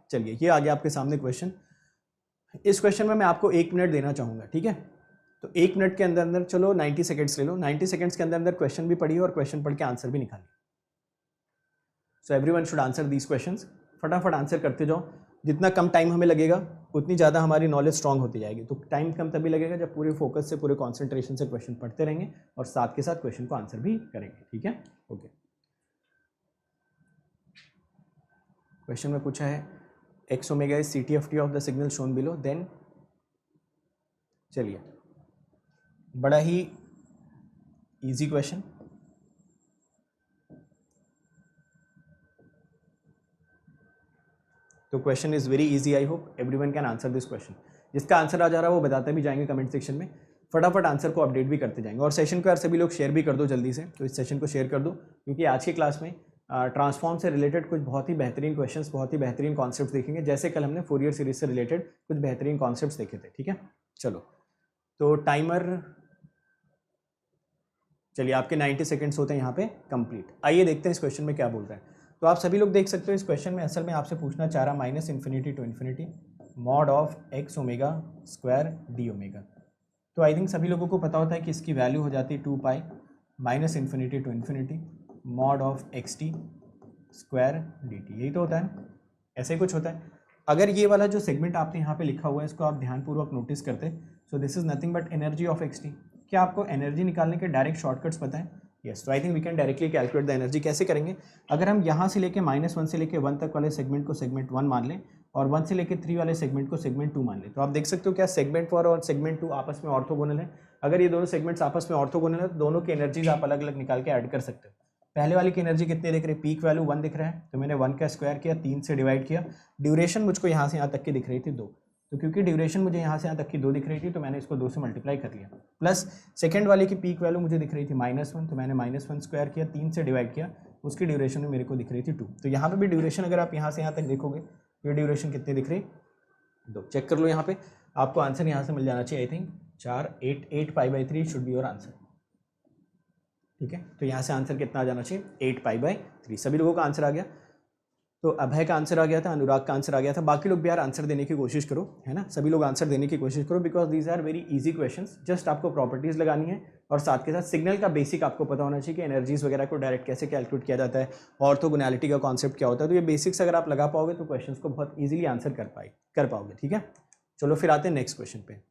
चलिए ये आ गया आपके सामने क्वेश्चन। इस क्वेश्चन में मैं आपको 1 मिनट देना चाहूँगा, ठीक है। तो 1 मिनट के अंदर अंदर, चलो 90 सेकेंड्स ले लो, 90 सेकेंड्स के अंदर अंदर क्वेश्चन भी पढ़िए और क्वेश्चन पढ़ के आंसर भी निकालिए। So everyone should answer these questions. फटाफट आंसर करते जाओ, जितना कम टाइम हमें लगेगा उतनी ज़्यादा हमारी नॉलेज स्ट्रांग होती जाएगी। तो टाइम कम तभी लगेगा जब पूरे फोकस से, पूरे कॉन्सेंट्रेशन से क्वेश्चन पढ़ते रहेंगे और साथ के साथ क्वेश्चन को आंसर भी करेंगे, ठीक है। ओके, क्वेश्चन में पूछा है x omega is CTFT of the signal shown below, then चलिए बड़ा ही इजी क्वेश्चन। तो question is very easy, I hope everyone can answer this question. जिसका आंसर आ जा रहा है वो बताते भी जाएंगे कमेंट सेक्शन में, फटाफट आंसर को अपडेट भी करते जाएंगे। और सेशन को यार सभी लोग शेयर भी कर दो जल्दी से, तो इस सेशन को शेयर कर दो, क्योंकि आज की क्लास में ट्रांसफॉर्म से रिलेटेड कुछ बहुत ही बेहतरीन क्वेश्चंस, बहुत ही बेहतरीन कॉन्सेप्ट्स देखेंगे, जैसे कल हमने फोरियर सीरीज से रिलेटेड कुछ बेहतरीन कॉन्सेप्ट्स देखे थे, ठीक है। चलो तो टाइमर, चलिए आपके 90 सेकेंड्स होते हैं यहाँ पे कंप्लीट। आइए देखते हैं इस क्वेश्चन में क्या बोल रहा है। तो आप सभी लोग देख सकते हो इस क्वेश्चन में असल में आपसे पूछना चाह रहा -∞ to infinity mod of x omega square d omega. तो आई थिंक सभी लोगों को पता होता है कि इसकी वैल्यू हो जाती है 2 pi -∞ to infinity mod of x t square d t. यही तो होता है ना, ऐसे ही कुछ होता है। अगर ये वाला जो सेगमेंट आपने यहाँ पे लिखा हुआ है इसको आप ध्यानपूर्वक नोटिस करते, so this is nothing but energy of x T. क्या आपको एनर्जी निकालने के डायरेक्ट शॉर्टकट्स पता है? यस, तो I think we can directly calculate the energy. कैसे करेंगे? अगर हम यहाँ से लेके -1 से लेके 1 तक वाले सेगमेंट को सेगमेंट 1 मान लें और 1 से लेके 3 वाले सेगमेंट को सेगमेंट 2 मान लें, तो आप देख सकते हो क्या सेगमेंट 4 और सेगमेंट 2 आपस में ऑर्थोगोनल है। अगर ये दोनों सेगमेंट्स आपस में ऑर्थोगोनल है तो दोनों की एनर्जीज आप अलग अलग निकाल के ऐड कर सकते हो। पहले वाली की एनर्जी कितनी दिख रही है? पीक वैल्यू 1 दिख रहा है, तो मैंने 1 का स्क्वायर किया, 3 से डिवाइड किया। ड्यूरेशन मुझको यहाँ से यहाँ तक की दिख रही थी 2, तो क्योंकि ड्यूरेशन मुझे यहाँ से यहाँ तक की 2 दिख रही थी तो मैंने इसको 2 से मल्टीप्लाई कर लिया। प्लस सेकंड वाले की पीक वैल्यू मुझे दिख रही थी -1, तो मैंने -1 स्क्वायर किया, 3 से डिवाइड किया, उसकी ड्यूरेशन में मेरे को दिख रही थी 2। तो यहाँ पे भी ड्यूरेशन अगर आप यहाँ से यहाँ तक देखोगे तो ये ड्यूरेशन कितनी दिख रही? 2। चेक कर लो यहाँ पे, आपको आंसर यहाँ से मिल जाना चाहिए। आई थिंक 8 पाई/3 शुड बी योर आंसर, ठीक है। तो यहाँ से आंसर कितना आ जाना चाहिए? 8 पाई/3। सभी लोगों का आंसर आ गया। तो अभय का आंसर आ गया था, अनुराग का आंसर आ गया था। बाकी लोग भी यार आंसर देने की कोशिश करो, है ना। सभी लोग आंसर देने की कोशिश करो, because these are very easy questions. Just आपको प्रॉपर्टीज लगानी है और साथ के साथ सिग्नल का बेसिक आपको पता होना चाहिए कि एनर्जीज वगैरह को डायरेक्ट कैसे कैलकुलेट किया जाता है, ऑर्थोगोनैलिटी का कॉन्सेप्ट क्या होता है। तो ये बेसिक्स अगर आप लगा पाओगे तो क्वेश्चन को बहुत ईजिली आंसर कर पाओगे, ठीक है। चलो फिर आते हैं नेक्स्ट क्वेश्चन पे।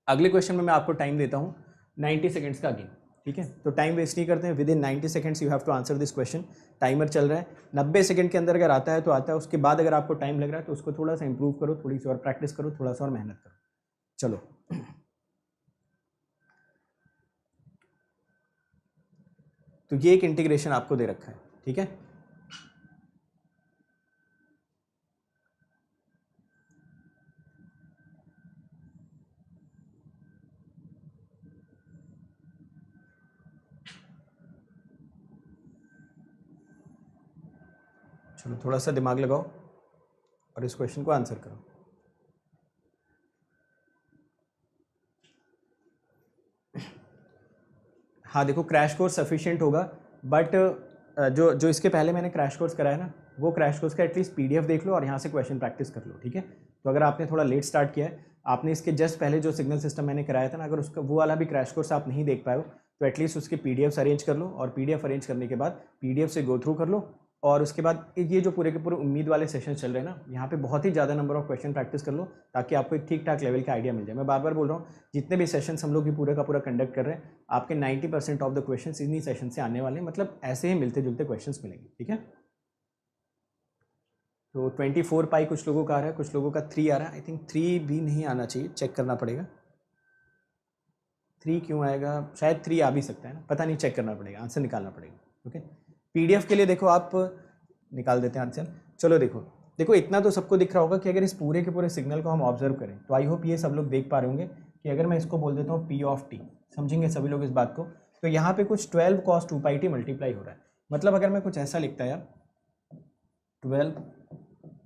अगले क्वेश्चन में मैं आपको टाइम देता हूँ 90 सेकेंड्स का अगेन, ठीक है। तो टाइम वेस्ट नहीं करते हैं, within 90 seconds you have to answer this question. Timer चल रहा है, 90 सेकंड के अंदर अगर आता है तो आता है, उसके बाद अगर आपको टाइम लग रहा है तो उसको थोड़ा सा इंप्रूव करो, थोड़ी सी और प्रैक्टिस करो, थोड़ा सा और मेहनत करो। चलो तो ये एक इंटीग्रेशन आपको दे रखा है, ठीक है। चलो थोड़ा सा दिमाग लगाओ और इस क्वेश्चन को आंसर करो। हाँ देखो, क्रैश कोर्स सफिशिएंट होगा, बट जो इसके पहले मैंने क्रैश कोर्स कराया ना, वो क्रैश कोर्स का एटलीस्ट PDF देख लो और यहाँ से क्वेश्चन प्रैक्टिस कर लो, ठीक है। तो अगर आपने थोड़ा लेट स्टार्ट किया है, आपने इसके जस्ट पहले जो सिग्नल सिस्टम मैंने कराया था ना, अगर उसका वो वाला भी क्रैश कोर्स आप नहीं देख पाए हो तो एटलीस्ट उसके PDFs अरेंज कर लो, और PDF अरेंज करने के बाद PDF से गो थ्रू कर लो, और उसके बाद ये जो पूरे के पूरे उम्मीद वाले सेशन चल रहे हैं ना, यहाँ पे बहुत ही ज़्यादा नंबर ऑफ क्वेश्चन प्रैक्टिस कर लो, ताकि आपको एक ठीक ठाक लेवल का आइडिया मिल जाए। मैं बार बार बोल रहा हूँ, जितने भी सेशंस हम लोग पूरे का पूरा कंडक्ट कर रहे हैं, आपके 90% ऑफ द क्वेश्चंस इन्हीं सेशन से आने वाले हैं, मतलब ऐसे ही मिलते जुलते क्वेश्चंस मिलेंगे, ठीक है। तो 24 पाई कुछ लोगों का आ रहा है, कुछ लोगों का 3 आ रहा है। आई थिंक 3 भी नहीं आना चाहिए, चेक करना पड़ेगा 3 क्यों आएगा, शायद 3 आ भी सकता है ना, पता नहीं, चेक करना पड़ेगा, आंसर निकालना पड़ेगा, ओके। PDF के लिए देखो आप निकाल देते हैं आंसर। चलो देखो इतना तो सबको दिख रहा होगा कि अगर इस पूरे के पूरे सिग्नल को हम ऑब्जर्व करें तो आई होप ये सब लोग देख पा रहे होंगे कि अगर मैं इसको बोल देता हूँ P ऑफ T, समझेंगे सभी लोग इस बात को। तो यहाँ पे कुछ 12 cos 2 pi t मल्टीप्लाई हो रहा है, मतलब अगर मैं कुछ ऐसा लिखता है यार 12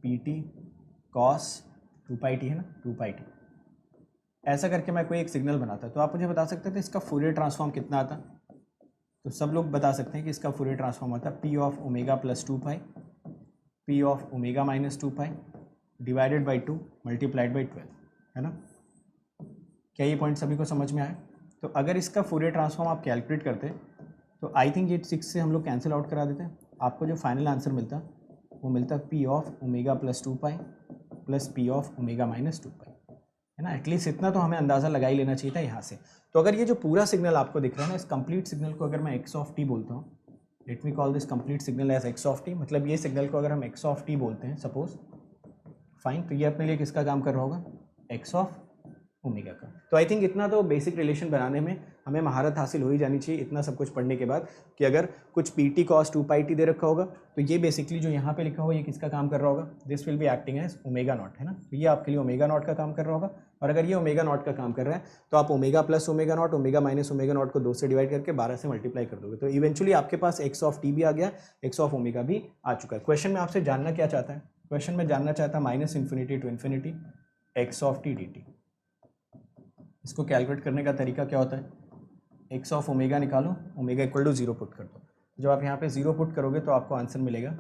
PT cos 2 pi t है ना, 2 pi t, ऐसा करके मैं कोई एक सिग्नल बनाता, तो आप मुझे बता सकते थे इसका फूरियर ट्रांसफॉर्म कितना आता? तो सब लोग बता सकते हैं कि इसका फूरियर ट्रांसफॉर्म आता है P of omega plus 2 pi, P of omega minus 2 pi, divided by 2 multiplied by 12, है ना। क्या ये पॉइंट सभी को समझ में आया? तो अगर इसका फूरियर ट्रांसफॉर्म आप कैलकुलेट करते तो आई थिंक ये 6 से हम लोग कैंसिल आउट करा देते हैं, आपको जो फाइनल आंसर मिलता वो मिलता P of omega plus 2 pi plus P of omega minus 2 पाई, है ना। एटलीस्ट इतना तो हमें अंदाज़ा लगा ही लेना चाहिए था यहाँ से। तो अगर ये जो पूरा सिग्नल आपको दिख रहा है ना, इस कंप्लीट सिग्नल को अगर मैं एक्स ऑफ टी बोलता हूँ, let me call this complete signal as x of t, मतलब ये सिग्नल को अगर हम एक्स ऑफ टी बोलते हैं सपोज, फाइन, तो ये अपने लिए किसका काम कर रहा होगा? एक्स ऑफ ओमेगा का। तो आई थिंक इतना तो बेसिक रिलेशन बनाने में हमें महारत हासिल हो ही जानी चाहिए, इतना सब कुछ पढ़ने के बाद, कि अगर कुछ P T cos 2 pi T दे रखा होगा तो ये बेसिकली जो यहाँ पे लिखा होगा ये किसका काम कर रहा होगा? This will be acting as omega naught, है ना। तो ये आपके लिए ओमेगा नॉट का काम कर रहा होगा, और अगर ये ओमेगा नॉट का काम कर रहा है तो आप omega plus omega naught, omega minus omega naught को 2 से डिवाइड करके 12 से मल्टीप्लाई कर दोगे, तो इवेंचुअली आपके पास एक्स ऑफ टी भी आ गया, एक्स ऑफ ओमेगा भी आ चुका है। क्वेश्चन में आपसे जानना क्या चाहता है? क्वेश्चन में जानना चाहता है minus infinity to infinity x of t d t. इसको कैलकुलेट करने का तरीका क्या होता है? एक्स ऑफ ओमेगा निकालो, ओमेगा इक्वल टू 0 पुट कर दो। जब आप यहाँ पे 0 पुट करोगे तो आपको आंसर मिलेगा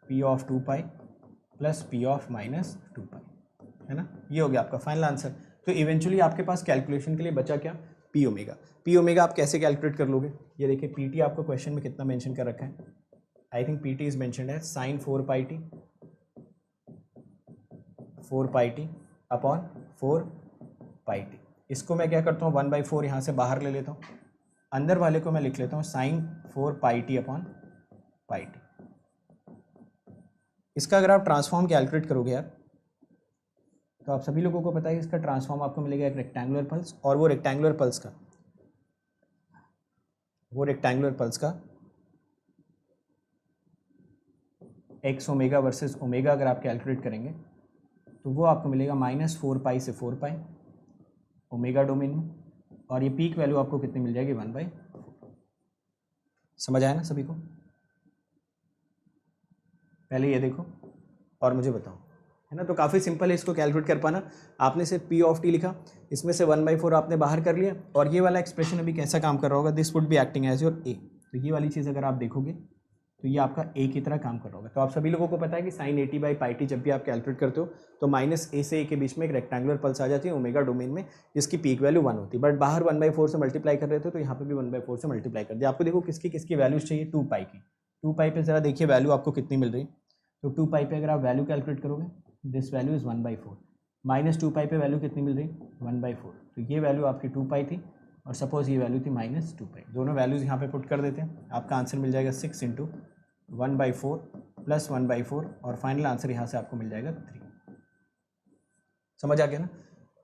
P of 2 pi plus P of minus 2 पाई, है ना। ये हो गया आपका फाइनल आंसर। तो इवेंचुअली आपके पास कैलकुलेशन के लिए बचा क्या? P omega. पी ओमेगा आप कैसे कैलकुलेट कर लोगे? ये देखिए पी टी आपको क्वेश्चन में कितना मेंशन कर रखा है? I think P T is mentioned है sign 4 pi T, 4 pi T upon 4 pi T. इसको मैं क्या करता हूँ 1/4 यहाँ से बाहर ले लेता हूँ, अंदर वाले को मैं लिख लेता हूँ sign 4 pi T upon pi T. इसका अगर आप ट्रांसफॉर्म कैलकुलेट करोगे यार, तो आप सभी लोगों को पता है इसका ट्रांसफॉर्म आपको मिलेगा एक रेक्टेंगुलर पल्स, और वो रेक्टेंगुलर पल्स का एक्स ओमेगा वर्सेस ओमेगा अगर आप कैलकुलेट करेंगे तो वो आपको मिलेगा -4 पाई से 4 पाई ओमेगा डोमेन में, और ये पीक वैल्यू आपको कितनी मिल जाएगी? 1/4। समझ आया ना सभी को? पहले ये देखो और मुझे बताओ, है ना। तो काफ़ी सिंपल है इसको कैलकुलेट कर पाना। आपने सिर्फ पी ऑफ टी लिखा, इसमें से 1/4 आपने बाहर कर लिया, और ये वाला एक्सप्रेशन अभी कैसा काम कर रहा होगा? This would be acting as your a. तो ये वाली चीज़ अगर आप देखोगे तो ये आपका ए की तरह काम कर रहा होगा। तो आप सभी लोगों को पता है कि साइन 80/पाई जब भी आप कैलकुलेट करते हो तो माइनस ए से ए के बीच में एक रेक्टेंगुलर पल्स आ जाती है ओमेगा डोमेन में, जिसकी पीक वैल्यू 1 होती है। बट बाहर 1/4 से मल्टीप्लाई कर रहे थे तो यहाँ पे भी 1/4 से मल्टीप्लाई कर दिया। आपको देखो किसकी किसकी वैल्यूज चाहिए? 2 पाई की। 2 पाई पे ज़रा देखिए वैल्यू आपको कितनी मिल रही है। तो 2 पाई पे अगर आप वैल्यू कैलकुलेट करोगे, दिस वैल्यू इज़ 1/4, -2 पाई पे वैल्यू कितनी मिल रही? 1/4। तो ये वैल्यू आपकी 2 पाई थी, और सपोज ये वैल्यू थी -2 पाई। दोनों वैल्यूज़ यहाँ पे पुट कर देते हैं, आपका आंसर मिल जाएगा 6 × 1/4 प्लस 1/4, और फाइनल आंसर यहाँ से आपको मिल जाएगा 3। समझ आ गया ना?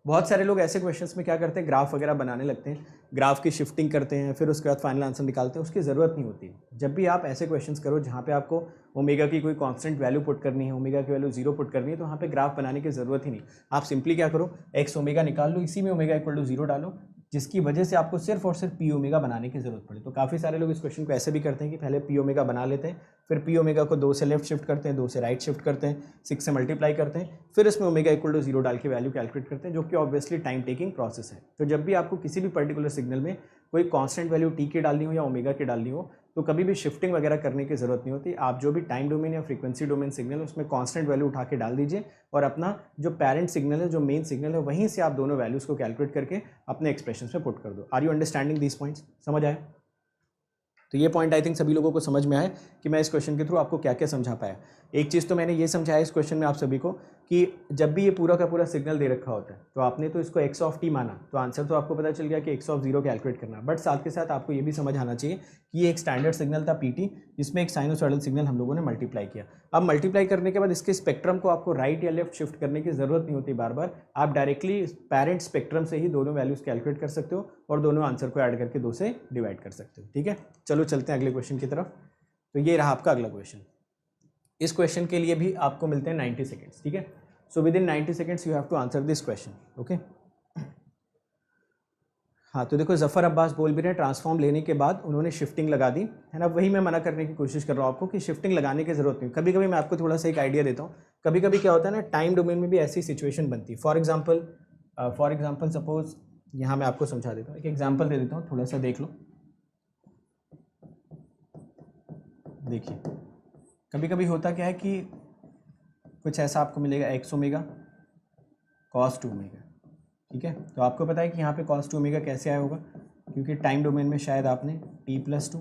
बहुत सारे लोग ऐसे क्वेश्चंस में क्या करते हैं, ग्राफ वगैरह बनाने लगते हैं, ग्राफ की शिफ्टिंग करते हैं, फिर उसके बाद फाइनल आंसर निकालते हैं। उसकी ज़रूरत नहीं होती। जब भी आप ऐसे क्वेश्चंस करो जहाँ पे आपको ओमेगा की कोई कांस्टेंट वैल्यू पुट करनी है, ओमेगा की वैल्यू 0 पुट करनी है, तो वहाँ पे ग्राफ बनाने की ज़रूरत ही नहीं। आप सिंपली क्या करो, एक्स ओमेगा निकाल लो, इसी में ओमेगा इक्वल टू 0 डालो, जिसकी वजह से आपको सिर्फ और सिर्फ पी ओमेगा बनाने की जरूरत पड़े। तो काफ़ी सारे लोग इस क्वेश्चन को ऐसे भी करते हैं कि पहले पी ओमेगा बना लेते हैं, फिर पी ओमेगा को 2 से लेफ्ट शिफ्ट करते हैं, 2 से राइट शिफ्ट करते हैं, 6 से मल्टीप्लाई करते हैं, फिर इसमें ओमेगा इक्वल टू 0 डाल के वैल्यू कैलकुलेट करते हैं, जो कि ऑब्वियसली टाइम टेकिंग प्रोसेस है। तो जब भी आपको किसी भी पर्टिकुलर सिग्नल में कोई कांस्टेंट वैल्यू टी की डालनी हो या ओमेगा की डालनी हो, तो कभी भी शिफ्टिंग वगैरह करने की जरूरत नहीं होती। आप जो भी टाइम डोमेन या फ्रीक्वेंसी डोमेन सिग्नल है उसमें कांस्टेंट वैल्यू उठा के डाल दीजिए, और अपना जो पेरेंट सिग्नल है, जो मेन सिग्नल है, वहीं से आप दोनों वैल्यूज को कैलकुलेट करके अपने एक्सप्रेशन में पुट कर दो। Are you understanding these points? समझ आया? तो ये पॉइंट आई थिंक सभी लोगों को समझ में आए कि मैं इस क्वेश्चन के थ्रू आपको क्या क्या समझा पाया। एक चीज़ तो मैंने ये समझाया इस क्वेश्चन में आप सभी को कि जब भी ये पूरा का पूरा सिग्नल दे रखा होता है तो आपने तो इसको एक्स ऑफ टी माना, तो आंसर तो आपको पता चल गया कि एक्स ऑफ 0 कैलकुलेट करना। बट साथ के साथ आपको ये भी समझ आना चाहिए कि ये एक स्टैंडर्ड सिग्नल था पीटी, जिसमें एक साइनोसॉइडल सिग्नल हम लोगों ने मल्टीप्लाई किया। अब मल्टीप्लाई करने के बाद इसके स्पेक्ट्रम को आपको राइट या लेफ्ट शिफ्ट करने की जरूरत नहीं होती बार बार, आप डायरेक्टली पेरेंट स्पेक्ट्रम से ही दोनों वैल्यूज कैलकुलेट कर सकते हो और दोनों आंसर को ऐड करके 2 से डिवाइड कर सकते हो। ठीक है, चलो चलते हैं अगले क्वेश्चन की तरफ। तो ये रहा आपका अगला क्वेश्चन। इस क्वेश्चन के लिए भी आपको मिलते हैं 90 सेकेंड्स। ठीक है, so within 90 seconds you have to answer this question. Okay, हाँ तो देखो जफ़र अब्बास बोल भी रहे हैं ट्रांसफॉर्म लेने के बाद उन्होंने शिफ्टिंग लगा दी, है ना। वही मैं मना करने की कोशिश कर रहा हूँ आपको कि शिफ्टिंग लगाने की जरूरत नहीं। कभी कभी मैं आपको थोड़ा सा एक आइडिया देता हूँ, कभी कभी क्या होता है ना, टाइम डोमेन में भी ऐसी सिचुएशन बनती है। फॉर एग्जाम्पल सपोज यहाँ मैं आपको समझा देता हूँ, एक एग्जाम्पल दे देता हूँ, थोड़ा सा देख लो। देखिए कभी कभी होता क्या है कि कुछ ऐसा आपको मिलेगा एक्स ओमेगा कॉस 2 ओमेगा, ठीक है। तो आपको पता है कि यहाँ पे कॉस 2 ओमेगा कैसे आया होगा, क्योंकि टाइम डोमेन में शायद आपने t+2,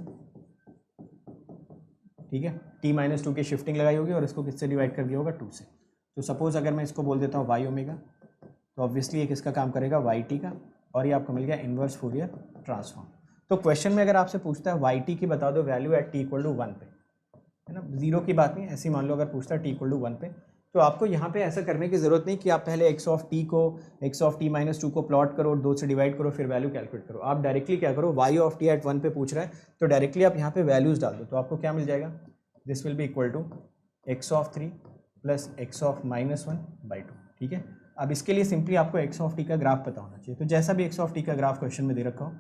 ठीक है, t-2 की शिफ्टिंग लगाई होगी और इसको किससे डिवाइड कर दिया होगा 2 से। तो सपोज अगर मैं इसको बोल देता हूँ वाई ओमेगा, तो ऑब्वियसली ये किसका काम करेगा, वाई टी का, और ये आपको मिल गया इन्वर्स फूरियर ट्रांसफॉर्म। तो क्वेश्चन में अगर आपसे पूछता है वाई टी की बता दो वैल्यू एट t = 1 पे, है ना, जीरो की बात नहीं, ऐसी मान लो अगर पूछता है t = 1 पे, तो आपको यहाँ पे ऐसा करने की ज़रूरत नहीं कि आप पहले x ऑफ t को x ऑफ t-2 को प्लॉट करो और 2 से डिवाइड करो फिर वैल्यू कैलकुलेट करो। आप डायरेक्टली क्या करो, y ऑफ t एट 1 पे पूछ रहा है तो डायरेक्टली आप यहाँ पे वैल्यूज़ डाल दो, तो आपको क्या मिल जाएगा, this will be equal to x of 3 plus x of -1/2, ठीक है। अब इसके लिए सिंपली आपको x ऑफ t का ग्राफ पता होना चाहिए। तो जैसा भी x ऑफ t का ग्राफ क्वेश्चन में दे रखा हो,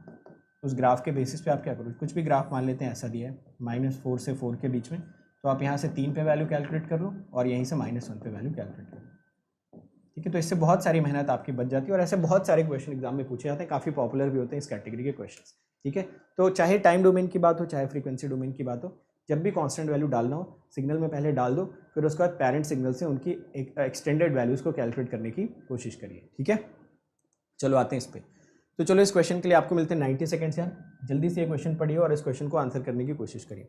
उस ग्राफ के बेसिस पे आप क्या करो, कुछ भी ग्राफ मान लेते हैं, ऐसा दिया है -4 से 4 के बीच में, तो आप यहाँ से 3 पे वैल्यू कैलकुलेट कर लो और यहीं से -1 पे वैल्यू कैलकुलेट कर लो, ठीक है। तो इससे बहुत सारी मेहनत आपकी बच जाती है और ऐसे बहुत सारे क्वेश्चन एग्जाम में पूछे जाते हैं, काफ़ी पॉपुलर भी होते हैं इस कैटेगरी के क्वेश्चन, ठीक है। तो चाहे टाइम डोमेन की बात हो चाहे फ्रीक्वेंसी डोमेन की बात हो, जब भी कांस्टेंट वैल्यू डालना हो सिग्नल में पहले डाल दो, फिर उसके बाद पेरेंट सिग्नल से उनकी एक्सटेंडेड वैल्यूज़ को कैलकुलेट करने की कोशिश करिए, ठीक है। चलो आते हैं इस पर। तो चलो इस क्वेश्चन के लिए आपको मिलते हैं 90 सेकंड्स यार, जल्दी से ये क्वेश्चन पढ़िए और इस क्वेश्चन को आंसर करने की कोशिश करिए।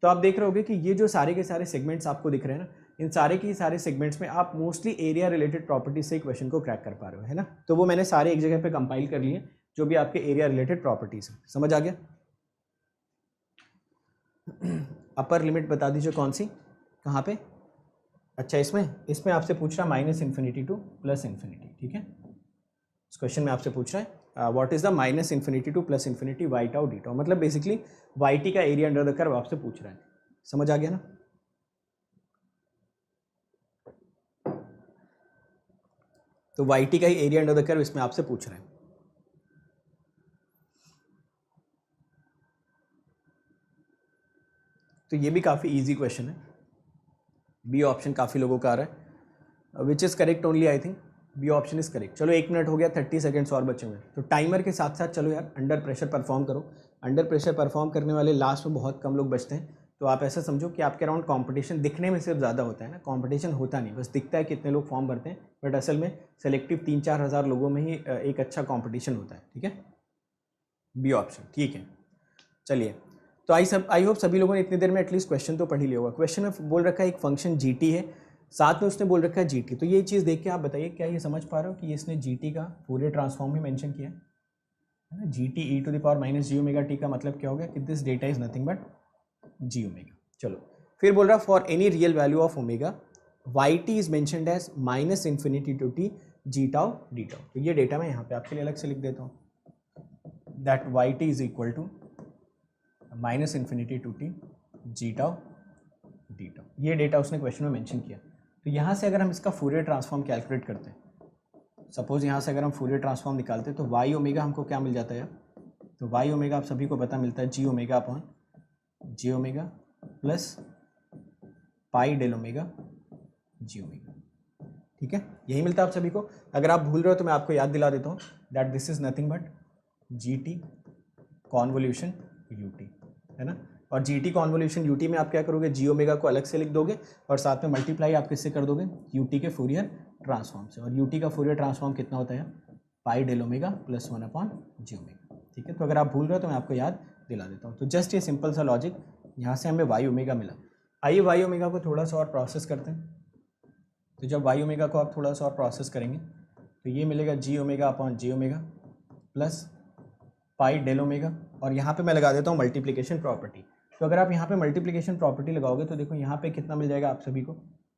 तो आप देख रहे होगे कि ये जो सारे के सारे सेगमेंट्स आपको दिख रहे हैं ना, इन सारे के सारे सेगमेंट्स में आप मोस्टली एरिया रिलेटेड प्रॉपर्टीज से क्वेश्चन को क्रैक कर पा रहे हो, है ना। तो वो मैंने सारे एक जगह पे कंपाइल कर लिए जो भी आपके एरिया रिलेटेड प्रॉपर्टीज हैं, समझ आ गया। अपर लिमिट बता दीजिए कौन सी, कहाँ पे, अच्छा इसमें आपसे पूछ रहा है -∞ टू +∞, ठीक है। इस क्वेश्चन में आपसे पूछ रहा है what is the -∞ to +∞ y tau d tau, मतलब बेसिकली वाई टी का एरिया अंडर द कर्व आपसे पूछ रहा है, समझ आ गया ना। तो वाई टी का ही एरिया अंडर द कर्व इसमें आपसे पूछ रहा है। तो ये भी काफ़ी इजी क्वेश्चन है, बी ऑप्शन काफ़ी लोगों का आ रहा है, which is correct only, I think B option is correct. चलो 1 मिनट हो गया, 30 सेकंड्स और बचे हुए हैं, तो टाइमर के साथ साथ चलो यार अंडर प्रेशर परफॉर्म करो। अंडर प्रेशर परफॉर्म करने वाले लास्ट में बहुत कम लोग बचते हैं, तो आप ऐसा समझो कि आपके अराउंड कंपटीशन दिखने में सिर्फ ज़्यादा होता है ना, कंपटीशन होता नहीं, बस दिखता है कितने लोग फॉर्म भरते हैं, बट असल में सेलेक्टिव 3-4 हज़ार लोगों में ही एक अच्छा कॉम्पिटिशन होता है, ठीक है। बी ऑप्शन ठीक है। चलिए, तो आई होप सभी लोगों ने इतनी देर में एटलीस्ट क्वेश्चन तो पढ़ ही लिया होगा। क्वेश्चन में बोल रखा है एक फंक्शन जी टी है, साथ में उसने बोल रखा है जी टी। तो ये चीज़ देख के आप बताइए क्या ये समझ पा रहे हो कि इसने जी टी का फूरियर ट्रांसफॉर्म भी मेंशन किया है ना। जी टी e⁻−j⍵t का मतलब क्या हो गया कि this data is nothing but g omega. चलो फिर बोल रहा for any real value of omega y t is mentioned as -∞ to t g tau d tau. तो ये डेटा मैं यहाँ पे आपके लिए अलग से लिख देता हूँ, that y t is equal to -∞ to t g tau d tau. ये डेटा उसने क्वेश्चन में मेंशन किया। तो यहाँ से अगर हम इसका फूरियर ट्रांसफॉर्म कैलकुलेट करते हैं, सपोज यहाँ से अगर हम फूरियर ट्रांसफॉर्म निकालते हैं तो वाई ओमेगा हमको क्या मिल जाता है यार, तो वाई ओमेगा आप सभी को पता मिलता है जी ओमेगा अपॉन जे omega plus pi del omega G omega, ठीक है। यही मिलता है आप सभी को। अगर आप भूल रहे हो तो मैं आपको याद दिला देता हूँ that this is nothing but G T convolution U T, है ना। और G T convolution U T में आप क्या करोगे, जी ओमेगा को अलग से लिख दोगे और साथ में मल्टीप्लाई आप किससे कर दोगे, यू टी के फूरियर ट्रांसफॉर्म से। और यू टी का फूरियर ट्रांसफॉर्म कितना होता है, pi del omega plus 1 upon जी ओमेगा, ठीक है। तो अगर आप भूल रहे हो तो मैं आपको याद दिला देता हूँ। तो जस्ट ये सिंपल सा लॉजिक, यहाँ से हमें वाई ओमेगा मिला। आइए वाई ओमेगा को थोड़ा सा और प्रोसेस करते हैं। तो जब वाई ओमेगा को आप थोड़ा सा और प्रोसेस करेंगे तो ये मिलेगा जी ओमेगा अपॉन जे omega plus pi del omega, और यहाँ पे मैं लगा देता हूँ मल्टीप्लिकेशन प्रॉपर्टी। तो अगर आप यहाँ पे मल्टीप्लिकेशन प्रॉपर्टी लगाओगे तो देखो यहाँ पे कितना मिल जाएगा आप सभी को,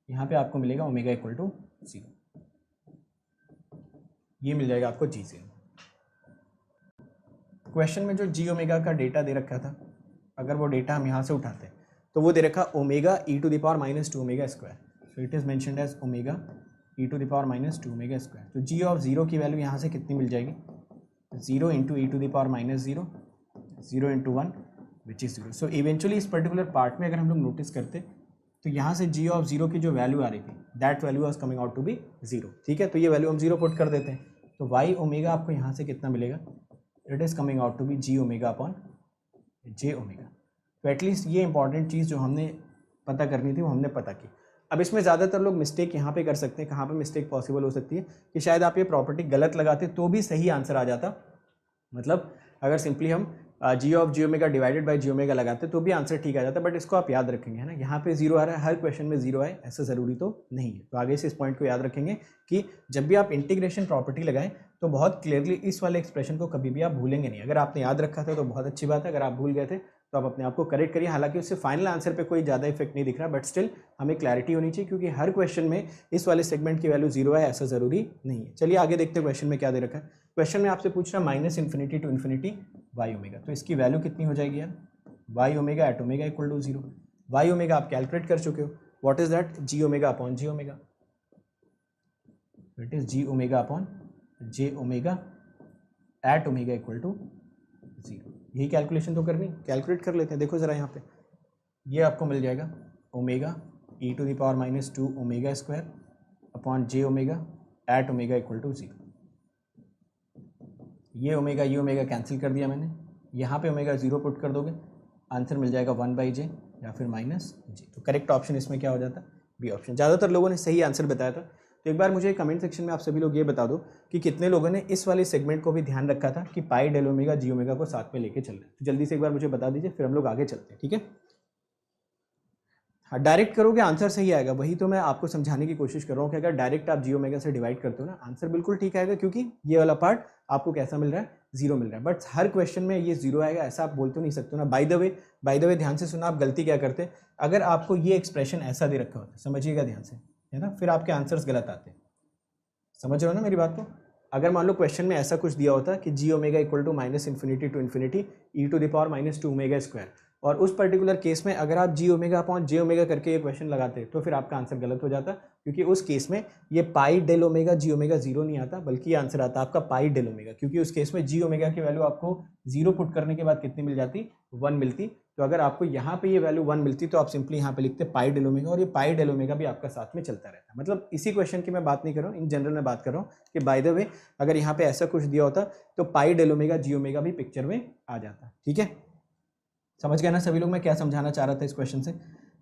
यहाँ पे आपको मिलेगा ओमेगा इक्वल टू 0, ये मिल जाएगा आपको जी 0। क्वेश्चन में जो जी ओमेगा का डेटा दे रखा था, अगर वो डेटा हम यहाँ से उठाते हैं तो वो दे रखा omega e⁻⁻² omega square. So it is mentioned as omega e⁻⁻² omega square. तो जी ऑफ 0 की वैल्यू यहाँ से कितनी मिल जाएगी, 0 into e⁻⁻0, 0 into 1 which is 0। So eventually इस पर्टिकुलर पार्ट में अगर हम लोग नोटिस करते तो यहाँ से जी ऑफ 0 की जो वैल्यू आ रही थी that value was coming out to be 0, ठीक है। तो ये वैल्यू हम 0 पुट कर देते हैं, तो वाई ओमेगा आपको यहाँ से कितना मिलेगा, it is coming out to be g omega upon J omega. तो एटलीस्ट ये इंपॉर्टेंट चीज़ जो हमने पता करनी थी वो हमने पता की। अब इसमें ज़्यादातर लोग मिस्टेक यहाँ पे कर सकते हैं, कहाँ पे मिस्टेक पॉसिबल हो सकती है कि शायद आप ये प्रॉपर्टी गलत लगाते तो भी सही आंसर आ जाता। मतलब अगर सिंपली हम G of G omega divided by G omega लगाते तो भी आंसर ठीक आ जाता, बट इसको आप याद रखेंगे, है ना, यहाँ पे जीरो आ रहा है, हर क्वेश्चन में जीरो आए ऐसा ज़रूरी तो नहीं है। तो आगे से इस पॉइंट को याद रखेंगे कि जब भी आप इंटीग्रेशन प्रॉपर्टी लगाएं तो बहुत क्लियरली इस वाले एक्सप्रेशन को कभी भी आप भूलेंगे नहीं। अगर आपने याद रखा था तो बहुत अच्छी बात है, अगर आप भूल गए थे तो आप अपने आप को करेक्ट करिए। हालांकि उससे फाइनल आंसर पे कोई ज़्यादा इफेक्ट नहीं दिख रहा, बट स्टिल हमें क्लैरिटी होनी चाहिए क्योंकि हर क्वेश्चन में इस वाले सेगमेंट की वैल्यू जीरो है ऐसा ज़रूरी नहीं है। चलिए आगे देखते हैं क्वेश्चन में क्या दे रखा है। क्वेश्चन में आपसे पूछ रहा है minus infinity to infinity y omega, तो इसकी वैल्यू कितनी हो जाएगी यार, y omega at omega equal to zero. Y omega आप कैलकुलेट कर चुके हो, what is that, g omega upon ji omega, it is g omega upon J omega at omega equal to zero. यही calculation तो करनी, calculate कर लेते हैं। देखो ज़रा यहाँ पे ये आपको मिल जाएगा omega e to the power minus two omega square upon J omega at omega equal to zero. ये ओमेगा कैंसिल कर दिया मैंने, यहाँ पे ओमेगा जीरो पुट कर दोगे, आंसर मिल जाएगा वन बाई जे या फिर माइनस जे। तो करेक्ट ऑप्शन इसमें क्या हो जाता, बी ऑप्शन। ज़्यादातर लोगों ने सही आंसर बताया था। तो एक बार मुझे कमेंट सेक्शन में आप सभी लोग ये बता दो कि कितने लोगों ने इस वाले सेगमेंट को भी ध्यान रखा था कि पाई डेल ओमेगा जी ओमेगा को साथ में लेके चल रहे हैं। तो जल्दी से एक बार मुझे बता दीजिए, फिर हम लोग आगे चलते हैं, ठीक है। हाँ, डायरेक्ट करोगे आंसर सही आएगा, वही तो मैं आपको समझाने की कोशिश कर रहा हूँ कि अगर डायरेक्ट आप जी ओमेगा से डिवाइड करते हो ना, आंसर बिल्कुल ठीक आएगा क्योंकि ये वाला पार्ट आपको कैसा मिल रहा है, जीरो मिल रहा है। बट हर क्वेश्चन में ये जीरो आएगा ऐसा आप बोल तो नहीं सकते ना। बाय द वे ध्यान से सुना, आप गलती क्या करते, अगर आपको ये एक्सप्रेशन ऐसा दे रखा होता है, समझिएगा ध्यान से, है ना, फिर आपके आंसर्स गलत आते हैं। समझ रहे हो ना मेरी बात को। अगर मान लो क्वेश्चन में ऐसा कुछ दिया होता कि G omega equal to minus infinity to infinity E to the power minus two omega square, और उस पर्टिकुलर केस में अगर आप जी ओमेगा अपॉन जे ओमेगा करके ये क्वेश्चन लगाते तो फिर आपका आंसर गलत हो जाता, क्योंकि उस केस में ये पाई del omega G omega zero नहीं आता, बल्कि ये आंसर आता आपका पाई डेल ओमेगा, क्योंकि उस केस में जी ओमेगा की वैल्यू आपको जीरो पुट करने के बाद कितनी मिल जाती, वन मिलती। तो अगर आपको यहाँ पे ये वैल्यू वन मिलती तो आप सिंपली यहाँ पे लिखते पाई डेल ओमेगा, और ये पाई डेल ओमेगा भी आपका साथ में चलता रहता है। मतलब इसी क्वेश्चन की मैं बात नहीं कर रहा हूँ, इन जनरल में बात कर रहा हूँ कि बाय द वे अगर यहाँ पे ऐसा कुछ दिया होता तो पाई डेल ओमेगा जी ओमेगा भी पिक्चर में आ जाता, ठीक है। समझ गए ना सभी लोग मैं क्या समझाना चाह रहा था इस क्वेश्चन से।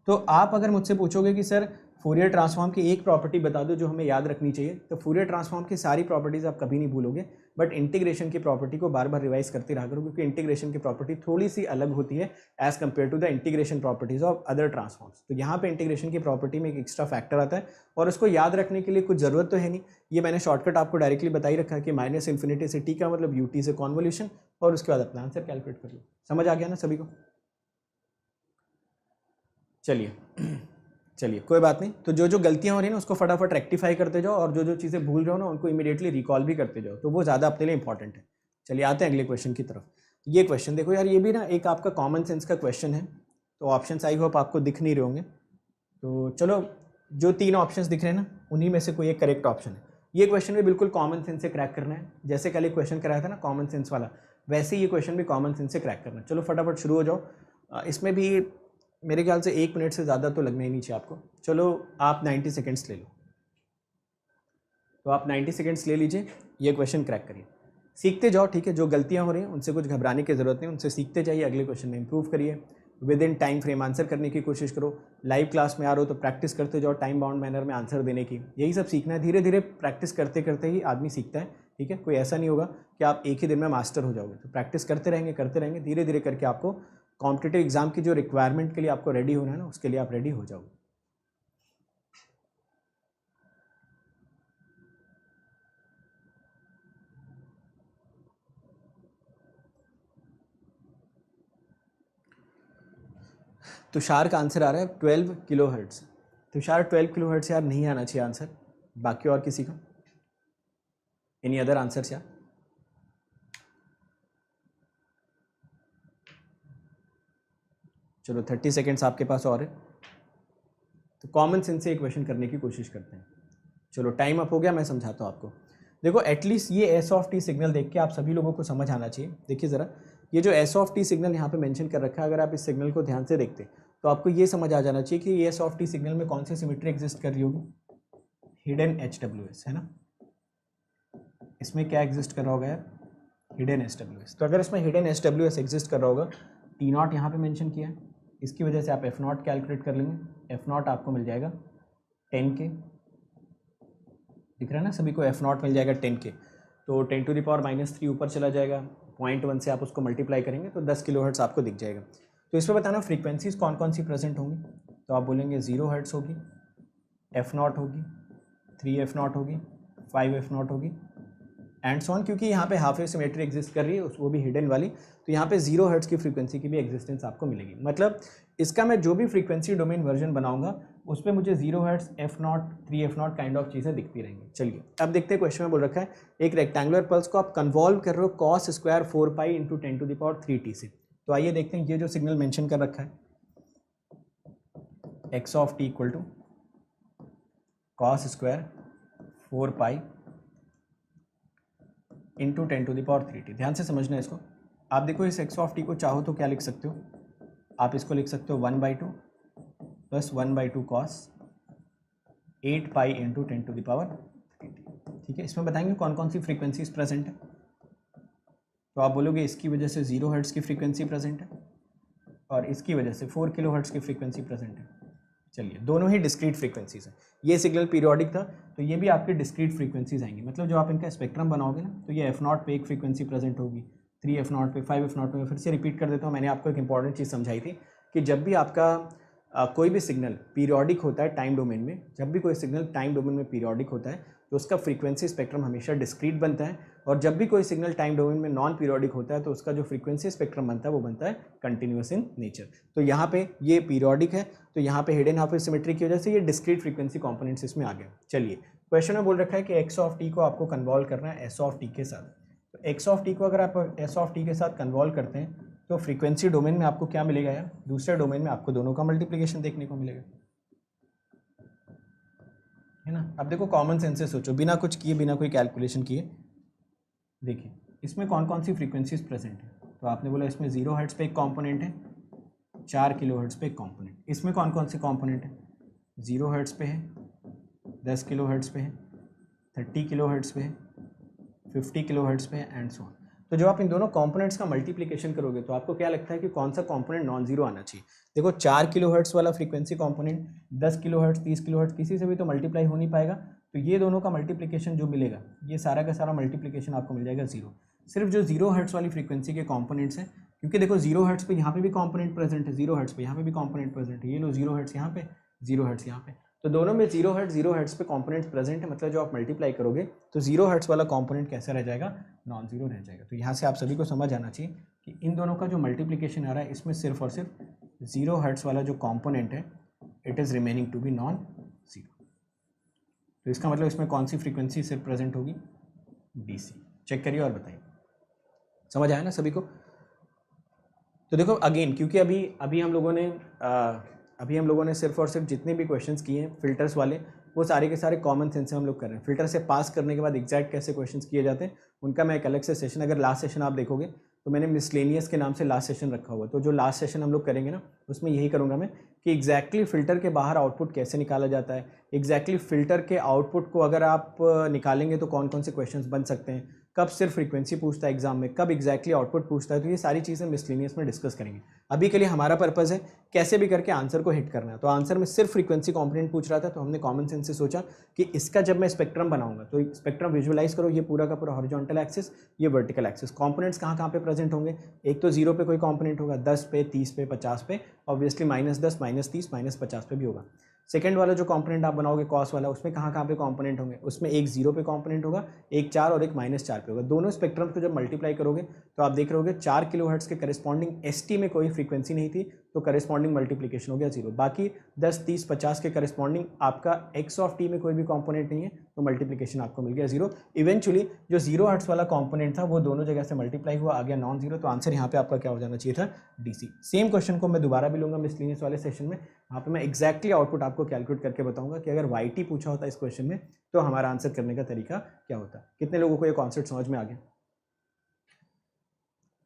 तो आप अगर मुझसे पूछोगे कि सर फूरियर ट्रांसफॉर्म की एक प्रॉपर्टी बता दो जो हमें याद रखनी चाहिए, तो फूरियर ट्रांसफॉर्म की सारी प्रॉपर्टीज आप कभी नहीं भूलोगे, बट इंटीग्रेशन की प्रॉपर्टी को बार बार रिवाइज करते रहा करो, क्योंकि इंटीग्रेशन की प्रॉपर्टी थोड़ी सी अलग होती है as compare to the integration properties of other transforms. तो यहाँ पे इंटीग्रेशन की प्रॉपर्टी में एक एक्स्ट्रा फैक्टर आता है, और उसको याद रखने के लिए कुछ जरूरत तो है नहीं, ये मैंने शॉर्टकट आपको डायरेक्टली बता ही रखा है कि माइनस इन्फिनिटी से टी का मतलब यू टी से कॉन्वोल्यूशन, और उसके बाद अपना आंसर कैलकुलेट कर लो। समझ आ गया ना सभी को। चलिए कोई बात नहीं। तो जो जो गलतियां हो रही हैं ना उसको फटाफट रेक्टिफाई करते जाओ, और जो जो चीज़ें भूल रहे हो ना उनको इमीडिएटली रिकॉल भी करते जाओ, तो वो ज़्यादा अपने लिए इंपॉर्टेंट है। चलिए आते हैं अगले क्वेश्चन की तरफ। ये क्वेश्चन देखो यार, ये भी ना एक आपका कॉमन सेंस का क्वेश्चन है, तो ऑप्शन आई होप आपको दिख नहीं रहे होंगे। तो चलो जो तीन ऑप्शन दिख रहे हैं ना उन्हीं में से कोई एक करेक्ट ऑप्शन है। ये क्वेश्चन भी बिल्कुल कॉमन सेंस से क्रैक करना है, जैसे कल एक क्वेश्चन कराया था ना कॉमन सेंस वाला, वैसे ये क्वेश्चन भी कॉमन सेंस से क्रैक करना है। चलो फटाफट शुरू हो जाओ। इसमें भी मेरे ख्याल से 1 मिनट से ज़्यादा तो लगना ही नहीं चाहिए आपको। चलो आप 90 सेकेंड्स ले लो, तो आप 90 सेकेंड्स ले लीजिए, ये क्वेश्चन क्रैक करिए, सीखते जाओ, ठीक है। जो गलतियां हो रही हैं उनसे कुछ घबराने की ज़रूरत नहीं, उनसे सीखते जाइए, अगले क्वेश्चन में इंप्रूव करिए, with in time frame answer करने की कोशिश करो। लाइव क्लास में आ रहे हो तो प्रैक्टिस करते जाओ टाइम बाउंड मैनर में आंसर देने की, यही सब सीखना है। धीरे धीरे प्रैक्टिस करते करते ही आदमी सीखता है, ठीक है। कोई ऐसा नहीं होगा कि आप एक ही दिन में मास्टर हो जाओगे, तो प्रैक्टिस करते रहेंगे, धीरे धीरे करके आपको कॉम्पिटिटिव एग्जाम की जो रिक्वायरमेंट के लिए आपको रेडी होना है ना, उसके लिए आप रेडी हो जाओगे। तुषार का आंसर आ रहा है 12 kilo hertz. Tushar 12 kilo hertz यार नहीं आना चाहिए आंसर। बाकी और किसी का एनी अदर आंसर्स यार? चलो 30 सेकेंड्स आपके पास और है, तो कॉमन सेंस से एक क्वेश्चन करने की कोशिश करते हैं। चलो टाइम अप हो गया, मैं समझाता हूँ आपको। देखो एटलीस्ट ये एस ऑफ टी सिग्नल देख के आप सभी लोगों को समझ आना चाहिए। देखिए ज़रा, ये जो एस ऑफ टी सिग्नल यहाँ पे मेंशन कर रखा है, अगर आप इस सिग्नल को ध्यान से देखते तो आपको ये समझ आ जाना चाहिए कि एस ऑफ टी सिग्नल में कौन सी सिमेट्री एग्जिस्ट कर रही होगी, हिडन HWS, है ना। इसमें क्या एग्जिस्ट कर रहा होगा यार, हिडन HWS। तो अगर इसमें हिडन HWS एग्जिस्ट कर रहा होगा, T0 यहाँ पे मेंशन किया है, इसकी वजह से आप F0 कैलकुलेट कर लेंगे। F0 आपको मिल जाएगा 10K, दिख रहा है ना सभी को, F0 मिल जाएगा 10K, तो 10⁻³ ऊपर चला जाएगा, 0.1 से आप उसको मल्टीप्लाई करेंगे तो 10 किलोहर्ट्ज़ आपको दिख जाएगा। तो इसमें बताना फ्रीक्वेंसीज कौन कौन सी प्रेजेंट होंगी, तो आप बोलेंगे 0 हर्ट्ज़ होगी, F0 होगी, 3F0 होगी, 5F0 होगी एंड सो ऑन, क्योंकि यहाँ पे हाफ वेव सिमेट्री एग्जिस्ट कर रही है, वो भी हिडन वाली, तो यहाँ पे 0 हर्ट्ज़ की फ्रीक्वेंसी की भी एग्जिस्टेंस आपको मिलेगी। मतलब इसका मैं जो भी फ्रीक्वेंसी डोमेन वर्जन बनाऊंगा उस पर मुझे 0 hertz, F0, 3F0 kind of चीज़ें दिखती रहेंगी। चलिए अब देखते हैं क्वेश्चन में बोल रखा है एक रेक्टेंगुलर पल्स को आप कन्वॉल्व कर रहे हो cos स्क्वायर 4π × 10⁻³ से। तो आइए देखते हैं ये जो सिग्नल मेंशन कर रखा है x of t equal to cos square 4π × 10⁻³ ध्यान से समझना है इसको। आप देखो इस x ऑफ t को चाहो तो क्या लिख सकते हो, आप इसको लिख सकते हो 1/2 + 1/2 cos 8π × 10⁻³। ठीक है, इसमें बताएंगे कौन कौन सी फ्रीक्वेंसीज प्रेजेंट है। तो आप बोलोगे इसकी वजह से 0 हर्ट्ज़ की फ्रीक्वेंसी प्रेजेंट है और इसकी वजह से 4 किलो हर्ट्ज़ की फ्रीक्वेंसी प्रेजेंट है। चलिए दोनों ही डिस्क्रीट फ्रीक्वेंसीज हैं, ये सिग्नल पीरियोडिक था तो ये भी आपके डिस्क्रीट फ्रीक्वेंसीज आएंगी। मतलब जब आप इनका स्पेक्ट्रम बनाओगे ना तो ये F0 पे एक फ्रीक्वेंसी प्रेजेंट होगी, 3F0 पे, 5F0 पे। मैं फिर से रिपीट कर देता हूँ, मैंने आपको एक इंपॉर्टेंट चीज़ समझाई थी कि जब भी आपका कोई भी सिग्नल पीरियोडिक होता है टाइम डोमेन में, जब भी कोई सिग्नल टाइम डोमेन में पीरियोडिक होता है तो उसका फ्रीक्वेंसी स्पेक्ट्रम हमेशा डिस्क्रीट बनता है, और जब भी कोई सिग्नल टाइम डोमेन में नॉन पीरियोडिक होता है तो उसका जो फ्रीक्वेंसी स्पेक्ट्रम बनता है वो बनता है कंटिन्यूअस इन नेचर। तो यहाँ पे ये पीरियोडिक है तो यहाँ पे हिडन हाफ वेव सिमेट्री की वजह से ये डिस्क्रीट फ्रीक्वेंसी कंपोनेंट्स इसमें आ गए। चलिए क्वेश्चन में बोल रखा है कि x ऑफ t को आपको कन्वॉल्व करना है s ऑफ t के साथ। तो x ऑफ t को अगर आप s ऑफ t के साथ कन्वॉल्व करते हैं तो फ्रीक्वेंसी डोमेन में आपको क्या मिलेगा यार, दूसरे डोमेन में आपको दोनों का मल्टीप्लिकेशन देखने को मिलेगा, है ना। अब देखो कॉमन सेंस से सोचो, बिना कुछ किए, बिना कोई कैलकुलेशन किए, देखिए इसमें कौन कौन सी फ्रीक्वेंसीज प्रेजेंट है। तो आपने बोला इसमें 0 हर्ट्ज़ पे एक कॉम्पोनेंट है, 4 किलो हर्ट्ज़ पे एक कॉम्पोनेंट। इसमें कौन कौन से कॉम्पोनेंट है, 0 हर्ट्ज़ पे है, 10 किलो हर्ट्ज़ पे है, 30 किलो हर्ट्ज़ पे है, 50 किलो हर्ट्ज़ पे है एंड सो ऑन। तो जब आप इन दोनों कंपोनेंट्स का मल्टीप्लिकेशन करोगे तो आपको क्या लगता है कि कौन सा कंपोनेंट नॉन जीरो आना चाहिए। देखो 4 किलो हर्ट्ज़ वाला frequency component 10 kilo hertz, 30 kilo hertz किसी से भी तो मल्टीप्लाई हो नहीं पाएगा, तो ये दोनों का मल्टीप्लिकेशन जो मिलेगा ये सारा का सारा मल्टीप्लिकेशन आपको मिल जाएगा 0। सिर्फ जो 0 हर्ट्ज़ वाली फ्रीक्वेंसी के कॉम्पोनेंट्स हैं, क्योंकि देखो 0 हर्ट्ज़ पे यहाँ पे भी कॉम्पोनेंट प्रेजेंट है, 0 हर्ट्ज़ पे यहाँ पे भी कॉम्पोनेंट प्रेजेंट है, ये लो 0 हर्ट्ज़ यहाँ पे, 0 हर्ट्ज़ यहाँ पे, तो दोनों में 0 हर्ट्ज़ पे कॉम्पोनेंट्स प्रेजेंट है। मतलब जो आप मल्टीप्लाई करोगे तो 0 हर्ट्ज़ वाला कॉम्पोनेंट कैसा रह जाएगा, नॉन जीरो रह जाएगा। तो यहाँ से आप सभी को समझ आना चाहिए कि इन दोनों का जो मल्टीप्लिकेशन आ रहा है इसमें सिर्फ और सिर्फ 0 हर्ट्ज़ वाला जो कॉम्पोनेंट है it is remaining to be non zero. तो इसका मतलब इसमें कौन सी फ्रीक्वेंसी सिर्फ प्रेजेंट होगी, DC। चेक करिए और बताइए, समझ आया ना सभी को। तो देखो अगेन, क्योंकि अभी हम लोगों ने सिर्फ और सिर्फ जितने भी क्वेश्चंस किए हैं फिल्टर्स वाले वो सारे के सारे कॉमन सेंस से हम लोग कर रहे हैं। फिल्टर से पास करने के बाद एग्जैक्ट कैसे क्वेश्चंस किए जाते हैं उनका मैं एक अलग से सेशन, अगर लास्ट सेशन आप देखोगे तो मैंने मिसलेनियस के नाम से लास्ट सेशन रखा हुआ। तो जो लास्ट सेशन हम लोग करेंगे ना उसमें यही करूँगा मैं कि एग्जैक्टली फ़िल्टर के बाहर आउटपुट कैसे निकाला जाता है, एग्जैक्टली फ़िल्टर के आउटपुट को अगर आप निकालेंगे तो कौन कौन से क्वेश्चंस बन सकते हैं, कब सिर्फ फ्रीक्वेंसी पूछता है एग्जाम में, कब एग्जैक्टली आउटपुट पूछता है, तो ये सारी चीज़ें मिसलेनियस में डिस्कस करेंगे। अभी के लिए हमारा पर्पज़ है कैसे भी करके आंसर को हिट करना है। तो आंसर में सिर्फ फ्रीक्वेंसी कॉम्पोनेंट पूछ रहा था तो हमने कॉमन सेंस से सोचा कि इसका जब मैं स्पेक्ट्रम बनाऊंगा तो स्पेक्ट्रम विजुअलाइज करो, ये पूरा का पूरा हॉरिजॉन्टल एक्सिस, ये वर्टिकल एक्सिस, कॉम्पोनेंट्स कहाँ कहाँ पे प्रेजेंट होंगे। एक तो 0 पे कोई कॉम्पोनेंट होगा, 10 पे, 30 पे, 50 पे, ऑब्वियसली -10, -30, -50 पे भी होगा। सेकंड वाला जो कंपोनेंट आप बनाओगे कॉस वाला, उसमें कहाँ कहाँ पे कंपोनेंट होंगे, उसमें एक 0 पे कंपोनेंट होगा, एक 4 और एक -4 पे होगा। दोनों स्पेक्ट्रम को जब मल्टीप्लाई करोगे तो आप देख रहे होगे 4 किलो हर्ट्ज़ के करस्पॉन्डिंग ST में कोई फ्रीक्वेंसी नहीं थी तो करस्पॉन्डिंग मल्टीप्लिकेशन हो गया 0। बाकी 10, 30, 50 के करस्पॉन्डिंग आपका x ऑफ t में कोई भी कंपोनेंट नहीं है तो मल्टीप्लिकेशन आपको मिल गया 0। इवेंचुअली जो 0 हर्ट्ज़ वाला कंपोनेंट था वो दोनों जगह से मल्टीप्लाई हुआ, आ गया नॉन जीरो। तो आंसर यहाँ पे आपका क्या हो जाना चाहिए था, DC। सेम क्वेश्चन को मैं दोबारा भी लूँगा मिसलेनियस वाले सेशन में, वहाँ पे मैं एक्जैक्टली आउटपुट आपको कैलकुलेट करके बताऊंगा कि अगर YT पूछा होता इस क्वेश्चन में तो हमारा आंसर करने का तरीका क्या होता। कितने लोगों को ये कॉन्सेप्ट समझ में आ गया।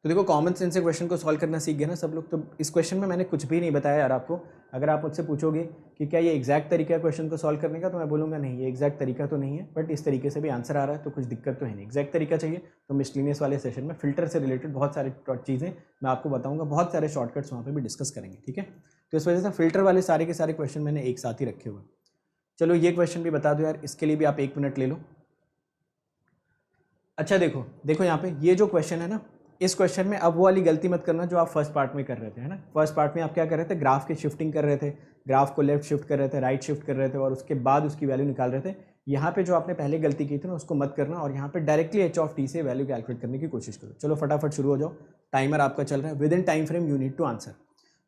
तो देखो कॉमन सेंस से क्वेश्चन को सॉल्व करना सीख गए ना सब लोग। तो इस क्वेश्चन में मैंने कुछ भी नहीं बताया यार आपको। अगर आप मुझसे पूछोगे कि क्या ये एग्जैक्ट तरीका है क्वेश्चन को सॉल्व करने का, तो मैं बोलूँगा नहीं, ये एग्जैक्ट तरीका तो नहीं है, बट इस तरीके से भी आंसर आ रहा है तो कुछ दिक्कत तो है नहीं। एग्जैक्ट तरीका चाहिए तो मिसलेनियस वाले सेशन में फिल्टर से रिलेटेड बहुत सारी चीज़ें मैं आपको बताऊँगा, बहुत सारे शॉर्टकट्स वहाँ पर भी डिस्कस करेंगे, ठीक है। तो इस वजह से फिल्टर वाले सारे के सारे क्वेश्चन मैंने एक साथ ही रखे हुए। चलो ये क्वेश्चन भी बता दो यार, इसके लिए भी आप 1 मिनट ले लो। अच्छा देखो देखो यहाँ पे ये जो क्वेश्चन है ना, इस क्वेश्चन में अब वो वाली गलती मत करना जो आप फर्स्ट पार्ट में कर रहे थे, है ना। फर्स्ट पार्ट में आप क्या कर रहे थे, ग्राफ की शिफ्टिंग कर रहे थे, ग्राफ को लेफ्ट शिफ्ट कर रहे थे, राइट शिफ्ट कर रहे थे और उसके बाद उसकी वैल्यू निकाल रहे थे। यहाँ पे जो आपने पहले गलती की थी ना उसको मत करना और यहाँ पे डायरेक्टली एच ऑफ टी से वैल्यू कैलकुलेट करने की कोशिश करो। चलो फटाफट शुरू हो जाओ, टाइमर आपका चल रहा है। Within time frame you need to answer.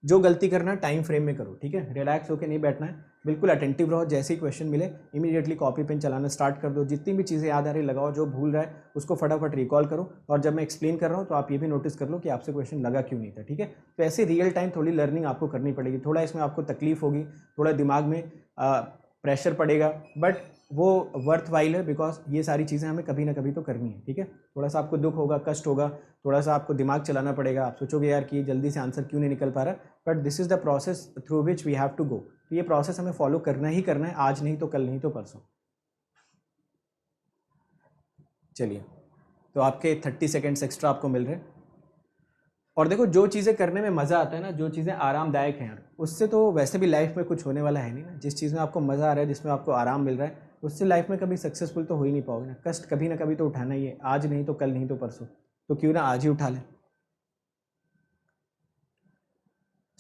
जो गलती करना है टाइम फ्रेम में करो, ठीक है। रिलैक्स होकर नहीं बैठना है, बिल्कुल अटेंटिव रहो। जैसे ही क्वेश्चन मिले इमीडिएटली कॉपी पेन चलाना स्टार्ट कर दो। जितनी भी चीज़ें याद आ रही लगाओ, जो भूल रहा है उसको फटाफट रिकॉल करो। और जब मैं एक्सप्लेन कर रहा हूँ तो आप ये भी नोटिस कर लो कि आपसे क्वेश्चन लगा क्यों नहीं था, ठीक है। तो ऐसे रियल टाइम थोड़ी लर्निंग आपको करनी पड़ेगी। थोड़ा इसमें आपको तकलीफ होगी, थोड़ा दिमाग में प्रेशर पड़ेगा, बट वो वर्थ वाइल है बिकॉज ये सारी चीज़ें हमें कभी ना कभी तो करनी है, ठीक है। थोड़ा सा आपको दुख होगा, कष्ट होगा, थोड़ा सा आपको दिमाग चलाना पड़ेगा। आप सोचोगे यार कि जल्दी से आंसर क्यों नहीं निकल पा रहा, but this is the process through which we have to go. तो ये प्रोसेस हमें फॉलो करना ही करना है, आज नहीं तो कल, नहीं तो परसों। चलिए, तो आपके 30 सेकेंड्स एक्स्ट्रा आपको मिल रहे हैं। और देखो जो चीज़ें करने में मज़ा आता है ना, जो चीज़ें आरामदायक हैं यार, उससे तो वैसे भी लाइफ में कुछ होने वाला है नहीं ना। जिस चीज़ में आपको मज़ा आ रहा है, जिसमें आपको आराम मिल रहा है, उससे लाइफ में कभी सक्सेसफुल तो हो ही नहीं पाओगे ना। कष्ट कभी ना कभी तो उठाना ही है, आज नहीं तो कल, नहीं तो परसों। तो क्यों ना आज ही उठा लें।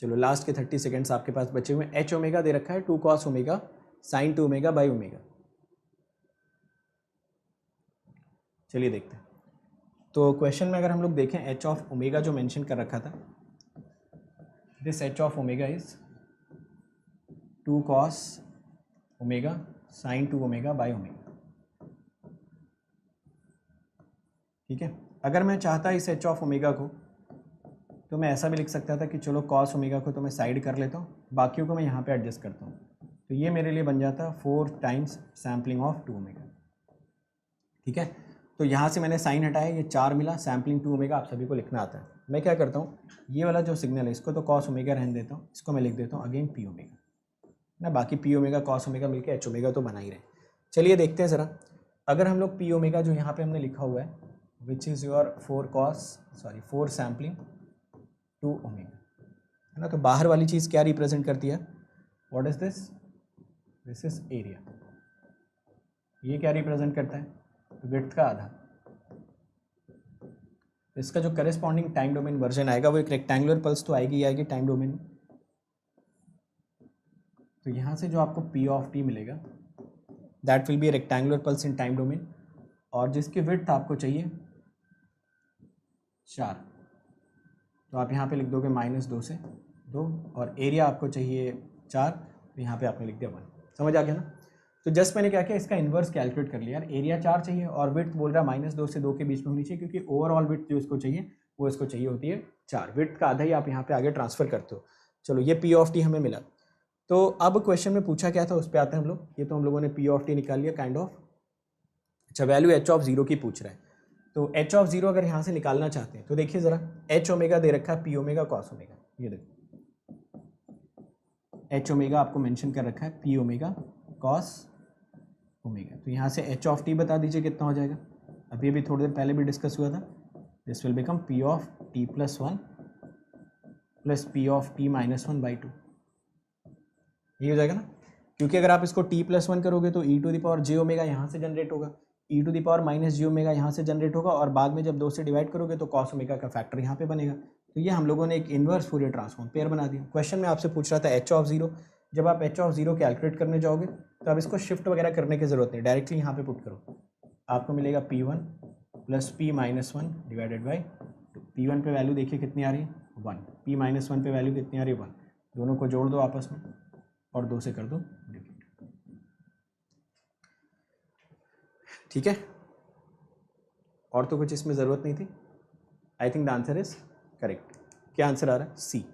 चलो लास्ट के 30 सेकेंड्स आपके पास बचे हुए। एच ओमेगा दे रखा है 2 cos omega sine 2 omega by omega. चलिए देखते हैं। तो क्वेश्चन में अगर हम लोग देखें, एच ऑफ ओमेगा जो मेंशन कर रखा था, this H of omega is 2 cos omega sine 2 omega by omega, ठीक है। अगर मैं चाहता इस एच ऑफ ओमेगा को, तो मैं ऐसा भी लिख सकता था कि चलो cos ओमेगा को तो मैं साइड कर लेता हूँ, बाकियों को मैं यहाँ पे एडजस्ट करता हूँ। तो ये मेरे लिए बन जाता 4 टाइम्स सैम्पलिंग ऑफ 2 ओमेगा, ठीक है। तो यहाँ से मैंने साइन हटाया, ये 4 मिला, सैम्पलिंग 2 ओमेगा आप सभी को लिखना आता है। मैं क्या करता हूँ, ये वाला जो सिग्नल है इसको तो cos ओमेगा रहने देता हूँ, इसको मैं लिख देता हूँ अगेन पी ओमेगा ना। बाकी पी ओमेगा cos ओमेगा मिलकर एच ओमेगा तो बना ही रहे। चलिए देखते हैं ज़रा। अगर हम लोग पी ओमेगा जो यहाँ पे हमने लिखा हुआ है, which is your 4 sampling 2 omega, है ना। तो बाहर वाली चीज़ क्या रिप्रेजेंट करती है, what is this, this is area. ये क्या रिप्रेजेंट करता है, विड्थ का आधा। इसका जो करेस्पॉन्डिंग टाइम डोमेन वर्जन आएगा वो एक रेक्टेंगुलर पल्स तो आएगी आएगी टाइम डोमेन में। तो यहाँ से जो आपको पी ऑफ टी मिलेगा that will be rectangular pulse in time domain, और जिसकी विड्थ आपको चाहिए 4, तो आप यहाँ पे लिख दोगे -2 से 2, और एरिया आपको चाहिए 4, तो यहाँ पे आपने लिख दिया 1। समझ आ गया ना। तो जस्ट मैंने क्या किया, इसका इन्वर्स कैलकुलेट कर लिया यार। एरिया 4 चाहिए और विड्थ बोल रहा है -2 से 2 के बीच में होनी चाहिए, क्योंकि ओवरऑल विड्थ जो इसको चाहिए वो इसको चाहिए होती है 4। विड्थ का आधा ही आप यहाँ पे आगे ट्रांसफर करते हो। चलो ये पी ऑफ टी हमें मिला। तो अब क्वेश्चन में पूछा क्या था उस पर आते हैं हम लोग। ये तो हम लोगों ने पी ऑफ टी निकाल लिया काइंड ऑफ। अच्छा, वैल्यू एच ऑफ 0 की पूछ रहा है। तो एच ऑफ 0 अगर यहाँ से निकालना चाहते हैं तो देखिए ज़रा, एच ओमेगा दे रखा है पी ओमेगा कॉस ओमेगा। ये देखो एच ओमेगा आपको मेंशन कर रखा है पी ओमेगा कॉस ओमेगा। तो यहाँ से एच ऑफ टी बता दीजिए कितना हो जाएगा। अभी अभी थोड़ी देर पहले भी डिस्कस हुआ था। This will become P of T plus 1 plus P of t -1 by 2। ये हो जाएगा ना, क्योंकि अगर आप इसको t प्लस 1 करोगे तो e to the power j omega यहाँ से जनरेट होगा, e to the power minus j omega यहाँ से जनरेट होगा, और बाद में जब 2 से डिवाइड करोगे तो cos ओमेगा का फैक्टर यहाँ पे बनेगा। तो ये हम लोगों ने एक इन्वर्स फूरियर ट्रांसफॉर्म पेयर बना दिया। क्वेश्चन में आपसे पूछ रहा था एच ऑफ 0। जब आप एच ऑफ 0 कैलकुलेट करने जाओगे तो अब इसको शिफ्ट वगैरह करने की जरूरत नहीं, डायरेक्टली यहाँ पे पुट करो। आपको मिलेगा P1 plus P-1 divided by 2। P1 पे वैल्यू देखिए कितनी आ रही है 1, P-1 पे वैल्यू कितनी आ रही है 1। दोनों को जोड़ दो आपस में और 2 से कर दो डिवाइड, ठीक है। और तो कुछ इसमें ज़रूरत नहीं थी। I think the answer is correct. क्या आंसर आ रहा है, सी।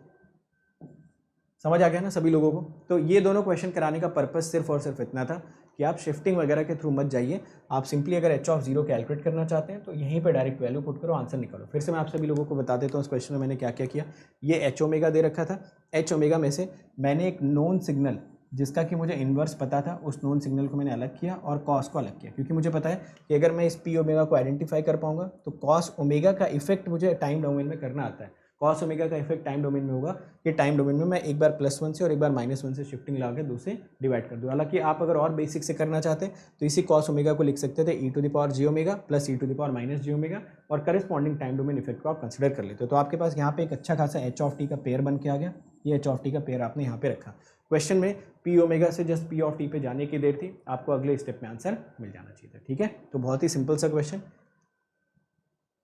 समझ आ गया ना सभी लोगों को। तो ये दोनों क्वेश्चन कराने का पर्पस सिर्फ और सिर्फ इतना था कि आप शिफ्टिंग वगैरह के थ्रू मत जाइए। आप सिंपली अगर एच ऑफ 0 कैलकुलेट करना चाहते हैं तो यहीं पे डायरेक्ट वैल्यू पुट करो, आंसर निकालो। फिर से मैं आप सभी लोगों को बता देता हूँ इस क्वेश्चन में मैंने क्या क्या किया। ये एच ओमेगा दे रखा था, एच ओमेगा में से मैंने एक नोन सिग्नल जिसका कि मुझे इन्वर्स पता था, उस नोन सिग्नल को मैंने अलग किया और कॉस को अलग किया, क्योंकि मुझे पता है कि अगर मैं इस पी ओमेगा को आइडेंटिफाई कर पाऊंगा तो कॉस ओमेगा का इफेक्ट मुझे टाइम डोमेन में करना आता है। कॉस ओमेगा का इफेक्ट टाइम डोमेन में होगा कि टाइम डोमेन में मैं एक बार +1 से और एक बार -1 से शिफ्टिंग लगा के 2 से डिवाइड कर दूँ। हालांकि आप अगर और बेसिक से करना चाहते हैं तो इसी कॉस ओमेगा को लिख सकते थे e⁻j⍵ प्लस e⁻−j⍵, और करस्पॉन्डिंग टाइम डोमेन इफेक्ट को आप कंसिडर कर लेते हो। तो आपके पास यहाँ पे एक अच्छा खासा एच ऑफ टी का पेयर बन के आ गया। ये एच ऑफ टी का पेयर आपने यहाँ पे रखा। क्वेश्चन में पी ओमेगा से जस्ट पी ऑफ टी पे जाने की देर थी, आपको अगले स्टेप में आंसर मिल जाना चाहिए था। ठीक है, तो बहुत ही सिंपल सा क्वेश्चन।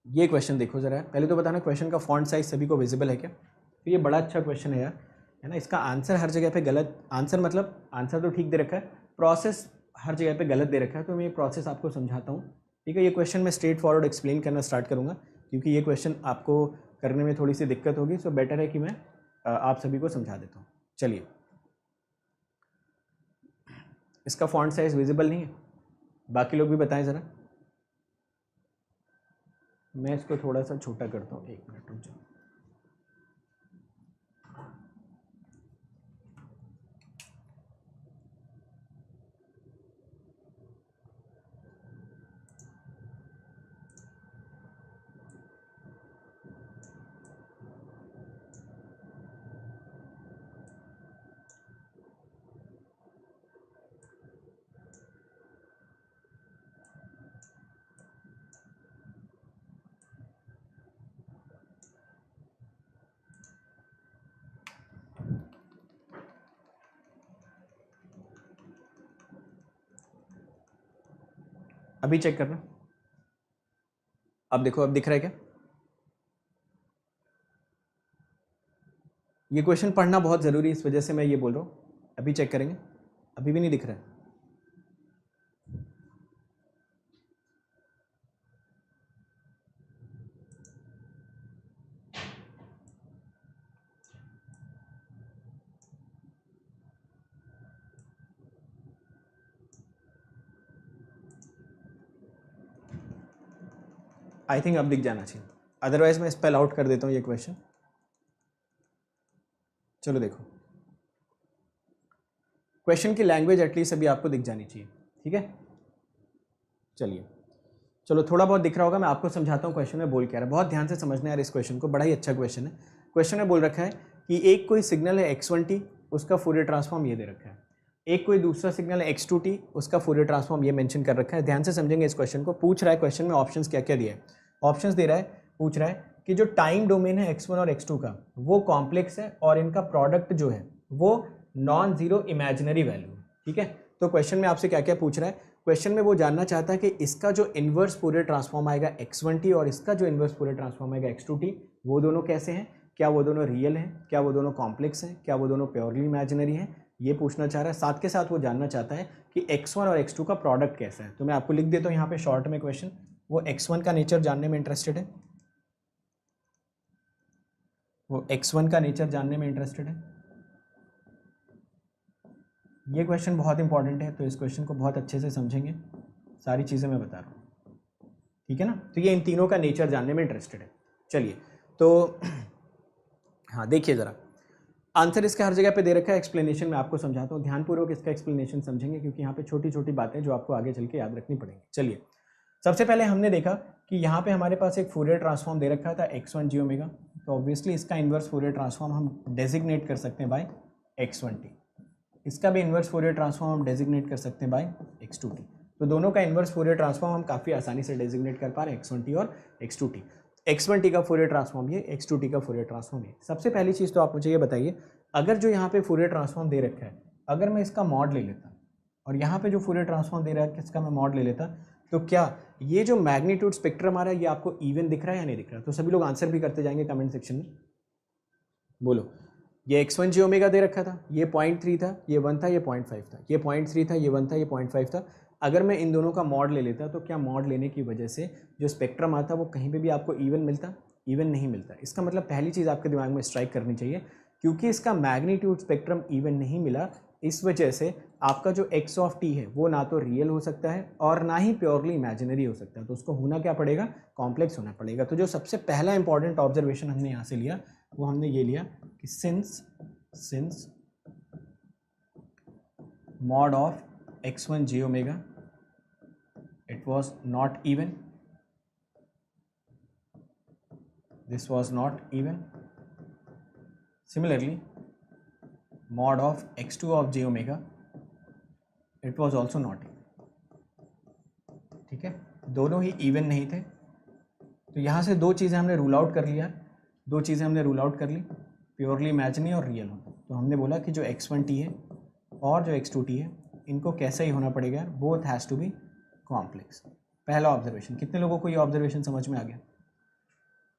ये क्वेश्चन देखो जरा, पहले तो बताना क्वेश्चन का फॉन्ट साइज सभी को विजिबल है क्या? तो ये बड़ा अच्छा क्वेश्चन है यार, है ना। इसका आंसर हर जगह पे गलत, आंसर मतलब आंसर तो ठीक दे रखा है, प्रोसेस हर जगह पे गलत दे रखा है। तो मैं ये प्रोसेस आपको समझाता हूँ। ठीक है, ये क्वेश्चन मैं स्ट्रेट फॉरवर्ड एक्सप्लेन करना स्टार्ट करूँगा, क्योंकि ये क्वेश्चन आपको करने में थोड़ी सी दिक्कत होगी। सो बेटर है कि मैं आप सभी को समझा देता हूँ। चलिए, इसका फॉन्ट साइज विजिबल नहीं है, बाकी लोग भी बताएं ज़रा। मैं इसको थोड़ा सा छोटा करता हूँ, 1 मिनट रुक जाओ। अभी चेक करना, अब देखो, अब दिख रहा है क्या? ये क्वेश्चन पढ़ना बहुत ज़रूरी है, इस वजह से मैं ये बोल रहा हूँ। अभी चेक करेंगे, अभी भी नहीं दिख रहा है। आई थिंक अब दिख जाना चाहिए, अदरवाइज मैं स्पेल आउट कर देता हूँ ये क्वेश्चन। चलो देखो, क्वेश्चन की लैंग्वेज एटलीस्ट अभी आपको दिख जानी चाहिए। ठीक है, चलिए, चलो थोड़ा बहुत दिख रहा होगा, मैं आपको समझाता हूँ क्वेश्चन में बोल क्या रहा है। बहुत ध्यान से समझना है यार इस क्वेश्चन को, बड़ा ही अच्छा क्वेश्चन है। क्वेश्चन में बोल रखा है कि एक कोई सिग्नल है x1t, उसका फूरियर ट्रांसफॉर्म ये दे रखा है। एक कोई दूसरा सिग्नल है x2t, उसका फूरियर ट्रांसफॉर्म ये मेंशन कर रखा है। ध्यान से समझेंगे इस क्वेश्चन को। पूछ रहा है क्वेश्चन में ऑप्शंस क्या क्या दिया है, ऑप्शंस दे रहा है, पूछ रहा है कि जो टाइम डोमेन है x1 और x2 का वो कॉम्प्लेक्स है और इनका प्रोडक्ट जो है वो नॉन जीरो इमेजिनरी वैल्यू है। ठीक है, तो क्वेश्चन में आपसे क्या क्या पूछ रहा है? क्वेश्चन में वो जानना चाहता है कि इसका जो इन्वर्स फूरियर ट्रांसफॉर्म आएगा x1t और इसका जो इन्वर्स फूरियर ट्रांसफॉर्म आएगा x2t, वो दोनों कैसे हैं, क्या वो दोनों रियल हैं, क्या वो दोनों कॉम्प्लेक्स हैं, क्या वो दोनों प्योरली इमेजिनरी हैं, ये पूछना चाह रहा है। साथ के साथ वो जानना चाहता है कि x1 और x2 का प्रोडक्ट कैसा है। तो मैं आपको लिख देता हूँ यहाँ पे शॉर्ट में क्वेश्चन। वो x1 का नेचर जानने में इंटरेस्टेड है, वो x1 का नेचर जानने में इंटरेस्टेड है। ये क्वेश्चन बहुत इंपॉर्टेंट है, तो इस क्वेश्चन को बहुत अच्छे से समझेंगे, सारी चीज़ें मैं बता रहा हूँ। ठीक है ना, तो ये इन तीनों का नेचर जानने में इंटरेस्टेड है। चलिए, तो हाँ देखिए ज़रा, आंसर इसका हर जगह पे दे रखा है, एक्सप्लेनेशन में आपको समझाता हूँ, ध्यानपूर्वक इसका एक्सप्लेनेशन समझेंगे, क्योंकि यहाँ पे छोटी छोटी बातें जो आपको आगे चल के याद रखनी पड़ेंगी। चलिए, सबसे पहले हमने देखा कि यहाँ पे हमारे पास एक फूरियर ट्रांसफॉर्म दे रखा था x1j⍵, तो ऑब्वियसली इसका इन्वर्स फूरियर ट्रांसफॉर्म हम डेजिग्नेट कर सकते हैं बाय x1t। इसका भी इन्वर्स फूरियर ट्रांसफॉर्म हम डेजिग्नेट कर सकते हैं बाय x2t। तो दोनों का इन्वर्स फूरियर ट्रांसफॉर्म हम काफ़ी आसानी से डेजिग्नेट कर पा रहे हैं, x1t और x2t। x1t का फूरियर ट्रांसफॉर्म ये, x2t का फूरियर ट्रांसफॉर्म ये। सबसे पहली चीज़ तो आप मुझे ये बताइए, अगर जो यहाँ पे फूरियर ट्रांसफॉर्म दे रखा है, अगर मैं इसका मॉड ले लेता और यहाँ पे जो फूरियर ट्रांसफॉर्म दे रहा है किसका मैं मॉड ले लेता, तो क्या ये जो मैग्नीट्यूड स्पेक्ट्रम आ रहा है ये आपको इवन दिख रहा है या नहीं दिख रहा? तो सभी लोग आंसर भी करते जाएंगे कमेंट सेक्शन में। बोलो, ये x1j⍵ दे रखा था, ये 0.3 था, ये 1 था, ये 0.5 था, ये 0.3 था, ये 1 था, ये 0.5 था। अगर मैं इन दोनों का मॉड ले लेता तो क्या मॉड लेने की वजह से जो स्पेक्ट्रम आता वो कहीं पे भी आपको इवन मिलता? इवन नहीं मिलता। इसका मतलब पहली चीज़ आपके दिमाग में स्ट्राइक करनी चाहिए, क्योंकि इसका मैग्नीट्यूड स्पेक्ट्रम इवन नहीं मिला, इस वजह से आपका जो x ऑफ t है वो ना तो रियल हो सकता है और ना ही प्योरली इमेजिनरी हो सकता है। तो उसको होना क्या पड़ेगा? कॉम्प्लेक्स होना पड़ेगा। तो जो सबसे पहला इंपॉर्टेंट ऑब्जर्वेशन हमने यहाँ से लिया वो हमने ये लिया कि since mod of x1j⍵, it was not even, this was not even, similarly mod of x2 of j omega it was also not even. ठीक है, दोनों ही इवन नहीं थे। तो यहाँ से दो चीज़ें हमने रूल आउट कर लिया, दो चीज़ें हमने रूल आउट कर ली, प्योरली इमेजिनरी और रियल होना। तो हमने बोला कि जो x1t है और जो x2t है इनको कैसे ही होना पड़ेगा, both has to be complex. पहला ऑब्जर्वेशन, कितने लोगों को ये ऑब्जर्वेशन समझ में आ गया?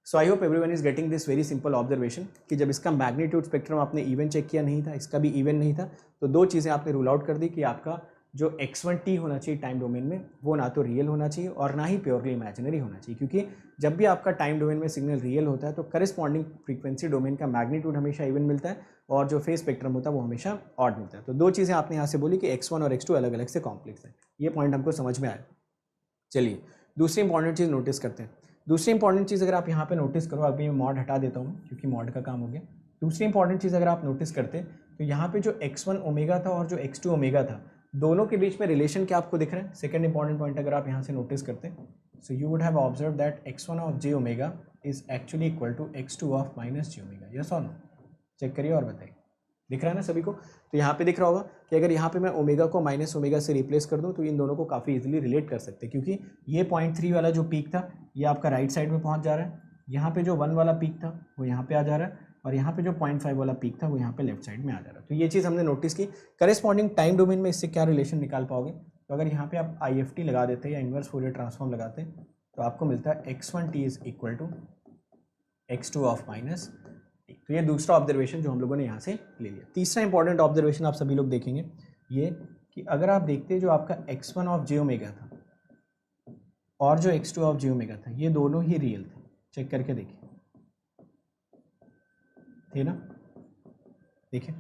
So I hope everyone is getting this very simple observation कि जब इसका मैग्नीट्यूड स्पेक्ट्रम आपने इवन चेक किया नहीं था, इसका भी इवन नहीं था, तो दो चीज़ें आपने रूल आउट कर दी कि आपका जो x1t होना चाहिए टाइम डोमेन में वो ना तो रियल होना चाहिए और ना ही प्योरली इमेजिनरी होना चाहिए, क्योंकि जब भी आपका टाइम डोमेन में सिग्नल रियल होता है तो करस्पॉन्डिंग फ्रीक्वेंसी डोमेन का मैग्नीट्यूड हमेशा इवन मिलता है और जो फेज स्पेक्ट्रम होता है वो हमेशा ऑड मिलता है। तो दो चीज़ें आपने यहाँ से बोली कि x1 और x2 अलग अलग से कॉम्प्लेक्स है, ये पॉइंट हमको समझ में आया। चलिए दूसरी इंपॉर्टेंट चीज़ नोटिस करते हैं। दूसरी इंपॉर्टेंट चीज़ अगर आप यहाँ पे नोटिस करो, अभी मैं मॉड हटा देता हूँ क्योंकि मॉड का काम हो गया। दूसरी इंपॉर्टेंट चीज़ अगर आप नोटिस करते तो यहाँ पे जो x1 ओमेगा था और जो x2 ओमेगा था दोनों के बीच में रिलेशन क्या आपको दिख रहा है? सेकंड इंपॉर्टेंट पॉइंट अगर आप यहाँ से नोटिस करते so you would have observe that x1 of j omega is actually equal to x2 of minus j omega. Yes or no? Check करिए और बताइए, दिख रहा है ना सभी को? तो यहाँ पे दिख रहा होगा कि अगर यहाँ पे मैं ओमेगा को माइनस ओमेगा से रिप्लेस कर दूँ तो इन दोनों को काफ़ी इजीली रिलेट कर सकते हैं, क्योंकि ये 0.3 वाला जो पीक था ये आपका राइट साइड में पहुँच जा रहा है, यहाँ पे जो 1 वाला पीक था वो यहाँ पे आ जा रहा है और यहाँ पे जो 0.5 वाला पीक था वो यहाँ पे लेफ्ट साइड में आ जा रहा है। तो ये चीज़ हमने नोटिस की। करेस्पॉन्डिंग टाइम डोमेन में इससे क्या रिलेशन निकाल पाओगे? तो अगर यहाँ पे आप IFT लगा देते या इन्वर्स फोरियर ट्रांसफॉर्म लगाते तो आपको मिलता है x1t is equal to x2 of minus t। तो ये दूसरा ऑब्जर्वेशन जो हम लोगों ने यहाँ से ले लिया। तीसरा इंपॉर्टेंट ऑब्जर्वेशन आप सभी लोग देखेंगे ये कि अगर आप देखते जो आपका x1 ऑफ j ओमेगा था और जो x2 ऑफ j ओमेगा था ये दोनों ही रियल थे। चेक करके देखिए, थे ना? देखिए,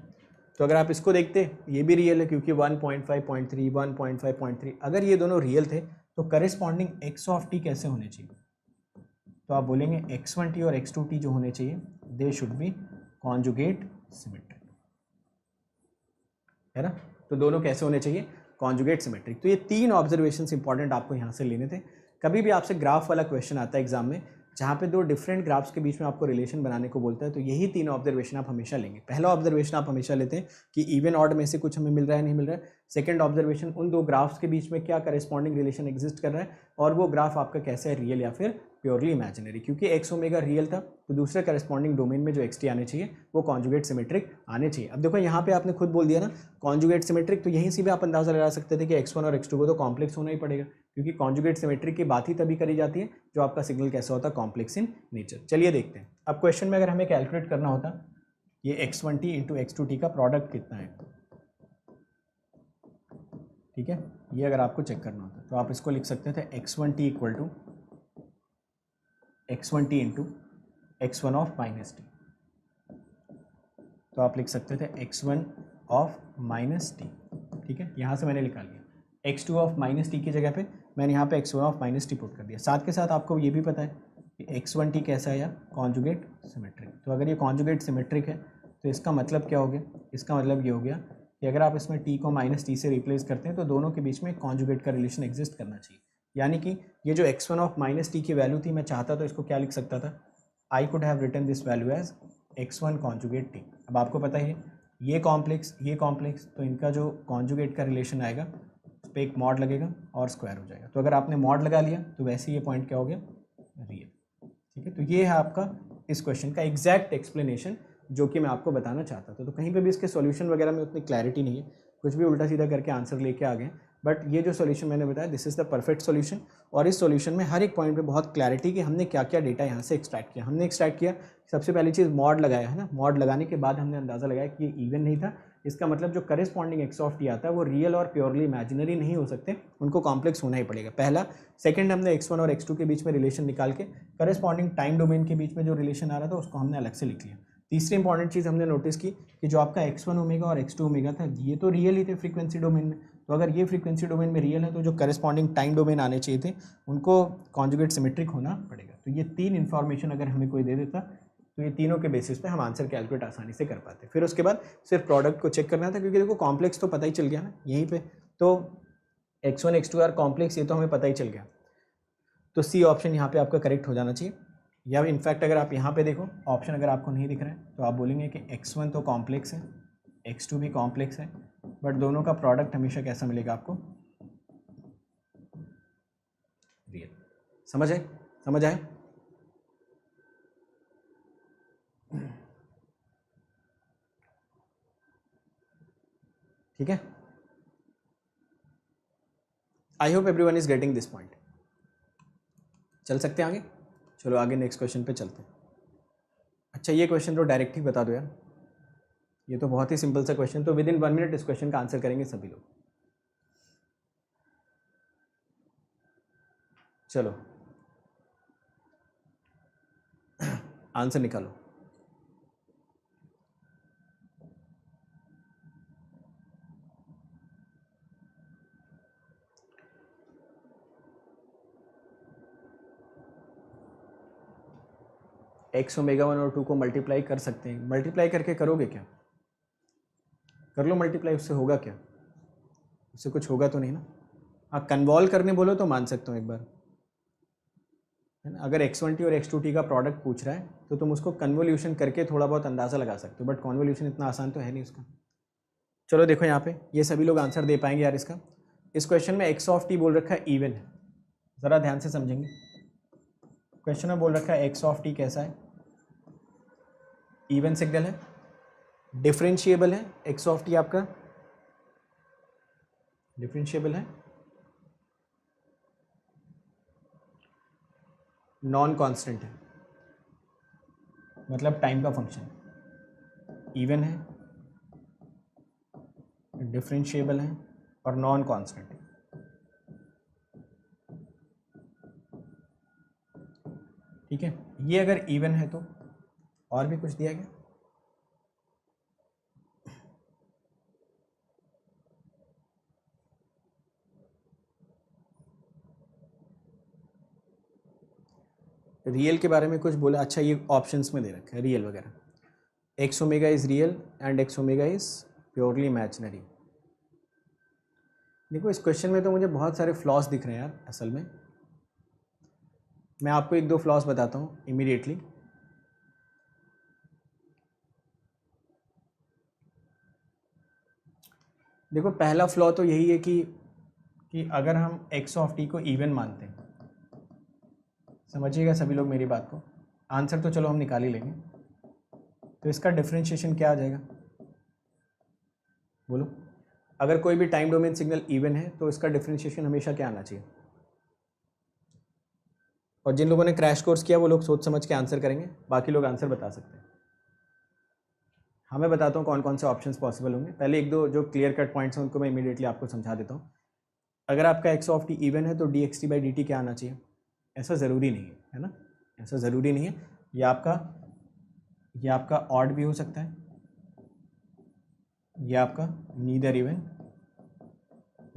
तो अगर आप इसको देखते ये भी रियल है क्योंकि 1.5.3 1.5.3 अगर ये दोनों रियल थे तो करेस्पॉन्डिंग x ऑफ t कैसे होने चाहिए? तो आप बोलेंगे x1t और x2t जो होने चाहिए they should be conjugate symmetric, है ना? तो दोनों कैसे होने चाहिए? Conjugate symmetric. तो ये तीन ऑब्जर्वेशंस इंपॉर्टेंट आपको यहाँ से लेने थे। कभी भी आपसे ग्राफ वाला क्वेश्चन आता है एग्जाम में जहाँ पे दो डिफरेंट ग्राफ्स के बीच में आपको रिलेशन बनाने को बोलता है तो यही तीन ऑब्जर्वेशन आप हमेशा लेंगे। पहला ऑब्जर्वेशन आप हमेशा लेते हैं कि इवन ऑड में से कुछ हमें मिल रहा है नहीं मिल रहा है। सेकंड ऑब्जर्वेशन उन दो ग्राफ्स के बीच में क्या करेस्पॉन्डिंग रिलेशन एग्जिस्ट कर रहा है और वो ग्राफ आपका कैसा है, रियल या फिर प्योरली इमेजिनरी। क्योंकि एक्स ओमेगा रियल था तो दूसरे करेस्पॉन्डिंग डोमेन में जो एक्स टी आने चाहिए वो कॉन्जुगेट सिमेट्रिक आने चाहिए। अब देखो यहाँ पे आपने खुद बोल दिया ना कॉन्जुगेट सिमेट्रिक, तो यहीं से भी आप अंदाजा लगा सकते थे कि x1 और x2 को तो कॉम्प्लेक्स होना ही पड़ेगा, क्योंकि कॉन्जुगेट सिमेट्रिक की बात ही तभी करी जाती है जो आपका सिग्नल कैसा होता है, कॉम्प्लेक्स इन नेचर। चलिए देखते हैं। अब क्वेश्चन में अगर हमें कैलकुलेट करना होता ये x1t इंटू x2t का प्रोडक्ट कितना है, ठीक है, ये अगर आपको चेक करना होता तो आप इसको लिख सकते थे x1t equal to x1t into x1 of minus t. तो आप लिख सकते थे x1 ऑफ माइनस टी, ठीक है, यहाँ से मैंने निकाल लिया। x2 ऑफ माइनस टी की जगह पे मैंने यहाँ पे x1 of minus T put कर दिया। साथ के साथ आपको ये भी पता है कि x1t कैसा है या कॉन्जुगेट सिमेट्रिक। तो अगर ये कॉन्जुगेट सिमेट्रिक है तो इसका मतलब क्या हो गया? इसका मतलब ये हो गया कि अगर आप इसमें t को माइनस टी से रिप्लेस करते हैं तो दोनों के बीच में कॉन्जुगेट का रिलेशन एग्जिस्ट करना चाहिए। यानी कि ये जो x1 ऑफ माइनस टी की वैल्यू थी मैं चाहता तो इसको क्या लिख सकता था, I could have written this value as x1 conjugate t. अब आपको पता है ये कॉम्प्लेक्स तो इनका जो कॉन्जुगेट का रिलेशन आएगा उस पर एक मॉड लगेगा और स्क्वायर हो जाएगा। तो अगर आपने मॉड लगा लिया तो वैसे ये पॉइंट क्या हो गया, रियल, ठीक है। तो ये है आपका इस क्वेश्चन का एग्जैक्ट एक्सप्लेनेशन जो कि मैं आपको बताना चाहता था। तो कहीं पे भी इसके सॉल्यूशन वगैरह में उतनी क्लैरिटी नहीं है, कुछ भी उल्टा सीधा करके आंसर लेके आ गए, बट ये जो सॉल्यूशन मैंने बताया this is the perfect solution. और इस सॉल्यूशन में हर एक पॉइंट पे बहुत क्लैरिटी कि हमने क्या क्या डेटा यहाँ से एक्सट्रैक्ट किया। हमने एक्सट्रैक्ट किया सबसे पहली चीज़ मॉड लगाया है ना, मॉड लगाने के बाद हमने अंदाज़ा लगाया कि ये इवन नहीं था, इसका मतलब जो करेस्पॉन्डिंग एक्स ऑफ टी आता है वो रियल और प्योरली इमेजिनरी नहीं हो सकते, उनको कॉम्प्लेक्स होना ही पड़ेगा, पहला। सेकंड, हमने x1 और x2 के बीच में रिलेशन निकाल के करेस्पॉन्डिंग टाइम डोमेन के बीच में जो रिलेशन आ रहा था उसको हमने अलग से लिख लिया। तीसरी इंपॉर्टेंट चीज़ हमने नोटिस की कि जो आपका x1 ओमेगा और x2 ओमेगा था ये तो रियल ही थे फ्रीक्वेंसी डोमेन में, तो अगर ये फ्रीक्वेंसी डोमेन में रियल है तो जो करेस्पॉन्डिंग टाइम डोमेन आने चाहिए थे उनको कॉन्जुगेट सिमेट्रिक होना पड़ेगा। तो ये तीन इन्फॉर्मेशन अगर हमें कोई दे देता तो ये तीनों के बेसिस पे हम आंसर कैलकुलेट आसानी से कर पाते। फिर उसके बाद सिर्फ प्रोडक्ट को चेक करना था, क्योंकि देखो कॉम्प्लेक्स तो पता ही चल गया ना यहीं पे, तो x1 x2 आर कॉम्प्लेक्स ये तो हमें पता ही चल गया। तो सी ऑप्शन यहाँ पे आपका करेक्ट हो जाना चाहिए। या इनफैक्ट अगर आप यहाँ पे देखो ऑप्शन अगर आपको नहीं दिख रहा है तो आप बोलेंगे कि x1 तो कॉम्प्लेक्स है, x2 भी कॉम्प्लेक्स है, बट दोनों का प्रोडक्ट हमेशा कैसा मिलेगा आपको, रियल। समझ आए? समझ आए? ठीक है, आई hope everyone is getting this point. चल सकते हैं आगे? चलो आगे नेक्स्ट क्वेश्चन पे चलते हैं। अच्छा ये क्वेश्चन तो डायरेक्ट ही बता दो यार, ये तो बहुत ही सिंपल सा क्वेश्चन, तो विद इन 1 मिनट इस क्वेश्चन का आंसर करेंगे सभी लोग। चलो आंसर निकालो। x ओमेगा 1 और 2 को मल्टीप्लाई कर सकते हैं, मल्टीप्लाई करके करोगे क्या? कर लो मल्टीप्लाई, उससे होगा क्या? उससे कुछ होगा तो नहीं ना। हाँ कन्वॉल्व करने बोलो तो मान सकता हूँ एक बार, है ना। अगर x1t और x2t का प्रोडक्ट पूछ रहा है तो तुम उसको कन्वोल्यूशन करके थोड़ा बहुत अंदाज़ा लगा सकते हो, बट कन्वोल्यूशन इतना आसान तो है नहीं उसका। चलो देखो यहाँ पे ये सभी लोग आंसर दे पाएंगे यार इसका। इस क्वेश्चन में x ऑफ टी बोल रखा है इवन है, ज़रा ध्यान से समझेंगे। क्वेश्चन में बोल रखा है x ऑफ टी कैसा है, इवन सिग्नल है, डिफरेंशिएबल है, x ऑफ टी आपका डिफरेंशिएबल है, नॉन कांस्टेंट है, मतलब टाइम का फंक्शन, इवन है, डिफरेंशिएबल है और नॉन कांस्टेंट है। ठीक है, ये अगर इवन है तो और भी कुछ दिया गया? रियल के बारे में कुछ बोला? अच्छा ये ऑप्शंस में दे रखा है रियल वगैरह, x omega is real and x omega is purely imaginary. देखो इस क्वेश्चन में तो मुझे बहुत सारे फ्लॉस दिख रहे हैं यार असल में। मैं आपको एक दो फ्लॉस बताता हूँ इमीडिएटली। देखो पहला फ्लॉ तो यही है कि अगर हम एक्स ऑफ टी को इवन मानते हैं, समझिएगा सभी लोग मेरी बात को, आंसर तो चलो हम निकाल ही लेंगे, तो इसका डिफरेंशिएशन क्या आ जाएगा बोलो? अगर कोई भी टाइम डोमेन सिग्नल इवन है तो इसका डिफरेंशिएशन हमेशा क्या आना चाहिए? और जिन लोगों ने क्रैश कोर्स किया वो लोग सोच समझ के आंसर करेंगे, बाकी लोग आंसर बता सकते हैं। हाँ मैं बताता हूँ कौन कौन से ऑप्शंस पॉसिबल होंगे। पहले एक दो जो क्लियर कट पॉइंट्स हैं उनको मैं इमीडिएटली आपको समझा देता हूँ। अगर आपका एक्स ऑफ टी इवन है तो D x T by d T क्या आना चाहिए? ऐसा ज़रूरी नहीं है ना, ऐसा ज़रूरी नहीं है। ये आपका ऑड भी हो सकता है, ये आपका नीदर इवन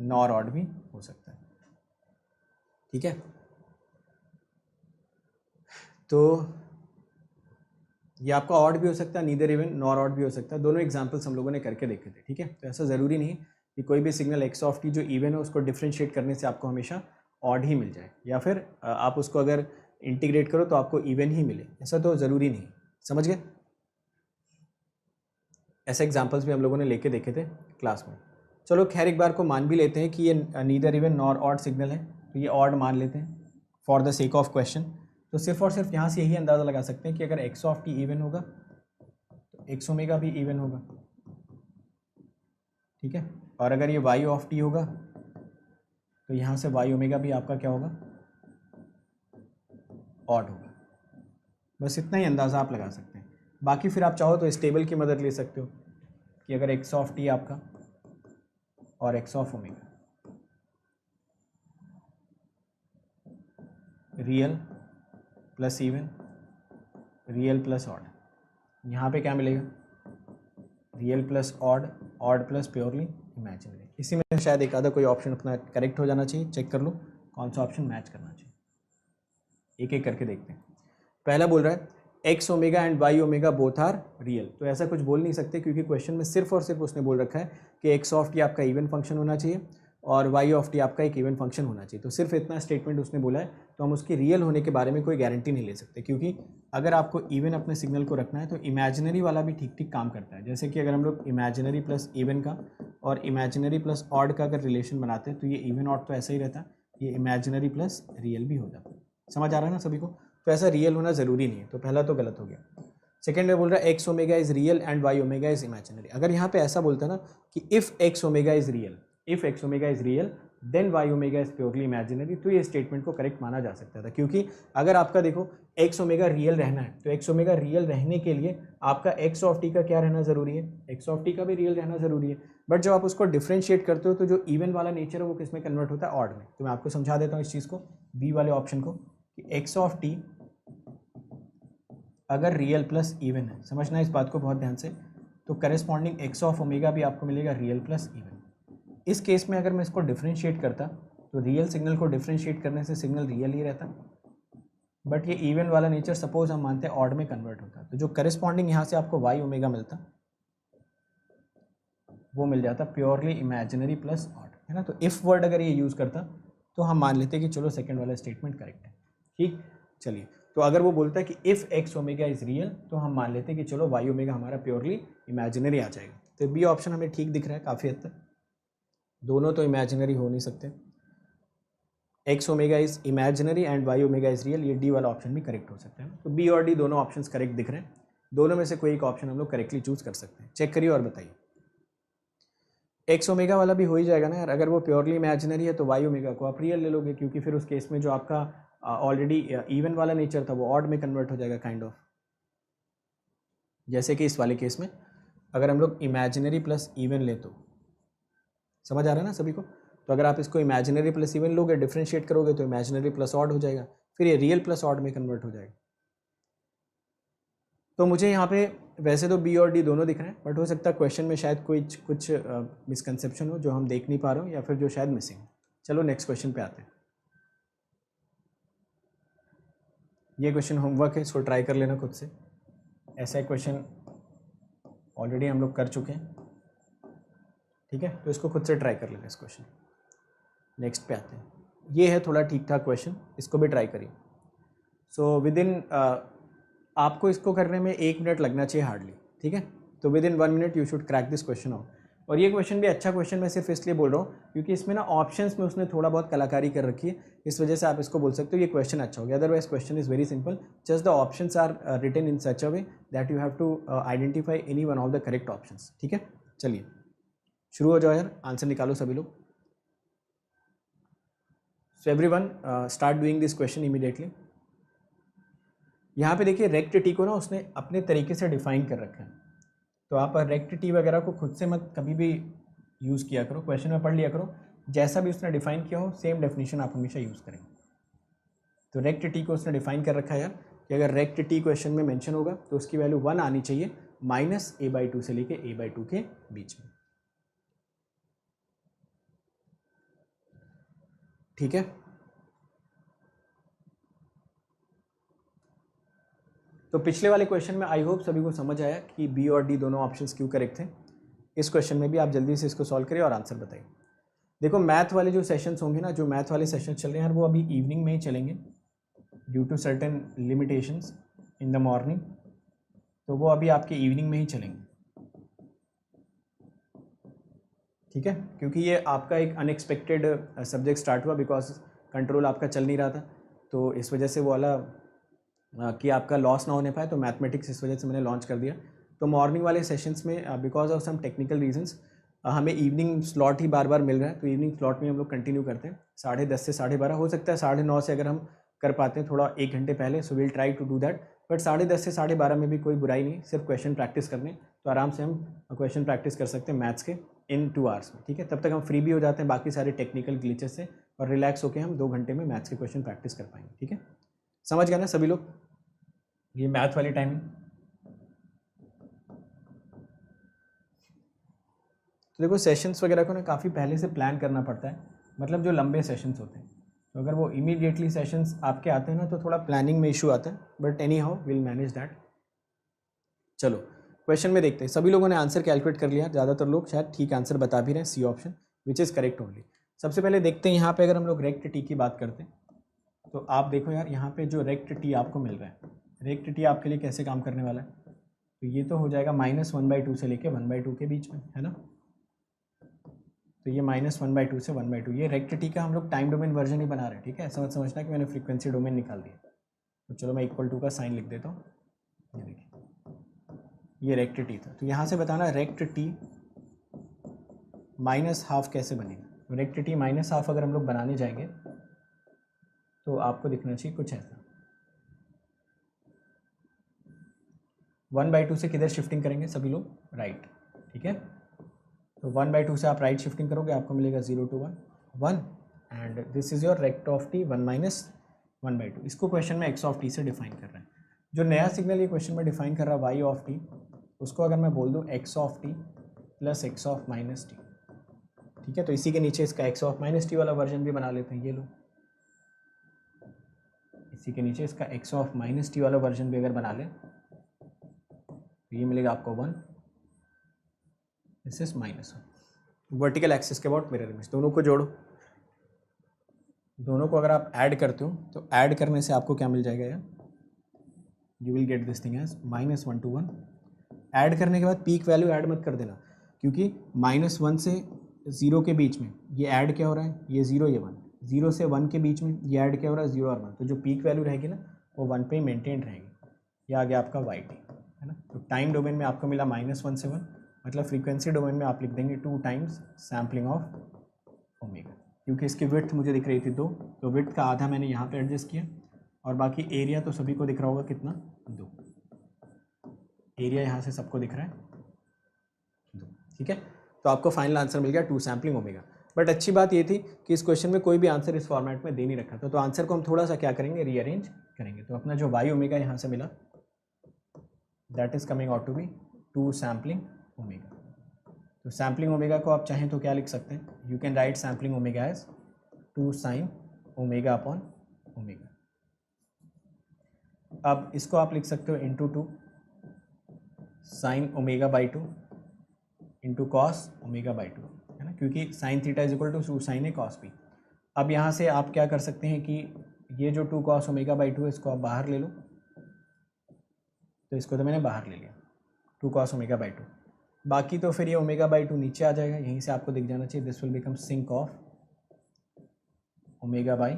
नॉर ऑड भी हो सकता है। ठीक है, तो ये आपका ऑड भी हो सकता है, नीदर इवन नॉर ऑड भी हो सकता है। दोनों एग्जांपल्स हम लोगों ने करके देखे थे। ठीक है, तो ऐसा ज़रूरी नहीं है कि कोई भी सिग्नल एक्स ऑफ टी जो इवन है उसको डिफ्रेंशिएट करने से आपको हमेशा ऑड ही मिल जाए, या फिर आप उसको अगर इंटीग्रेट करो तो आपको इवन ही मिले, ऐसा तो ज़रूरी नहीं। समझ गए? ऐसे एग्जांपल्स भी हम लोगों ने लेके देखे थे क्लास में। चलो खैर एक बार को मान भी लेते हैं कि ये neither even nor odd signal है, तो ये ऑड मान लेते हैं for the sake of question. तो सिर्फ और सिर्फ यहाँ से यही अंदाज़ा लगा सकते हैं कि अगर एक्स ऑफ टी इवन होगा तो एक्स ओमेगा भी इवन होगा। ठीक है, और अगर ये वाई ऑफ टी होगा तो यहाँ से वाई ओमेगा भी आपका क्या होगा? ऑड होगा। बस इतना ही अंदाज़ा आप लगा सकते हैं। बाकी फिर आप चाहो तो इस टेबल की मदद ले सकते हो कि अगर एक्स ऑफ टी आपका और x of omega real plus even, real plus odd, यहाँ पे क्या मिलेगा? Real plus odd, odd plus purely imaginary. इसी में शायद एक आधा कोई ऑप्शन अपना करेक्ट हो जाना चाहिए, चेक कर लो कौन सा ऑप्शन मैच करना चाहिए। एक एक करके देखते हैं। पहला बोल रहा है x omega and y omega both are real, तो ऐसा कुछ बोल नहीं सकते क्योंकि क्वेश्चन में सिर्फ और सिर्फ उसने बोल रखा है कि एक्स ऑफ टी आपका इवन फंक्शन होना चाहिए और वाई ऑफ टी आपका एक इवन फंक्शन होना चाहिए। तो सिर्फ इतना स्टेटमेंट उसने बोला है, तो हम उसकी रियल होने के बारे में कोई गारंटी नहीं ले सकते, क्योंकि अगर आपको इवन अपने सिग्नल को रखना है तो इमेजिनरी वाला भी ठीक ठीक काम करता है। जैसे कि अगर हम लोग इमेजिनरी प्लस इवन का और इमेजिनरी प्लस ऑड का अगर रिलेशन बनाते हैं तो ये इवन ऑड तो ऐसा ही रहता है, ये इमेजिनरी प्लस रियल भी हो जाता है। समझ आ रहा है ना सभी को? तो ऐसा रियल होना ज़रूरी नहीं है, तो पहला तो गलत हो गया। सेकेंड में बोल रहा है x omega is real and y omega is imaginary. अगर यहाँ पे ऐसा बोलता ना कि if x omega is real, if x omega is real then y omega is purely imaginary, तो ये स्टेटमेंट को करेक्ट माना जा सकता था। क्योंकि अगर आपका देखो एक्स ओमेगा रियल रहना है तो एक्स ओमेगा रियल रहने के लिए आपका एक्स ऑफ टी का क्या रहना ज़रूरी है, एक्स ऑफ टी का भी रियल रहना ज़रूरी है। बट जब आप उसको डिफ्रेंशिएट करते हो तो जो इवन वाला नेचर है वो किस में कन्वर्ट होता है, ऑड में। तो मैं आपको समझा देता हूँ इस चीज़ को, बी वाले ऑप्शन को, कि एक्स ऑफ टी अगर रियल प्लस इवन है, समझना इस बात को बहुत ध्यान से, तो करेस्पॉन्डिंग एक्स ऑफ ओमेगा भी आपको मिलेगा रियल प्लस इवन। इस केस में अगर मैं इसको डिफ्रेंशिएट करता तो रियल सिग्नल को डिफ्रेंशिएट करने से सिग्नल रियल ही रहता, बट ये इवन वाला नेचर सपोज हम मानते हैं ऑड में कन्वर्ट होता, तो जो करेस्पॉन्डिंग यहाँ से आपको वाई ओमेगा मिलता वो मिल जाता प्योरली इमेजिनरी प्लस ऑड, है ना। तो इफ़ वर्ड अगर ये यूज़ करता तो हम मान लेते कि चलो सेकेंड वाला स्टेटमेंट करेक्ट है। ठीक, चलिए, तो अगर वो बोलता है कि if x omega is real तो हम मान लेते हैं कि चलो वाई ओमेगा हमारा प्योरली इमेजिनरी आ जाएगा। तो बी ऑप्शन हमें ठीक दिख रहा है काफ़ी हद तक, दोनों तो इमेजिनरी हो नहीं सकते। X omega is imaginary and y omega is real, ये डी वाला ऑप्शन भी करेक्ट हो सकता है। तो बी और डी दोनों ऑप्शंस करेक्ट दिख रहे हैं, दोनों में से कोई एक ऑप्शन हम लोग करेक्टली चूज कर सकते हैं। चेक करिए और बताइए। एक्स ओमेगा वाला भी हो ही जाएगा ना यार, अगर वो प्योरली इमेजिनरी है तो वाई ओमेगा को आप रियल ले लोगे, क्योंकि फिर उस केस में जो आपका ऑलरेडी इवन वाला नेचर था वो ऑड में कन्वर्ट हो जाएगा काइंड ऑफ। जैसे कि इस वाले केस में अगर हम लोग इमेजिनरी प्लस इवन ले तो समझ आ रहा है ना सभी को। तो अगर आप इसको इमेजिनरी प्लस इवन लोगे, डिफ्रेंशिएट करोगे तो इमेजिनरी प्लस ऑड हो जाएगा, फिर ये रियल प्लस ऑड में कन्वर्ट हो जाएगा। तो मुझे यहाँ पे वैसे तो बी और डी दोनों दिख रहे हैं, बट हो सकता है क्वेश्चन में शायद कुछ मिसकंसेप्शन हो जो हम देख नहीं पा रहे हो, या फिर जो शायद मिसिंग हो। चलो नेक्स्ट क्वेश्चन पे आते हैं। ये क्वेश्चन होमवर्क है, इसको ट्राई कर लेना खुद से। ऐसा क्वेश्चन ऑलरेडी हम लोग कर चुके हैं, ठीक है, तो इसको खुद से ट्राई कर लेना इस क्वेश्चन। नेक्स्ट पे आते हैं। ये है थोड़ा ठीक ठाक क्वेश्चन, इसको भी ट्राई करिए। सो विदिन आपको इसको करने में 1 मिनट लगना चाहिए हार्डली, ठीक है। तो within 1 minute you should crack this question out. और ये क्वेश्चन भी अच्छा क्वेश्चन मैं सिर्फ इसलिए बोल रहा हूँ क्योंकि इसमें ना ऑप्शंस में उसने थोड़ा बहुत कलाकारी कर रखी है, इस वजह से आप इसको बोल सकते हो ये क्वेश्चन अच्छा हो गया। Otherwise question is very simple, just the options are written in such a way that you have to identify any one of the correct options, ठीक है। चलिए शुरू हो जाओ यार, आंसर निकालो सभी लोग। So everyone start doing this question immediately. यहाँ पे देखिए रेक्ट टी को ना उसने अपने तरीके से डिफाइन कर रखा है, तो आप रेक्ट टी वगैरह को खुद से मत कभी भी यूज़ किया करो, क्वेश्चन में पढ़ लिया करो, जैसा भी उसने डिफाइन किया हो सेम डेफिनेशन आप हमेशा यूज़ करें। तो रेक्ट टी को उसने डिफाइन कर रखा है यार कि अगर रेक्ट टी क्वेश्चन में मेंशन होगा तो उसकी वैल्यू 1 आनी चाहिए -a/2 से लेके a/2 के बीच में, ठीक है। तो पिछले वाले क्वेश्चन में आई होप सभी को समझ आया कि बी और डी दोनों ऑप्शंस क्यों करेक्ट थे। इस क्वेश्चन में भी आप जल्दी से इसको सॉल्व करिए और आंसर बताइए। देखो मैथ वाले जो सेशंस होंगे ना, जो मैथ वाले सेशंस चल रहे हैं यार, वो अभी इवनिंग में ही चलेंगे due to certain limitations in the morning, तो वो अभी आपके इवनिंग में ही चलेंगे, ठीक है। क्योंकि ये आपका एक अनएक्सपेक्टेड सब्जेक्ट स्टार्ट हुआ, बिकॉज कंट्रोल आपका चल नहीं रहा था, तो इस वजह से वो वाला कि आपका लॉस ना होने पाए, तो मैथमेटिक्स इस वजह से मैंने लॉन्च कर दिया। तो मॉर्निंग वाले सेशंस में because of some technical reasons हमें इवनिंग स्लॉट ही बार बार मिल रहा है, तो इवनिंग स्लॉट में हम लोग कंटिन्यू करते हैं 10:30 से 12:30, हो सकता है 9:30 से अगर हम कर पाते हैं थोड़ा 1 घंटे पहले, so will try to do that. But 10:30 से 12:30 में भी कोई बुराई नहीं, सिर्फ क्वेश्चन प्रैक्टिस करने, तो आराम से हम क्वेश्चन प्रैक्टिस कर सकते हैं मैथ्स के इन 2 आवर्स में, ठीक है। तब तक हम फ्री भी हो जाते हैं बाकी सारे टेक्निकल ग्लिचेस से, और रिलैक्स होकर हम 2 घंटे में मैथ्स के क्वेश्चन प्रैक्टिस कर पाएंगे, ठीक है। समझ गए ना सभी लोग ये मैथ वाली टाइमिंग। तो देखो सेशंस वगैरह को ना काफ़ी पहले से प्लान करना पड़ता है, मतलब जो लंबे सेशंस होते हैं, तो अगर वो इमीडिएटली सेशंस आपके आते हैं ना तो थोड़ा प्लानिंग में इशू आता है, but any how will manage that. चलो क्वेश्चन में देखते हैं, सभी लोगों ने आंसर कैलकुलेट कर लिया, ज़्यादातर लोग शायद ठीक आंसर बता भी रहे हैं, c option which is correct only. सबसे पहले देखते हैं यहाँ पे अगर हम लोग रेक्ट टी की बात करते हैं तो आप देखो यार, यहाँ पे जो रेक्ट टी आपको मिल रहा है, रेक्ट टी आपके लिए कैसे काम करने वाला है, तो ये तो हो जाएगा -1/2 से लेके 1/2 के बीच में, है ना। तो ये -1/2 से 1/2, ये रेक्ट टी का हम लोग टाइम डोमेन वर्जन ही बना रहे हैं, ठीक है। ऐसा मत समझना कि मैंने फ्रीक्वेंसी डोमेन निकाल दिया। तो चलो मैं =2 का साइन लिख देता हूँ। ये देखिए, ये रेक्ट टी था, तो यहाँ से बताना रेक्ट टी -½ कैसे बनेगा। रेक्ट टी -½ अगर हम लोग बनाने जाएंगे तो आपको दिखना चाहिए कुछ ऐसा। 1/2 से किधर शिफ्टिंग करेंगे सभी लोग, राइट, ठीक है। तो 1/2 से आप राइट शिफ्टिंग करोगे, आपको मिलेगा 0 to 1 and this is your rect of t 1 - 1/2। इसको क्वेश्चन में x ऑफ टी से डिफाइन कर रहे हैं। जो नया सिग्नल ये क्वेश्चन में डिफाइन कर रहा है y ऑफ टी, उसको अगर मैं बोल दूँ x of T plus x of minus T, ठीक है। तो इसी के नीचे इसका x ऑफ माइनस टी वाला वर्जन भी बना लेते हैं, ये लो, इसी के नीचे इसका x ऑफ माइनस टी वाला वर्जन भी अगर बना लें तो ये मिलेगा आपको 1, दिस इज -1। वर्टिकल एक्सिस के अबाउट मिरर इमेज, दोनों को जोड़ो, दोनों को अगर आप ऐड करते हो तो ऐड करने से आपको क्या मिल जाएगा यार, you will get this thing as -1 to 1। Add करने के बाद पीक वैल्यू ऐड मत कर देना, क्योंकि -1 से 0 के बीच में ये ऐड क्या हो रहा है, ये 0 ये 1, 0 से 1 के बीच में ये ऐड क्या हो रहा है, 0 और 1, तो जो पीक वैल्यू रहेगी ना वो 1 पे ही मेंटेन रहेगी। ये आ गया आपका वाई टी, है ना। तो टाइम डोमेन में आपको मिला -1 से 1, मतलब फ्रीक्वेंसी डोमेन में आप लिख देंगे 2 टाइम्स सैम्पलिंग ऑफ ओमेगा, क्योंकि इसकी विड्थ मुझे दिख रही थी 2, तो विड्थ का आधा मैंने यहाँ पे एडजस्ट किया, और बाकी एरिया तो सभी को दिख रहा होगा कितना, 2, एरिया यहाँ से सबको दिख रहा है 2, ठीक है। तो आपको फाइनल आंसर मिल गया 2 सैम्पलिंग ओमेगा। बट अच्छी बात ये थी कि इस क्वेश्चन में कोई भी आंसर इस फॉर्मेट में दे नहीं रखा था, तो आंसर को हम थोड़ा सा क्या करेंगे, रीअरेंज करेंगे। तो अपना जो वाई ओमेगा यहाँ से मिला, that is coming out to be 2 sampling omega. तो सैम्पलिंग ओमेगा को आप चाहें तो क्या लिख सकते हैं, you can write sampling omega as 2 sin omega upon omega. अब इसको आप लिख सकते हो into 2 sin omega into cos omega, है ना, क्योंकि sin theta is equal to 2 sin a cos b। अब यहाँ से आप क्या कर सकते हैं कि ये जो 2 cos ओमेगा/2 है इसको आप बाहर ले लो, तो इसको तो मैंने बाहर ले लिया 2 cos ओमेगा/2, बाकी तो फिर ये ओमेगा/2 नीचे आ जाएगा, यहीं से आपको दिख जाना चाहिए, this will become sinc of ओमेगा/2 पाई।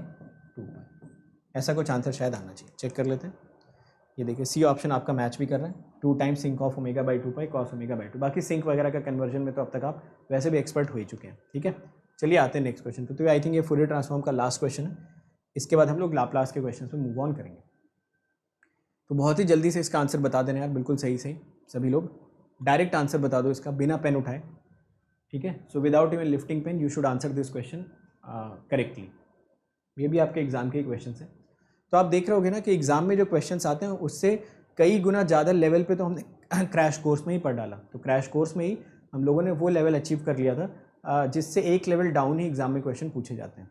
ऐसा कुछ आंसर शायद आना चाहिए, चेक कर लेते हैं। ये देखिए सी ऑप्शन आपका मैच भी कर रहा है, 2 टाइम्स सिंक ऑफ ओमेगा/2 पाई कॉस ओमेगा/2। बाकी सिंक वगैरह का कन्वर्जन में तो अब तक आप वैसे भी एक्सपर्ट हो ही चुके हैं, ठीक है। चलिए आते हैं नेक्स्ट क्वेश्चन पे। तो आई थिंक ये फूरियर ट्रांसफॉर्म का लास्ट क्वेश्चन है, इसके बाद हम लोग लाप्लास के क्वेश्चन पे मूव ऑन करेंगे। तो बहुत ही जल्दी से इसका आंसर बता देना यार, बिल्कुल सही सही सभी लोग, डायरेक्ट आंसर बता दो इसका बिना पेन उठाए, ठीक है। So without even lifting pen you should answer this question correctly. ये भी आपके एग्जाम के क्वेश्चन है। तो आप देख रहे होगे ना कि एग्जाम में जो क्वेश्चंस आते हैं उससे कई गुना ज़्यादा लेवल पे तो हमने क्रैश कोर्स में ही पढ़ डाला। तो क्रैश कोर्स में ही हम लोगों ने वो लेवल अचीव कर लिया था जिससे एक लेवल डाउन ही एग्जाम में क्वेश्चन पूछे जाते हैं।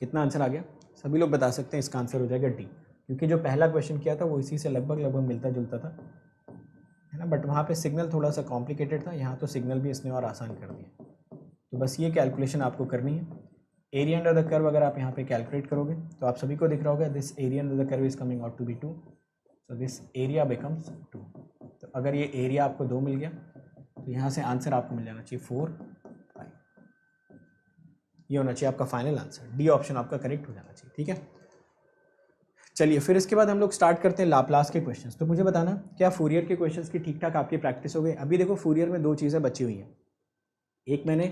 कितना आंसर आ गया सभी लोग बता सकते हैं, इसका आंसर हो जाएगा डी, क्योंकि जो पहला क्वेश्चन किया था वो इसी से लगभग मिलता जुलता था, है ना। बट वहाँ पे सिग्नल थोड़ा सा कॉम्प्लिकेटेड था, यहाँ तो सिग्नल भी इसने और आसान कर दिया। तो बस ये कैलकुलेशन आपको करनी है। एरिया अंडर द कर्व अगर आप यहाँ पे कैलकुलेट करोगे तो आप सभी को दिख रहा होगा this area under the curve is coming out to be 2, so this area becomes 2। तो अगर ये एरिया आपको 2 मिल गया तो यहाँ से आंसर आपको मिल जाना चाहिए 4, 5। ये होना चाहिए आपका फाइनल आंसर, डी ऑप्शन आपका करेक्ट हो जाना चाहिए, ठीक है। चलिए फिर इसके बाद हम लोग स्टार्ट करते हैं लाप्लास के क्वेश्चंस। तो मुझे बताना क्या फूरियर के क्वेश्चंस की ठीक ठाक आपकी प्रैक्टिस हो गई। अभी देखो फूरियर में 2 चीज़ें बची हुई हैं, एक मैंने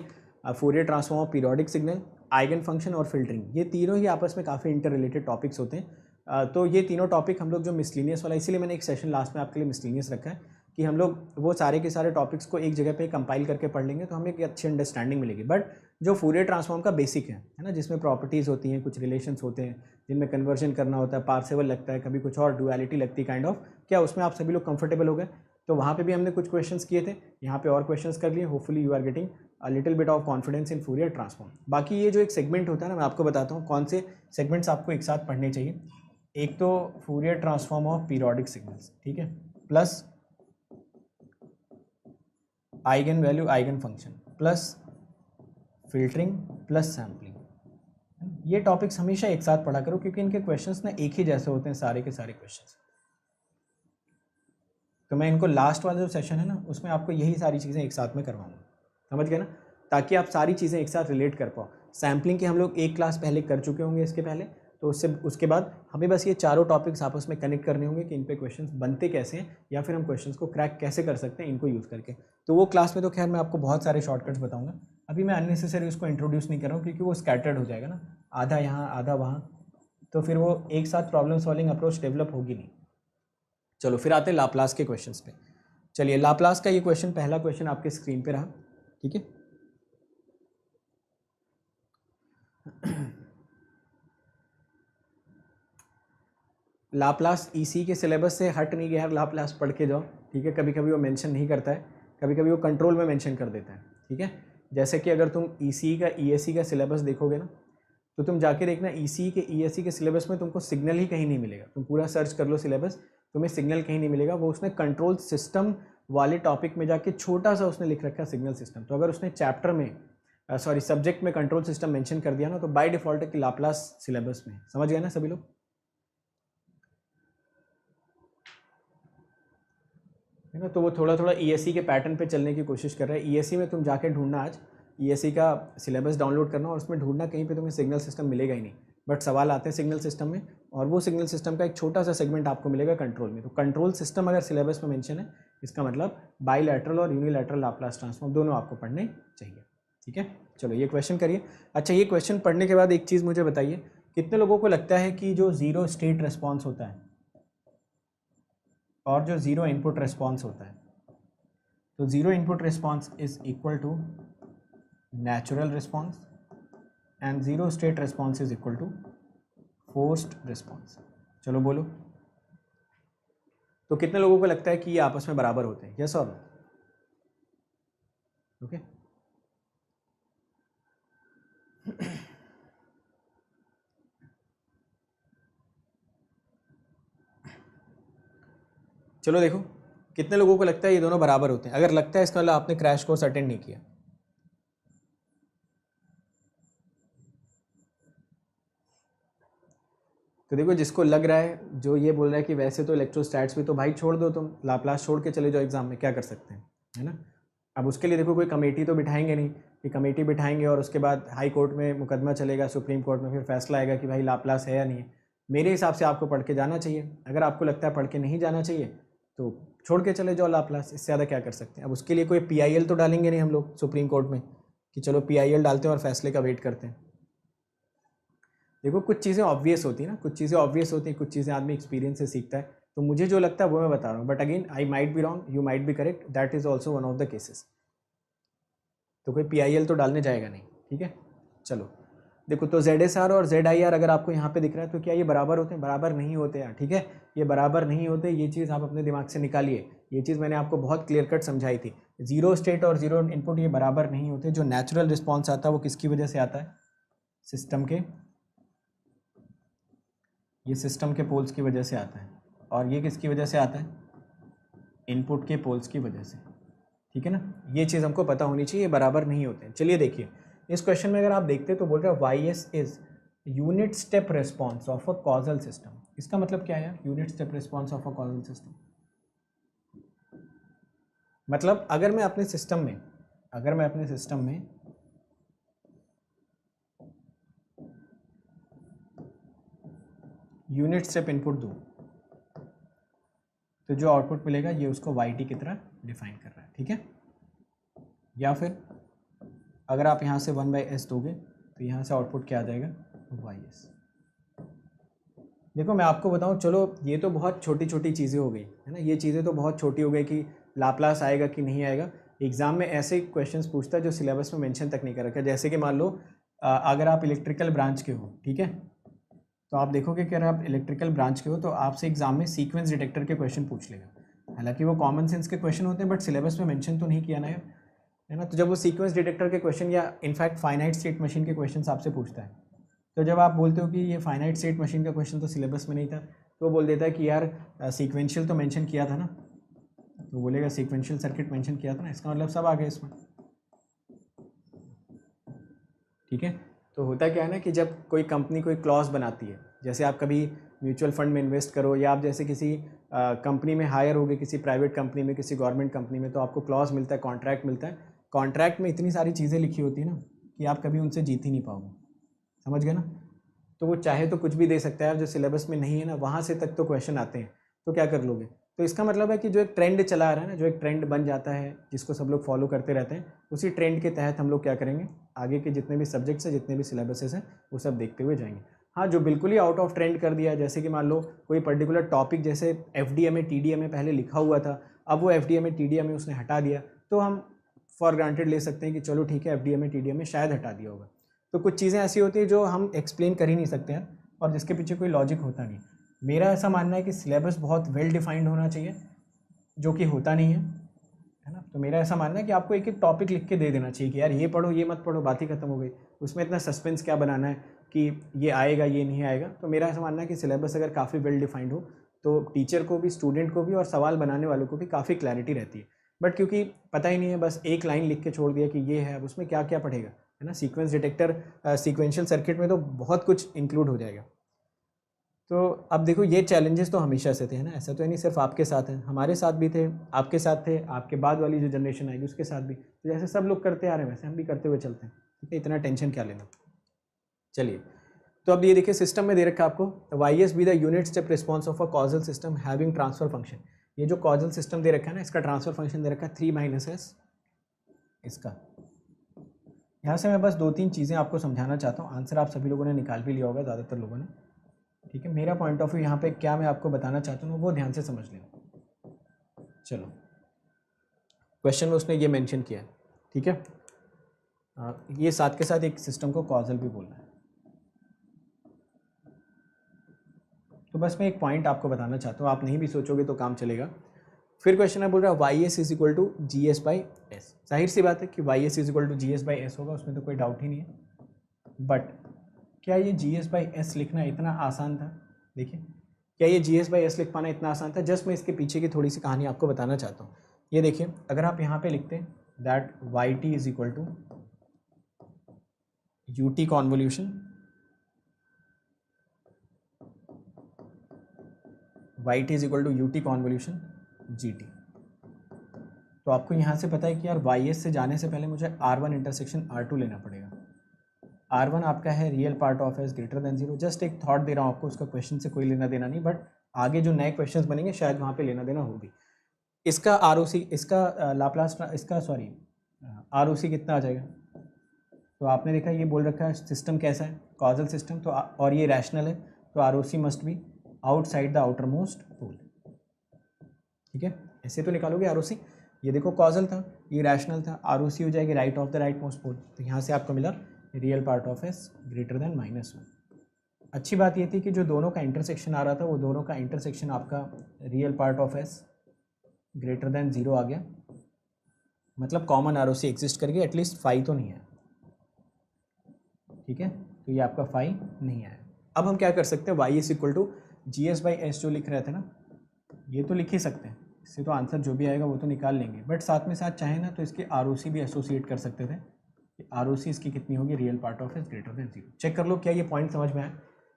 Fourier transform of periodic signal, eigen function और फिल्टरिंग, ये तीनों ही आपस में काफ़ी इंटर रिलेटेड टॉपिक्स होते हैं। तो ये तीनों टॉपिक हम लोग जो मिसलिनियस वाला, इसीलिए मैंने एक सेशन लास्ट में आपके लिए मिसलिनियस रखा है कि हम लोग वो सारे के सारे टॉपिक्स को एक जगह पे कंपाइल करके पढ़ लेंगे तो हमें एक अच्छी अंडरस्टैंडिंग मिलेगी। बट जो फूरियर ट्रांसफॉर्म का बेसिक है ना, जिसमें प्रॉपर्टीज़ होती हैं, कुछ रिलेशंस होते हैं, जिनमें कन्वर्जन करना होता है, पार्सेबल लगता है, कभी कुछ और डुअलिटी लगती है काइंड ऑफ, क्या उसमें आप सभी लोग कंफर्टेबल हो गए। तो वहाँ पे भी हमने कुछ क्वेश्चंस किए थे, यहाँ पे और क्वेश्चंस कर लिए। Hopefully you are getting a little bit of confidence in Fourier transform. बाकी ये जो एक सेगमेंट होता है ना, मैं आपको बताता हूँ कौन से सेगमेंट्स आपको एक साथ पढ़ने चाहिए। एक तो Fourier transform of periodic signals, ठीक है, plus eigen value eigen function, plus filtering plus sampling. ये टॉपिक्स हमेशा एक साथ पढ़ा करो क्योंकि इनके क्वेश्चंस ना एक ही जैसे होते हैं सारे के सारे क्वेश्चंस। तो मैं इनको लास्ट वाला जो सेशन है ना उसमें आपको यही सारी चीज़ें एक साथ में करवाऊंगा, समझ गए ना, ताकि आप सारी चीज़ें एक साथ रिलेट कर पाओ। सैम्पलिंग की हम लोग एक क्लास पहले कर चुके होंगे इसके पहले, तो उसके बाद हमें बस ये चारों टॉपिक्स आपस में कनेक्ट करने होंगे कि इन पे क्वेश्चंस बनते कैसे हैं या फिर हम क्वेश्चंस को क्रैक कैसे कर सकते हैं इनको यूज़ करके। तो वो क्लास में तो खैर मैं आपको बहुत सारे शॉर्टकट्स बताऊँगा, अभी मैं अननेसेसरी उसको इंट्रोड्यूस नहीं कर रहा हूँ क्योंकि वो स्कैटर्ड हो जाएगा ना, आधा यहाँ आधा वहाँ, तो फिर वो एक साथ प्रॉब्लम सॉल्विंग अप्रोच डेवलप होगी नहीं। चलो फिर आते हैं लाप्लास के क्वेश्चंस पे। चलिए लाप्लास का ये क्वेश्चन, पहला क्वेश्चन आपके स्क्रीन पे रहा, ठीक है। लाप्लास ईसी के सिलेबस से हट नहीं गया, लाप्लास पढ़ के जाओ, ठीक है। कभी कभी वो मेंशन नहीं करता है, कभी कभी वो कंट्रोल में मेंशन कर देता है, ठीक है। जैसे कि अगर तुम ईसी का ईएससी का सिलेबस देखोगे ना, तो तुम जाके देखना ईसी के ईएससी के सिलेबस में तुमको सिग्नल ही कहीं नहीं मिलेगा। तुम पूरा सर्च कर लो सिलेबस, तुम्हें सिग्नल कहीं नहीं मिलेगा। वो उसने कंट्रोल सिस्टम वाले टॉपिक में जाके छोटा सा उसने लिख रखा है सिग्नल सिस्टम। तो अगर उसने चैप्टर में सब्जेक्ट में कंट्रोल सिस्टम मेंशन कर दिया ना, तो बाय डिफॉल्ट है कि लाप्लास सिलेबस में। समझ गए ना सभी लोग? है ना। तो वो थोड़ा थोड़ा ईएससी के पैटर्न पे चलने की कोशिश कर रहा है। ईएससी में तुम जाके ढूंढना, आज ईएससी का सिलेबस डाउनलोड करना और उसमें ढूंढना, कहीं पे तुम्हें सिग्नल सिस्टम मिलेगा ही नहीं। बट सवाल आते हैं सिग्नल सिस्टम में, और वो सिग्नल सिस्टम का एक छोटा सा सेगमेंट आपको मिलेगा कंट्रोल में। तो कंट्रोल सिस्टम अगर सिलेबस में मेंशन है, इसका मतलब बाईलैटरल और यूनिलैटरल लाप्लास ट्रांसफॉर्म दोनों आपको पढ़ने चाहिए, ठीक है। चलो ये क्वेश्चन करिए। अच्छा, ये क्वेश्चन पढ़ने के बाद एक चीज़ मुझे बताइए, कितने लोगों को लगता है कि जो जीरो स्टेट रिस्पॉन्स होता है और जो जीरो इनपुट रिस्पॉन्स होता है, तो zero input response is equal to natural response and zero state response is equal to forced response. चलो बोलो, तो कितने लोगों को लगता है कि ये आपस में बराबर होते हैं? Yes or no? ओके, चलो देखो कितने लोगों को लगता है ये दोनों बराबर होते हैं। अगर लगता है इसका मतलब आपने क्रैश कोर्स अटेंड नहीं किया। तो देखो, जिसको लग रहा है, जो ये बोल रहा है कि वैसे तो इलेक्ट्रोस्टैट्स भी, तो भाई छोड़ दो, तुम लाप्लास छोड़ के चले जाओ एग्जाम में, क्या कर सकते हैं, है ना। अब उसके लिए देखो कोई कमेटी तो बिठाएंगे नहीं कि कमेटी बिठाएंगे और उसके बाद हाई कोर्ट में मुकदमा चलेगा, सुप्रीम कोर्ट में फिर फैसला आएगा कि भाई लाप्लास है या नहीं है। मेरे हिसाब से आपको पढ़ के जाना चाहिए। अगर आपको लगता है पढ़ के नहीं जाना चाहिए तो छोड़ के चले जाओ लाप्लास, इससे ज़्यादा क्या कर सकते हैं। अब उसके लिए कोई PIL तो डालेंगे नहीं हम लोग सुप्रीम कोर्ट में कि चलो PIL डालते हैं और फैसले का वेट करते हैं। देखो कुछ चीज़ें ऑब्वियस होती है ना, कुछ चीज़ें ऑब्वियस होती हैं, कुछ चीज़ें आदमी एक्सपीरियंस से सीखता है। तो मुझे जो लगता है वो मैं बता रहा हूँ, but again I might be wrong, you might be correct, that is also one of the cases. तो कोई PIL तो डालने जाएगा नहीं, ठीक है। चलो देखो, तो ZSR और ZIR अगर आपको यहाँ पे दिख रहा है तो क्या ये बराबर होते हैं? बराबर नहीं होते यार, ठीक है। ये बराबर नहीं होते, ये चीज़ आप अपने दिमाग से निकालिए। ये चीज़ मैंने आपको बहुत क्लियर कट समझाई थी। जीरो स्टेट और जीरो इनपुट ये बराबर नहीं होते। जो नेचुरल रिस्पॉन्स आता है वो किसकी वजह से आता है? सिस्टम के, ये सिस्टम के पोल्स की वजह से आता है। और ये किसकी वजह से आता है? इनपुट के पोल्स की वजह से, ठीक है ना। ये चीज़ हमको पता होनी चाहिए, ये बराबर नहीं होते हैं। चलिए देखिए, इस क्वेश्चन में अगर आप देखते तो बोल रहे हैं YS is unit step response of a causal system. इसका मतलब क्या है यार, unit step response of a causal system? मतलब अगर मैं अपने सिस्टम में यूनिट स्टेप इनपुट दूँ तो जो आउटपुट मिलेगा ये उसको YT की तरह डिफाइन कर रहा है, ठीक है। या फिर अगर आप यहाँ से 1/s दोगे तो यहाँ से आउटपुट क्या आ जाएगा? YS। देखो मैं आपको बताऊँ, चलो ये तो बहुत छोटी छोटी चीज़ें हो गई, है ना। ये चीज़ें तो बहुत छोटी हो गई कि लाप्लास आएगा कि नहीं आएगा। एग्जाम में ऐसे क्वेश्चंस पूछता है जो सिलेबस में मेंशन तक नहीं कर रखा है। जैसे कि मान लो अगर आप इलेक्ट्रिकल ब्रांच के हो, ठीक है, तो आप देखोगे कि अगर आप इलेक्ट्रिकल ब्रांच के हो तो आपसे एग्जाम में सीक्वेंस डिटेक्टर के क्वेश्चन पूछ लेगा। हालांकि वो कॉमन सेंस के क्वेश्चन होते हैं, बट सिलेबस में मेंशन तो नहीं किया ना, है ना। तो जब वो सीक्वेंस डिटेक्टर के क्वेश्चन या इनफैक्ट फाइनाइट स्टेट मशीन के क्वेश्चन आपसे पूछता है, तो जब आप बोलते हो कि ये फाइनाइट स्टेट मशीन का क्वेश्चन तो सिलेबस में नहीं था, तो वो बोल देता है कि यार सीक्वेंशियल तो मेंशन किया था ना, तो बोलेगा सीक्वेंशियल सर्किट मेंशन किया था ना, इसका मतलब सब आ गया इसमें। ठीक है। तो होता क्या है ना कि जब कोई कंपनी कोई क्लॉज बनाती है, जैसे आप कभी म्यूचुअल फंड में इन्वेस्ट करो या आप जैसे किसी कंपनी में हायर हो गए, किसी प्राइवेट कंपनी में, किसी गवर्नमेंट कंपनी में, तो आपको क्लॉज मिलता है, कॉन्ट्रैक्ट मिलता है। कॉन्ट्रैक्ट में इतनी सारी चीज़ें लिखी होती है ना कि आप कभी उनसे जीत ही नहीं पाओगे, समझ गए ना। तो वो चाहे तो कुछ भी दे सकता है, जो सिलेबस में नहीं है ना वहाँ से तक तो क्वेश्चन आते हैं, तो क्या कर लोगे। तो इसका मतलब है कि जो एक ट्रेंड चला आ रहा है ना, जो एक ट्रेंड बन जाता है जिसको सब लोग फॉलो करते रहते हैं, उसी ट्रेंड के तहत हम लोग क्या करेंगे, आगे के जितने भी सब्जेक्ट्स हैं, जितने भी सिलेबसेस हैं, वो सब देखते हुए जाएंगे। हाँ, जो बिल्कुल ही आउट ऑफ ट्रेंड कर दिया, जैसे कि मान लो कोई पर्टिकुलर टॉपिक, जैसे FDMA TDMA पहले लिखा हुआ था, अब वो FDMA TDMA उसने हटा दिया, तो हम फॉर ग्रांटेड ले सकते हैं कि चलो ठीक है, FDMA TDMA शायद हटा दिया होगा। तो कुछ चीज़ें ऐसी होती है जो हम एक्सप्लेन कर ही नहीं सकते हैं और जिसके पीछे कोई लॉजिक होता नहीं। मेरा ऐसा मानना है कि सिलेबस बहुत वेल डिफाइंड होना चाहिए, जो कि होता नहीं है ना। तो मेरा ऐसा मानना है कि आपको एक एक टॉपिक लिख के दे देना चाहिए कि यार ये पढ़ो, ये मत पढ़ो, बात ही खत्म हो गई। उसमें इतना सस्पेंस क्या बनाना है कि ये आएगा ये नहीं आएगा। तो मेरा ऐसा मानना है कि सिलेबस अगर काफ़ी वेल डिफाइंड हो तो टीचर को भी, स्टूडेंट को भी और सवाल बनाने वालों को भी काफ़ी क्लैरिटी रहती है। बट क्योंकि पता ही नहीं है, बस एक लाइन लिख के छोड़ दिया कि ये है, अब उसमें क्या क्या पढ़ेगा, है ना। सीक्वेंस डिटेक्टर, सीक्वेंशियल सर्किट में तो बहुत कुछ इंक्लूड हो जाएगा। तो अब देखो, ये चैलेंजेस तो हमेशा से थे, है ना। ऐसा तो नहीं सिर्फ आपके साथ हैं, हमारे साथ भी थे, आपके साथ थे, आपके बाद वाली जो जनरेशन आएगी उसके साथ भी। तो जैसे सब लोग करते आ रहे हैं वैसे हम भी करते हुए चलते हैं, ठीक है। इतना टेंशन क्या लेना। चलिए, तो अब ये देखिए, सिस्टम में दे रखा है आपको, YS B the unit step response of a causal system having transfer function. ये जो कॉजल सिस्टम दे रखा है ना, इसका ट्रांसफर फंक्शन दे रखा है 3 - S इसका। यहाँ से मैं बस 2-3 चीज़ें आपको समझाना चाहता हूँ। आंसर आप सभी लोगों ने निकाल भी लिया होगा, ज़्यादातर लोगों ने, ठीक है। मेरा पॉइंट ऑफ व्यू यहाँ पे क्या मैं आपको बताना चाहता हूँ वो ध्यान से समझ लें। चलो, क्वेश्चन में उसने ये मेंशन किया है, ठीक है। ये साथ के साथ एक सिस्टम को कॉजल भी बोलना है। तो बस मैं एक पॉइंट आपको बताना चाहता हूँ, आप नहीं भी सोचोगे तो काम चलेगा। फिर क्वेश्चन है, बोल रहा है YS = GS/S। जाहिर सी बात है कि YS = GS/S होगा, उसमें तो कोई डाउट ही नहीं है। बट क्या ये GS/S लिखना इतना आसान था? देखिए, क्या ये GS/S लिख पाना इतना आसान था? जस्ट मैं इसके पीछे की थोड़ी सी कहानी आपको बताना चाहता हूँ। ये देखिए, अगर आप यहाँ पे लिखते हैं that YT = UT convolution, YT = UT convolution GT, तो आपको यहाँ से पता है कि यार YS से जाने से पहले मुझे R1 इंटरसेक्शन R2 लेना पड़ेगा। R1 आपका है real part of S > 0। Just एक थॉट दे रहा हूँ आपको, उसका क्वेश्चन से कोई लेना देना नहीं, बट आगे जो नए क्वेश्चंस बनेंगे शायद वहाँ पे लेना देना होगी। इसका ROC, इसका लाप्लास, इसका सॉरी ROC कितना आ जाएगा? तो आपने देखा ये बोल रखा है सिस्टम कैसा है, कॉजल सिस्टम, तो और ये रैशनल है, तो ROC must be outside the outermost pole, ठीक है। ऐसे तो निकालोगे ROC। ये देखो कॉजल था, ये रैशनल था, ROC हो जाएगी right of the rightmost pole. तो यहाँ से आपको मिला रियल पार्ट ऑफ S > -1। अच्छी बात ये थी कि जो दोनों का इंटरसेक्शन आ रहा था, वो दोनों का इंटरसेक्शन आपका रियल पार्ट ऑफ S > 0 आ गया, मतलब कॉमन ROC एग्जिस्ट करके एटलीस्ट फाई तो नहीं है, ठीक है। तो ये आपका फाई नहीं आया। अब हम क्या कर सकते हैं, YS = GS/S जो लिख रहे थे ना, ये तो लिख ही सकते हैं, इससे तो आंसर जो भी आएगा वो तो निकाल लेंगे। बट साथ में साथ चाहे ना तो इसके ROC भी एसोसिएट कर सकते थे कि ROC इसकी कितनी होगी, रियल पार्ट ऑफ S > 0। चेक कर लो क्या ये पॉइंट समझ में आया।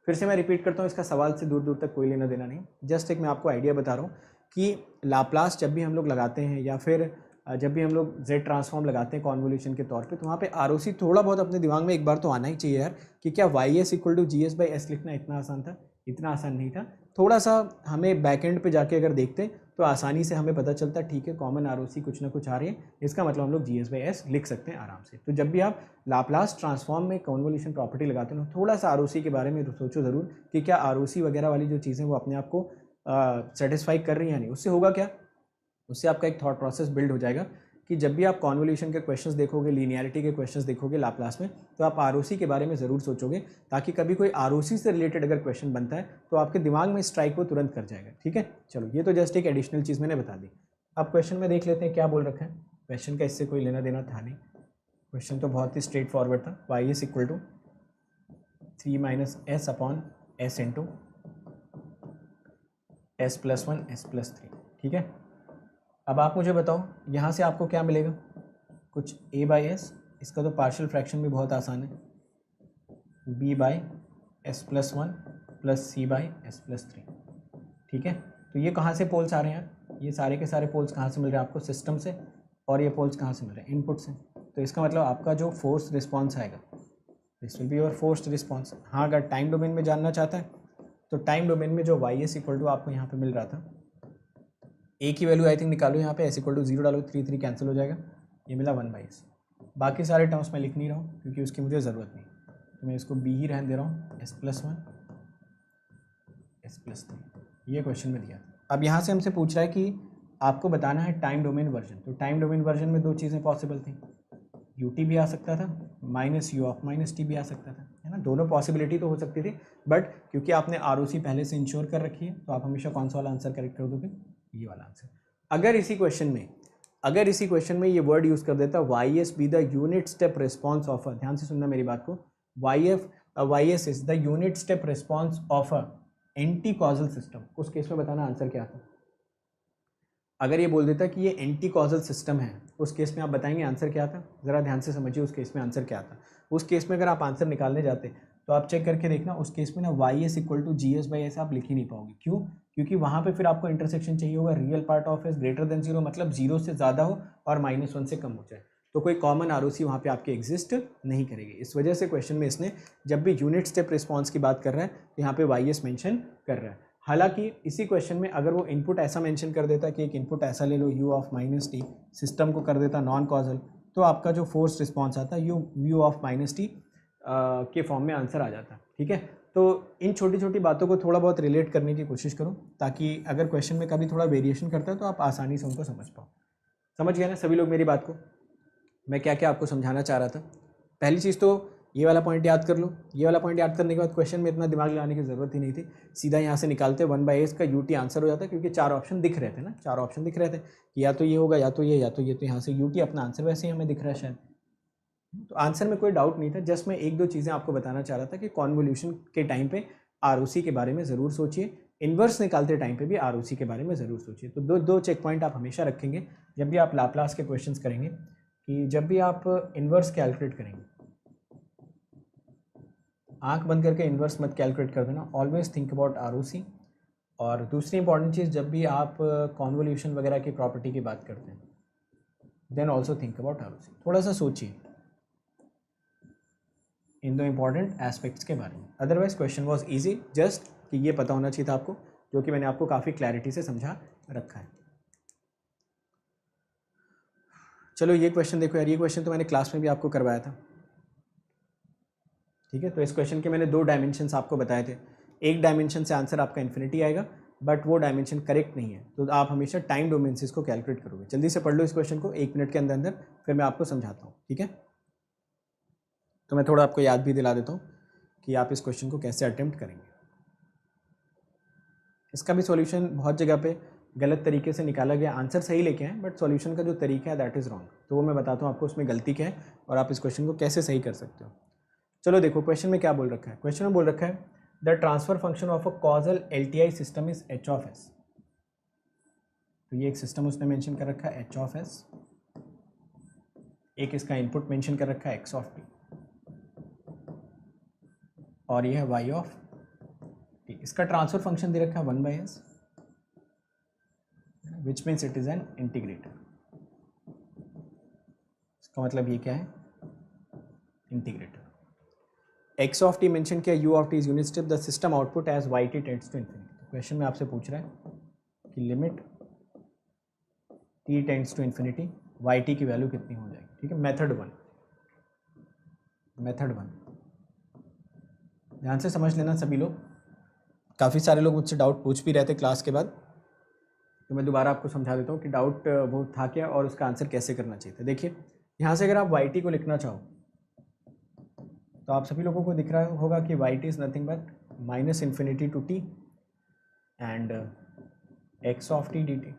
फिर से मैं रिपीट करता हूँ, इसका सवाल से दूर दूर तक कोई लेना देना नहीं, जस्ट एक मैं आपको आइडिया बता रहा हूँ कि लाप्लास जब भी हम लोग लगाते हैं या फिर जब भी हम लोग Z ट्रांसफॉर्म लगाते हैं कॉन्वोल्यूशन के तौर पे, तो वहाँ पे ROC थोड़ा बहुत अपने दिमाग में एक बार तो आना ही चाहिए यार, कि क्या YS = GS/S लिखना इतना आसान था? इतना आसान नहीं था। थोड़ा सा हमें बैक एंड पे जाके अगर देखते तो आसानी से हमें पता चलता, ठीक है कॉमन ROC कुछ ना कुछ आ रही है, इसका मतलब हम लोग GS/S लिख सकते हैं आराम से। तो जब भी आप लाप्लास ट्रांसफॉर्म में कॉन्वोल्यूशन प्रॉपर्टी लगाते हो, थोड़ा सा ROC के बारे में सोचो ज़रूर कि क्या ROC वगैरह वाली जो चीज़ें वो अपने आप को सेटिस्फाई कर रही हैं या नहीं। उससे होगा क्या, उससे आपका एक थॉट प्रोसेस बिल्ड हो जाएगा कि जब भी आप कॉन्वोल्यूशन के क्वेश्चंस देखोगे, लीनियरिटी के क्वेश्चंस देखोगे लाप्लास में, तो आप ROC के बारे में ज़रूर सोचोगे, ताकि कभी कोई ROC से रिलेटेड अगर क्वेश्चन बनता है तो आपके दिमाग में स्ट्राइक वो तुरंत कर जाएगा, ठीक है। चलो, ये तो जस्ट एक एडिशनल चीज़ मैंने बता दी। अब क्वेश्चन में देख लेते हैं क्या बोल रखा है। क्वेश्चन का इससे कोई लेना देना था नहीं, क्वेश्चन तो बहुत ही स्ट्रेट फॉरवर्ड था। YS = 3 - S/S × S+1 S+3, ठीक है। अब आप मुझे बताओ यहाँ से आपको क्या मिलेगा, कुछ A/S, इसका तो पार्शियल फ्रैक्शन भी बहुत आसान है, b by s plus one plus c by s plus three. ठीक है, तो ये कहाँ से पोल्स आ रहे हैं यार? ये सारे के सारे पोल्स कहाँ से मिल रहे हैं आपको? सिस्टम से। और ये पोल्स कहाँ से मिल रहे हैं? इनपुट से। तो इसका मतलब आपका जो फोर्स रिस्पॉन्स आएगा, this will be your forced response. हाँ, अगर टाइम डोमेन में जानना चाहता है तो टाइम डोमेन में जो वाई एस इक्वल टू आपको यहाँ पे मिल रहा था, ए की वैल्यू आई थिंक निकालो यहाँ पे, एस इक्वल टू 0 डालो, 3 कैंसिल हो जाएगा, ये मिला 1/s। बाकी सारे टर्म्स मैं लिख नहीं रहा हूँ क्योंकि उसकी मुझे ज़रूरत नहीं, तो मैं इसको बी ही रहने दे रहा हूँ, S plus one S plus three. ये क्वेश्चन में दिया। अब यहाँ से हमसे पूछ रहा है कि आपको बताना है टाइम डोमेन वर्जन। तो टाइम डोमेन वर्जन में दो चीज़ें पॉसिबल थी, यू टी भी आ सकता था, minus you of minus T भी आ सकता था, है ना। दोनों पॉसिबिलिटी तो हो सकती थी, बट क्योंकि आपने आर ओ सी पहले से इंश्योर कर रखी है तो आप हमेशा कौन सा वाला आंसर करेक्ट कर दोगे? ये वाला आंसर। अगर इसी क्वेश्चन में ये वर्ड यूज़ कर देता y s be the unit step response of a, ध्यान से सुनना मेरी बात को, y s is the unit step response of a anti causal system, उस केस में बताना आंसर क्या था। अगर ये बोल देता कि ये एंटी कॉजल सिस्टम है, उस केस में आप बताएंगे आंसर क्या था? ज़रा ध्यान से समझिए उस केस में आंसर क्या था। उस केस में अगर आप आंसर निकालने जाते तो आप चेक करके देखना, उस केस में ना y s equal to g S by s आप लिख ही नहीं पाओगे। क्यों? क्योंकि वहाँ पे फिर आपको इंटरसेक्शन चाहिए होगा, real part of S greater than zero, मतलब जीरो से ज़्यादा हो और -1 से कम हो जाए, तो कोई कॉमन आर ओ सी वहाँ पर आपके एग्जिस्ट नहीं करेगी। इस वजह से क्वेश्चन में इसने जब भी यूनिट स्टेप रिस्पॉन्स की बात कर रहा है तो यहाँ पे वाई एस मैंशन कर रहा है। हालांकि इसी क्वेश्चन में अगर वो इनपुट ऐसा मेंशन कर देता कि एक इनपुट ऐसा ले लो u of minus T, system को कर देता नॉन कॉजल, तो आपका जो फोर्स रिस्पॉन्स आता u ऑफ माइनस टी के फॉर्म में आंसर आ जाता। ठीक है, तो इन छोटी छोटी बातों को थोड़ा बहुत रिलेट करने की कोशिश करो ताकि अगर क्वेश्चन में कभी थोड़ा वेरिएशन करता है तो आप आसानी से उनको समझ पाओ। समझ गए ना सभी लोग मेरी बात को? मैं क्या क्या आपको समझाना चाह रहा था। पहली चीज़ तो ये वाला पॉइंट याद कर लो। ये वाला पॉइंट याद करने के बाद क्वेश्चन में इतना दिमाग लगाने की ज़रूरत ही नहीं थी, सीधा यहाँ से निकालते 1/s का यूटी आंसर हो जाता, क्योंकि चार ऑप्शन दिख रहे थे ना, चार ऑप्शन दिख रहे थे कि या तो ये होगा या तो ये या तो ये, तो यहाँ से यूटी अपना आंसर वैसे ही हमें दिख रहा है शायद। तो आंसर में कोई डाउट नहीं था, जस्ट मैं एक दो चीज़ें आपको बताना चाह रहा था कि कॉन्वोल्यूशन के टाइम पे आरओसी के बारे में ज़रूर सोचिए, इन्वर्स निकालते टाइम पे भी आरओसी के बारे में ज़रूर सोचिए। तो दो चेक पॉइंट आप हमेशा रखेंगे जब भी आप लाप्लास के क्वेश्चंस करेंगे, कि जब भी आप इन्वर्स कैलकुलेट करेंगे, आंख बंद करके इन्वर्स मत कैलकुलेट कर देना, ऑलवेज थिंक अबाउट आरओसी। और दूसरी इंपॉर्टेंट चीज़, जब भी आप कॉन्वोल्यूशन वगैरह की प्रॉपर्टी की बात करते हैं then also think about ROC. थोड़ा सा सोचिए इन दो इंपॉर्टेंट एस्पेक्ट्स के बारे में। Otherwise question was easy, just कि ये पता होना चाहिए था आपको, जो कि मैंने आपको काफ़ी क्लैरिटी से समझा रखा है। चलो ये क्वेश्चन देखो यार, ये क्वेश्चन तो मैंने क्लास में भी आपको करवाया था। ठीक है, तो इस क्वेश्चन के मैंने दो डायमेंशंस आपको बताए थे। एक डायमेंशन से आंसर आपका इन्फिनिटी आएगा, बट वो डायमेंशन करेक्ट नहीं है, तो आप हमेशा टाइम डोमेन से इसको कैलकुलेट करोगे। जल्दी से पढ़ लो इस क्वेश्चन को 1 मिनट के अंदर अंदर, फिर मैं आपको समझाता हूँ। ठीक है, तो मैं थोड़ा आपको याद भी दिला देता हूँ कि आप इस क्वेश्चन को कैसे अटेम्प्ट करेंगे। इसका भी सॉल्यूशन बहुत जगह पे गलत तरीके से निकाला गया, आंसर सही लेके आए बट सॉल्यूशन का जो तरीका है दैट इज़ रॉन्ग, तो वो मैं बताता हूँ आपको उसमें गलती क्या है और आप इस क्वेश्चन को कैसे सही कर सकते हो। चलो देखो क्वेश्चन में क्या बोल रखा है। क्वेश्चन में बोल रखा है the transfer function of a causal LTI system is H of S. तो ये एक सिस्टम उसने मेंशन कर रखा है एच ऑफ एस, एक इसका इनपुट मेंशन कर रखा है एक्स ऑफ टी, और ये है वाई ऑफ टी। इसका ट्रांसफर फंक्शन दे रखा है 1/s, which means it is an integrator. इसका मतलब ये क्या है, integrator. X of T mention किया, U of T is unit step, the system output as Y T tends to infinity. Question में आपसे पूछ रहा है कि limit T tends to infinity Y T की वैल्यू कितनी हो जाएगी। ठीक है, मेथड वन ध्यान से समझ लेना सभी लोग। काफ़ी सारे लोग मुझसे डाउट पूछ भी रहे थे क्लास के बाद, तो मैं दोबारा आपको समझा देता हूँ कि डाउट वो था क्या और उसका आंसर कैसे करना चाहिए था। देखिए यहाँ से अगर आप वाई टी को लिखना चाहो तो आप सभी लोगों को दिख रहा होगा कि y t is nothing but minus infinity to t and x of t d t,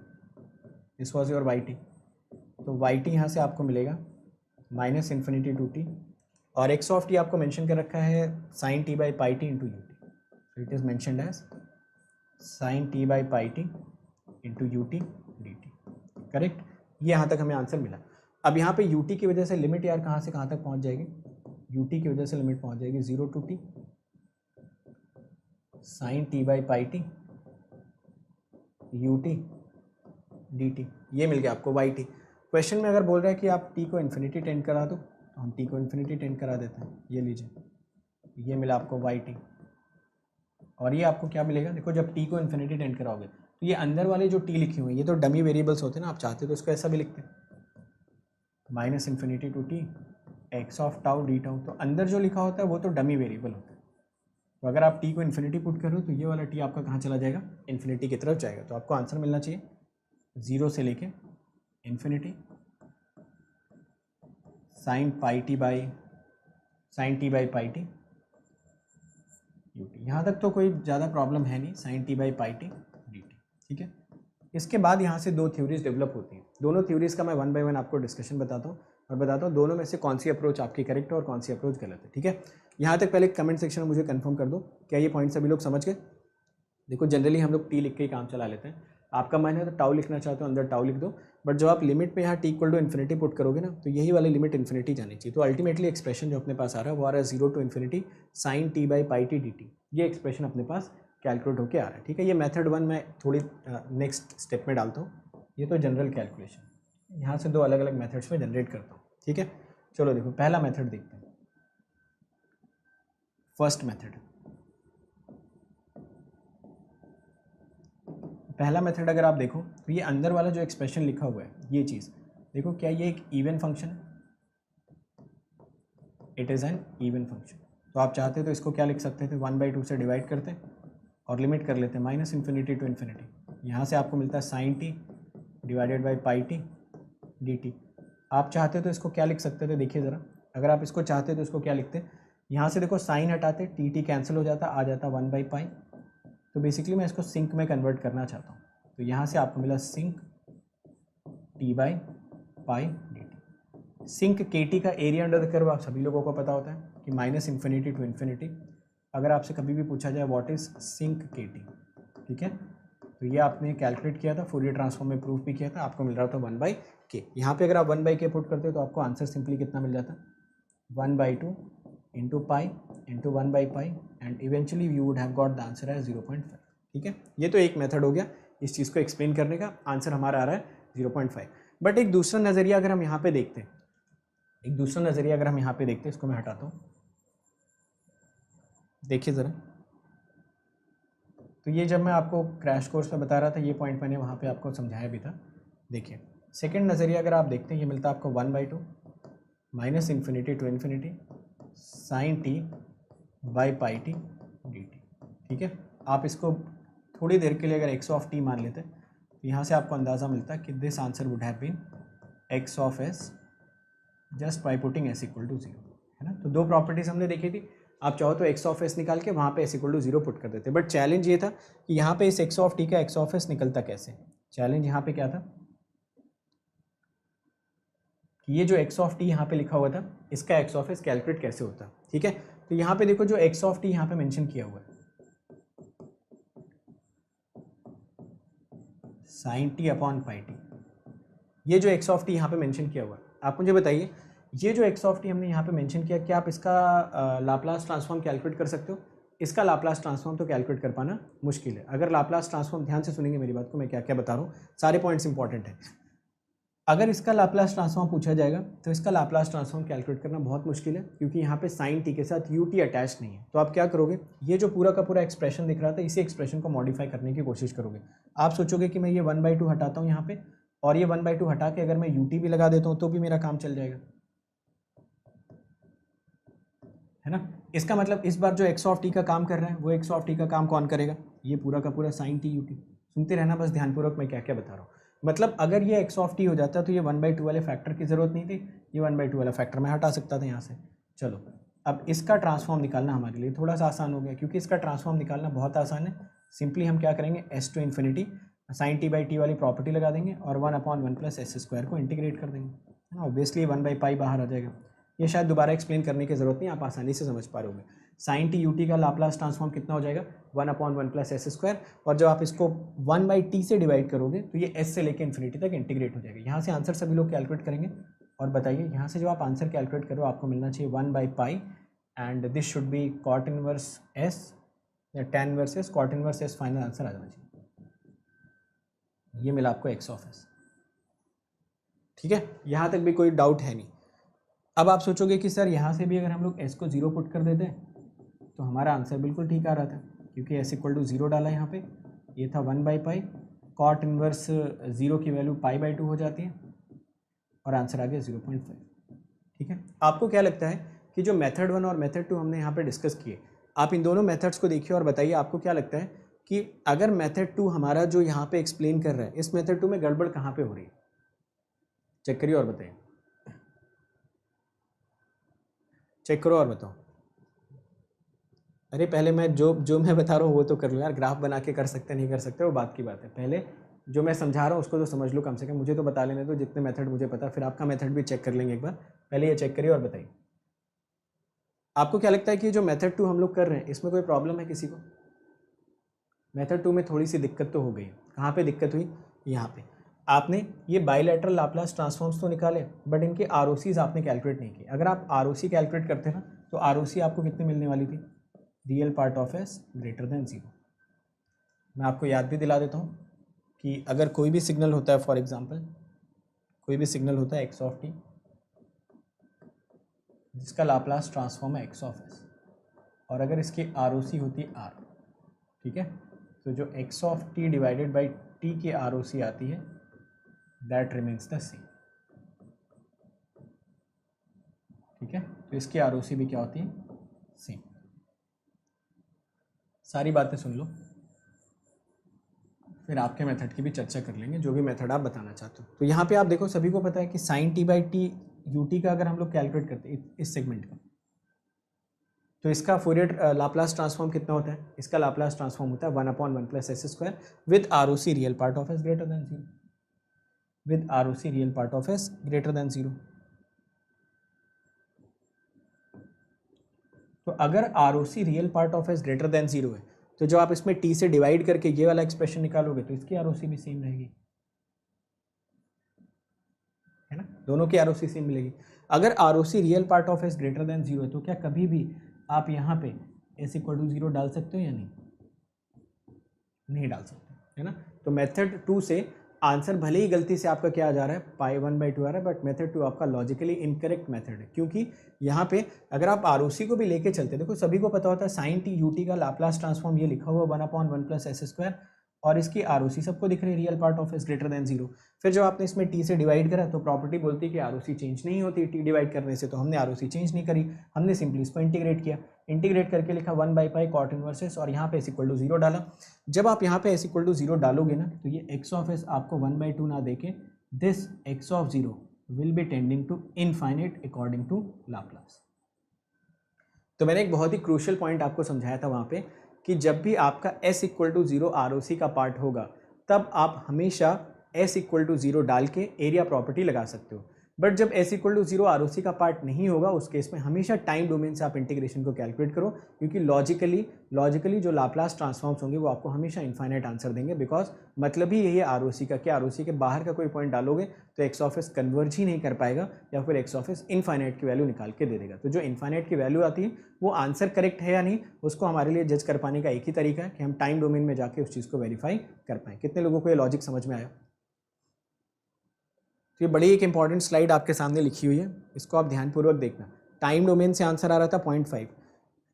this was your y t. तो वाई टी यहाँ से आपको मिलेगा माइनस इन्फिनिटी टू टी, और एक्स ऑफ टी आपको मेंशन कर रखा है sine t by pi t into u t, so it is mentioned as sin t by pi t into ut dt। Correct, ये यहाँ तक हमें आंसर मिला। अब यहाँ पे ut की वजह से लिमिट यार कहाँ से कहाँ तक पहुँच जाएगी, यू टी की वजह से लिमिट पहुंच जाएगी 0 to t sine t by pi t u t d t, ये मिल गया आपको वाई टी। क्वेश्चन में अगर बोल रहा है कि आप टी को इन्फिनिटी टेंड करा दो तो हम टी को इन्फिनिटी टेंड करा देते हैं। ये लीजिए, ये मिला आपको वाई टी। और ये आपको क्या मिलेगा, देखो जब टी को इन्फिनिटी टेंड कराओगे तो ये अंदर वाले जो टी लिखे हुए हैं ये तो डमी वेरिएबल्स होते हैं ना, आप चाहते तो इसको ऐसा भी लिखते हैं minus infinity to t x of tau d tau, तो अंदर जो लिखा होता है वो तो डमी वेरिएबल होता है। तो अगर आप टी को इन्फिनिटी पुट करो तो ये वाला टी आपका कहाँ चला जाएगा, इन्फिनिटी की तरफ जाएगा। तो आपको आंसर मिलना चाहिए 0 से लेके infinity sine t by pi t u t. यहाँ तक तो कोई ज़्यादा प्रॉब्लम है नहीं, sine t by pi t d t, ठीक है। इसके बाद यहाँ से दो थ्योरीज डेवलप होती हैं। दोनों थ्योरीज का मैं 1 by 1 आपको डिस्कशन बताता हूँ और बताता हूँ दोनों में से कौन सी अप्रोच आपकी करेक्ट है और कौन सी अप्रोच गलत है, ठीक है। यहाँ तक पहले कमेंट सेक्शन में मुझे कंफर्म कर दो, क्या ये पॉइंट सभी लोग समझ गए। देखो जनरली हम लोग टी लिख के ही काम चला लेते हैं, आपका मन है तो टाउ लिखना चाहते हो अंदर टाउ लिख दो, बट जब आप लिमिट पे यहाँ t equal to infinity put करोगे ना तो यही वाली लिमिट इन्फिनिटी जानी चाहिए। तो अल्टीमेटली एक्सप्रेशन जो अपने पास आ रहा है वो आ रहा है 0 to infinity sine t by pi t d t, ये एक्सप्रेशन अपने पास कैलकुलेट होकर आ रहा है, ठीक है। ये मेथड 1 मैं थोड़ी नेक्स्ट स्टेप में डालता हूँ, ये तो जनरल कैलकुलेशन, यहाँ से दो अलग अलग मेथड्स में जनरेट करता हूँ, ठीक है। चलो देखो पहला मेथड देखते हैं, फर्स्ट मेथड। पहला मेथड अगर आप देखो तो ये अंदर वाला जो एक्सप्रेशन लिखा हुआ है ये चीज़ देखो, क्या ये एक इवन फंक्शन है, it is an even function. तो आप चाहते तो इसको क्या लिख सकते थे 1/2 से डिवाइड करते और लिमिट कर लेते माइनस इन्फिनिटी टू इन्फिनिटी, यहाँ से आपको मिलता है sine t divided by pi t d t. आप चाहते तो इसको क्या लिख सकते थे, देखिए ज़रा, अगर आप इसको चाहते तो इसको क्या लिखते, यहाँ से देखो साइन हटाते टी टी कैंसिल हो जाता, आ जाता 1/पाई। तो बेसिकली मैं इसको सिंक में कन्वर्ट करना चाहता हूँ, तो यहाँ से आपको मिला sinc t by pi d t. Sinc के टी का एरिया अंडर द कर्व आप सभी लोगों को पता होता है कि माइनस इन्फिनिटी टू इन्फिनिटी। अगर आपसे कभी भी पूछा जाए व्हाट इज़ सिंक के टी, ठीक है, तो ये आपने कैलकुलेट किया था, फूरियर ट्रांसफॉर्म में प्रूफ भी किया था, आपको मिल रहा था 1/k। यहाँ पे अगर आप 1/k पुट करते हो तो आपको आंसर सिंपली कितना मिल जाता, 1/2 इंटू पाई इंटू 1/पाई and eventually you would have got the answer as 0.5, ठीक है। ये तो एक मेथड हो गया इस चीज़ को एक्सप्लेन करने का, आंसर हमारा आ रहा है 0.5। बट एक दूसरा नज़रिया अगर हम यहाँ पे देखते हैं, इसको मैं हटाता हूँ, देखिए ज़रा। तो ये जब मैं आपको क्रैश कोर्स में बता रहा था ये पॉइंट मैंने वहाँ पे आपको समझाया भी था। देखिए सेकंड नज़रिया अगर आप देखते हैं, ये मिलता है आपको 1/2 minus infinity to infinity sine t by pi t d t, ठीक है। आप इसको थोड़ी देर के लिए अगर एक्स ऑफ टी मान लेते हैं तो यहाँ से आपको अंदाज़ा मिलता है कि this answer would have been x of s just by putting s equal to 0, है ना। तो दो प्रॉपर्टीज़ हमने देखी थी, आप चाहो तो एक्स ऑफ एस निकाल के वहाँ पे एस इक्वल टू 0 पुट कर देते, बट चैलेंज ये था कि यहाँ पे इस एक्स ऑफ टी का एक्स ऑफ एस निकलता कैसे। चैलेंज यहाँ पे क्या था कि ये जो एक्स ऑफ टी यहाँ पे लिखा हुआ था इसका एक्स ऑफ एस कैलकुलेट कैसे होता, ठीक है। तो यहाँ पे देखो जो एक्स ऑफ टी यहाँ पे मेंशन किया हुआ है sine t upon pi t, ये जो एक्स ऑफ टी यहाँ पे मेंशन किया हुआ है, आप मुझे बताइए ये जो एक्स ऑफ टी हमने यहाँ पे मेंशन किया, क्या आप इसका लाप्लास ट्रांसफॉर्म कैलकुलेट कर सकते हो। इसका लाप्लास ट्रांसफॉर्म तो कैलकुलेट कर पाना मुश्किल है। अगर लाप्लास ट्रांसफॉर्म, ध्यान से सुनेंगे मेरी बात को, मैं क्या क्या बता रहा हूँ, सारे पॉइंट्स इंपॉर्टेंट हैं। अगर इसका लाप्लास ट्रांसफॉर्म पूछा जाएगा तो इसका लाप्लास ट्रांसफॉर्म कैलकुलेट करना बहुत मुश्किल है, क्योंकि यहाँ पे साइन टी के साथ यू टी अटैच नहीं है। तो आप क्या करोगे, ये जो पूरा का पूरा एक्सप्रेशन दिख रहा था इसी एक्सप्रेशन को मॉडिफाई करने की कोशिश करोगे। आप सोचोगे कि मैं ये 1/2 हटाता हूँ यहाँ पे, और ये 1/2 हटा के अगर मैं यू टी भी लगा देता हूँ तो भी मेरा काम चल जाएगा, है ना। इसका मतलब इस बार जो एक्स ऑफ टी का काम कर रहा है वो एक्स ऑफ टी का काम कौन करेगा, ये पूरा का पूरा साइन टी यू टी। सुनते रहना बस ध्यानपूर्वक मैं क्या क्या बता रहा हूँ। मतलब अगर ये एक्स ऑफ टी हो जाता तो ये 1/2 वाले फैक्टर की ज़रूरत नहीं थी, ये 1/2 वाला फैक्टर मैं हटा सकता था यहाँ से। चलो अब इसका ट्रांसफॉर्म निकालना हमारे लिए थोड़ा सा आसान हो गया, क्योंकि इसका ट्रांसफॉर्म निकालना बहुत आसान है। सिंपली हम क्या करेंगे, s to infinity sine t by t वाली प्रॉपर्टी लगा देंगे और 1/1 प्लस एस स्क्वायर को इंटीग्रेट कर देंगे, है ना। ऑब्वियसली 1/पाई बाहर आ जाएगा, ये शायद दोबारा एक्सप्लेन करने की ज़रूरत नहीं, आप आसानी से समझ पा रहे होंगे। साइन टी यू टी का लाप्लास ट्रांसफॉर्म कितना हो जाएगा, 1/1 प्लस एस स्क्वायर, और जब आप इसको 1/t से डिवाइड करोगे तो ये एस से लेकर इन्फिनिटी तक इंटीग्रेट हो जाएगा। यहाँ से आंसर सभी लोग कैलकुलेट करेंगे, और बताइए यहाँ से जो आप आंसर कैलकुलेट करो आपको मिलना चाहिए 1/π and this should be cot inverse s या tan inverse s, cot inverse s final answer आ जाना चाहिए। ये मिला आपको x ऑफ s। ठीक है, यहाँ तक भी कोई डाउट है नहीं। अब आप सोचोगे कि सर यहाँ से भी अगर हम लोग s को 0 पुट कर देते तो हमारा आंसर बिल्कुल ठीक आ रहा था, क्योंकि s इक्वल टू 0 डाला यहाँ पे, ये था 1/π, cot इनवर्स 0 की वैल्यू π/2 हो जाती है और आंसर आ गया 0.5। ठीक है, आपको क्या लगता है कि जो मेथड 1 और मेथड 2 हमने यहाँ पे डिस्कस किए, आप इन दोनों मेथड्स को देखिए और बताइए आपको क्या लगता है कि अगर मेथड 2 हमारा जो यहाँ पे एक्सप्लेन कर रहा है, इस मेथड 2 में गड़बड़ कहाँ पे हो रही है, चेक करिए और बताइए, चेक करो और बताओ। अरे पहले मैं जो मैं बता रहा हूँ वो तो कर लो यार, ग्राफ बना के कर सकते नहीं कर सकते वो बात की बात है, पहले जो मैं समझा रहा हूँ उसको तो समझ लो कम से कम, मुझे तो बता लेने दो जितने मेथड मुझे पता, फिर आपका मेथड भी चेक कर लेंगे एक बार। पहले ये चेक करिए और बताइए आपको क्या लगता है कि जो मेथड 2 हम लोग कर रहे हैं इसमें कोई प्रॉब्लम है किसी को? मेथड 2 में थोड़ी सी दिक्कत तो हो गई। कहाँ पे दिक्कत हुई? यहाँ पे आपने ये बाइलेटरल लाप्लास ट्रांसफॉर्म्स तो निकाले बट इनके आरओसीज आपने कैलकुलेट नहीं किए। अगर आप आरओसी कैलकुलेट करते ना तो आरओसी आपको कितनी मिलने वाली थी? Real part of S greater than 0। मैं आपको याद भी दिला देता हूँ कि अगर कोई भी सिग्नल होता है, फॉर एग्जांपल कोई भी सिग्नल होता है एक्स ऑफ टी जिसका लाप्लास ट्रांसफॉर्म है एक्स ऑफ एस, और अगर इसकी आरओसी होती है आर, ठीक है, तो जो x of T divided by T की आरओसी आती है दैट रिमेन्स द सेम। ठीक है, तो इसकी आरओसी भी क्या होती है? सेम। सारी बातें सुन लो, फिर आपके मेथड की भी चर्चा कर लेंगे, जो भी मेथड आप बताना चाहते हो। तो यहाँ पे आप देखो सभी को पता है कि sine t by t u T का अगर हम लोग कैलकुलेट करते हैं इस सेगमेंट का, तो इसका फोरियर लाप्लास ट्रांसफॉर्म कितना होता है? इसका लाप्लास ट्रांसफॉर्म होता है 1/1 + s² with ROC real part of S greater than 0, with ROC real part of S greater than 0। तो अगर ROC real part of S greater than 0 है तो जो आप इसमें टी से डिवाइड करके ये वाला एक्सप्रेशन निकालोगे तो इसकी आरओसी भी सेम रहेगी, है ना, दोनों की आरओसी सेम मिलेगी। अगर ROC real part of S greater than 0 है तो क्या कभी भी आप यहाँ पे s इक्वल टू 0 डाल सकते हो या नहीं? नहीं डाल सकते, है ना। तो मेथड 2 से आंसर भले ही गलती से आपका क्या आ जा रहा है π/2 आ रहा है, बट मेथड 2 आपका लॉजिकली इनकरेक्ट मेथड है, क्योंकि यहाँ पे अगर आप आरओसी को भी लेके चलते, देखो सभी को पता होता है साइन टी यू टी का लाप्लास ट्रांसफॉर्म ये लिखा हुआ 1/1 + s², और इसकी आरओसी सबको दिख रही है real part of S greater than 0। फिर जब आपने इसमें टी से डिवाइड करा तो प्रॉपर्टी बोलती है कि आरओसी चेंज नहीं होती टी डिवाइड करने से, तो हमने आरओसी चेंज नहीं करी, हमने सिंपली इसको इंटीग्रेट किया, इंटीग्रेट करके लिखा 1/π cot इनवर्स s और यहाँ पे s इक्वल टू 0 डाला। जब आप यहाँ पे s इक्वल टू 0 डालोगे ना तो ये x ऑफ s आपको 1/2 ना देके this x of 0 will be tending to infinite according to Laplace. तो मैंने एक बहुत ही क्रूशियल पॉइंट आपको समझाया था वहाँ पे कि जब भी आपका s इक्वल टू 0 आरओसी का पार्ट होगा तब आप हमेशा s इक्वल टू 0 डाल के एरिया प्रॉपर्टी लगा सकते हो, बट जब s इक्वल टू 0 आरओसी का पार्ट नहीं होगा उस केस में हमेशा टाइम डोमेन से आप इंटीग्रेशन को कैलकुलेट करो, क्योंकि लॉजिकली जो लाप्लास ट्रांसफॉर्म्स होंगे वो आपको हमेशा इनफाइनाइट आंसर देंगे, बिकॉज मतलब ही यही है आरओसी का कि आरओसी के बाहर का कोई पॉइंट डालोगे तो एक्स ऑफ एस कन्वर्ज ही नहीं कर पाएगा या फिर एक्स ऑफ एस इनफाइनाइट की वैल्यू निकाल के दे देगा। तो जो इनफाइनाइट की वैल्यू आती है वो आंसर करेक्ट है या नहीं उसको हमारे लिए जज कर पाने का एक ही तरीका है कि हम टाइम डोमेन में जाके उस चीज़ को वेरीफाई कर पाएँ। कितने लोगों को ये लॉजिक समझ में आया? तो ये बड़ी एक इंपॉर्टेंट स्लाइड आपके सामने लिखी हुई है, इसको आप ध्यानपूर्वक देखना। टाइम डोमेन से आंसर आ रहा था 0.5,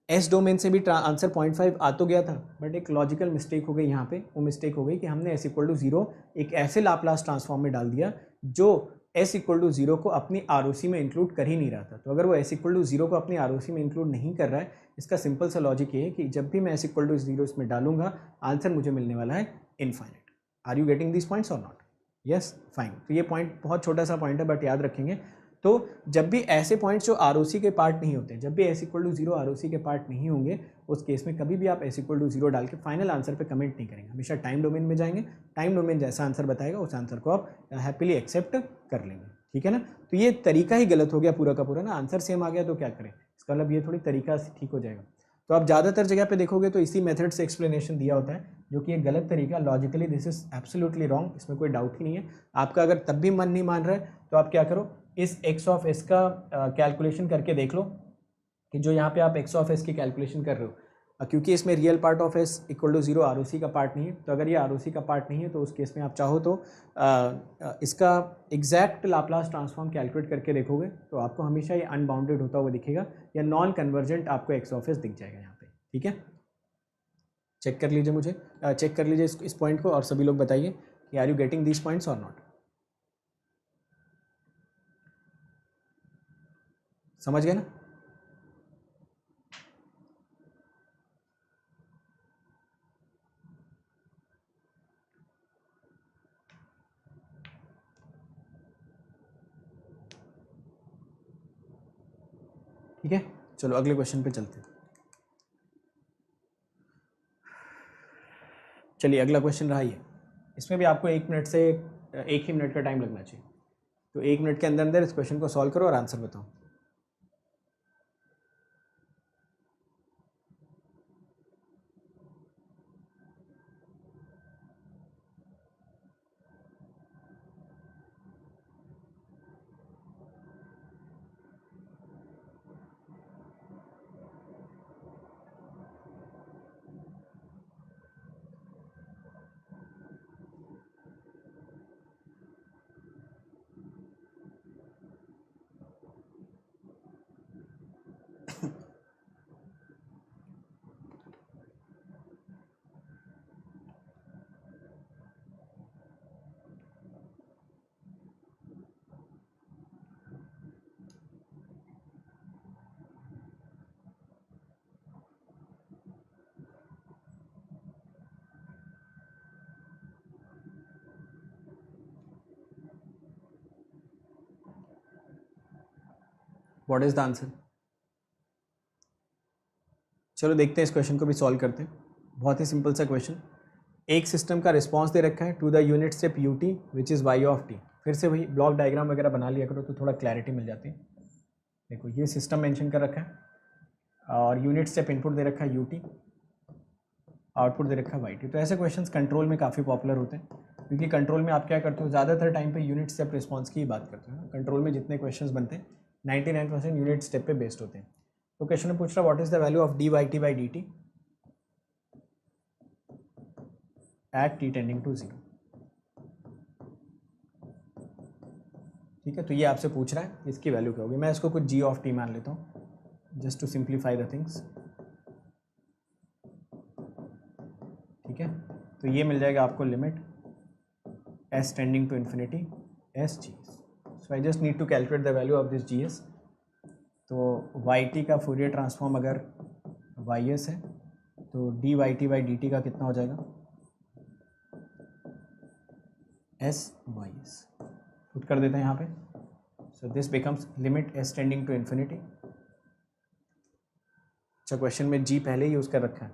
एस डोमेन से भी आंसर 0.5 आ तो गया था, बट एक लॉजिकल मिस्टेक हो गई यहाँ पे। वो मिस्टेक हो गई कि हमने s इक्वल टू 0 एक ऐसे लाप्लास ट्रांसफॉर्म में डाल दिया जो s इक्वल टू 0 को अपनी आरओसी में इंक्लूड कर ही नहीं रहा था। तो अगर वो s इक्वल टू 0 को अपनी आरओसी में इंक्लूड नहीं कर रहा है, इसका सिंपल सा लॉजिक ये है कि जब भी मैं s इक्वल टू 0 इसमें डालूंगा आंसर मुझे मिलने वाला है infinite. Are you getting this points or not? Yes, fine. तो ये पॉइंट बहुत छोटा सा पॉइंट है बट याद रखेंगे। तो जब भी ऐसे पॉइंट्स जो आरओसी के पार्ट नहीं होते, जब भी s इक्वल टू 0 आरओसी के पार्ट नहीं होंगे उस केस में कभी भी आप s इक्वल टू 0 डाल के फाइनल आंसर पे कमेंट नहीं करेंगे, हमेशा टाइम डोमेन में जाएंगे, टाइम डोमेन जैसा आंसर बताएगा उस आंसर को आप हैप्पीली एक्सेप्ट कर लेंगे, ठीक है ना। तो ये तरीका ही गलत हो गया पूरा का पूरा ना, आंसर सेम आ गया तो क्या करें, इसका मतलब ये थोड़ी तरीका ठीक हो जाएगा। तो आप ज़्यादातर जगह पे देखोगे तो इसी मेथड से एक्सप्लेनेशन दिया होता है, जो कि एक गलत तरीका, logically this is absolutely wrong, इसमें कोई डाउट ही नहीं है। आपका अगर तब भी मन नहीं मान रहा है तो आप क्या करो, इस एक्स ऑफ एस का कैलकुलेशन करके देख लो कि जो यहाँ पे आप एक्स ऑफ एस की कैलकुलेशन कर रहे हो, क्योंकि इसमें real part of S equal to zero R O C का पार्ट नहीं है, तो अगर ये आर ओ सी का पार्ट नहीं है तो उस केस में आप चाहो तो इसका एग्जैक्ट लाप्लास ट्रांसफॉर्म कैलकुलेट करके देखोगे तो आपको हमेशा ये अनबाउंडेड होता हुआ दिखेगा या नॉन कन्वर्जेंट आपको एक्स ऑफ एस दिख जाएगा यहाँ पे। ठीक है, चेक कर लीजिए, मुझे चेक कर लीजिए इस पॉइंट को और सभी लोग बताइए कि are you getting these points or not. समझ गए ना? ठीक है, चलो अगले क्वेश्चन पे चलते हैं। चलिए अगला क्वेश्चन रहा ये, इसमें भी आपको 1 मिनट से 1 ही मिनट का टाइम लगना चाहिए, तो 1 मिनट के अंदर अंदर इस क्वेश्चन को सॉल्व करो और आंसर बताओ। What is the answer? चलो देखते हैं, इस क्वेश्चन को भी सॉल्व करते हैं। बहुत ही सिंपल सा क्वेश्चन, एक सिस्टम का रिस्पांस दे रखा है to the unit step u t which is y of t. फिर से वही ब्लॉक डायग्राम वगैरह बना लिया करो तो थोड़ा क्लैरिटी मिल जाती है। देखो ये सिस्टम मेंशन कर रखा है और यूनिट स्टेप इनपुट दे रखा है यू टी, आउटपुट दे रखा है वाई टी। तो ऐसे क्वेश्चंस कंट्रोल में काफ़ी पॉपुलर होते हैं, क्योंकि कंट्रोल में आप क्या करते हो, ज़्यादातर टाइम पे यूनिट स्टेप रिस्पांस की ही बात करते हो। कंट्रोल में जितने क्वेश्चंस बनते हैं 99% यूनिट स्टेप पे बेस्ड होते हैं। तो क्वेश्चन में पूछ रहा what is the value of d y t by d t at t tending to zero. ठीक है, तो ये आपसे पूछ रहा है इसकी वैल्यू क्या होगी। मैं इसको कुछ जी ऑफ टी मान लेता हूँ just to simplify the things. ठीक है, तो ये मिल जाएगा आपको limit s tending to infinity s g s. So I just need to calculate the value of this g S. तो वाई टी का फूरियर ट्रांसफॉर्म अगर वाई एस है तो d y t by d t का कितना हो जाएगा, S y S. Put कर देते हैं यहाँ पे। So this becomes limit s tending to infinity. अच्छा, क्वेश्चन में जी पहले ही यूज़ कर रखा है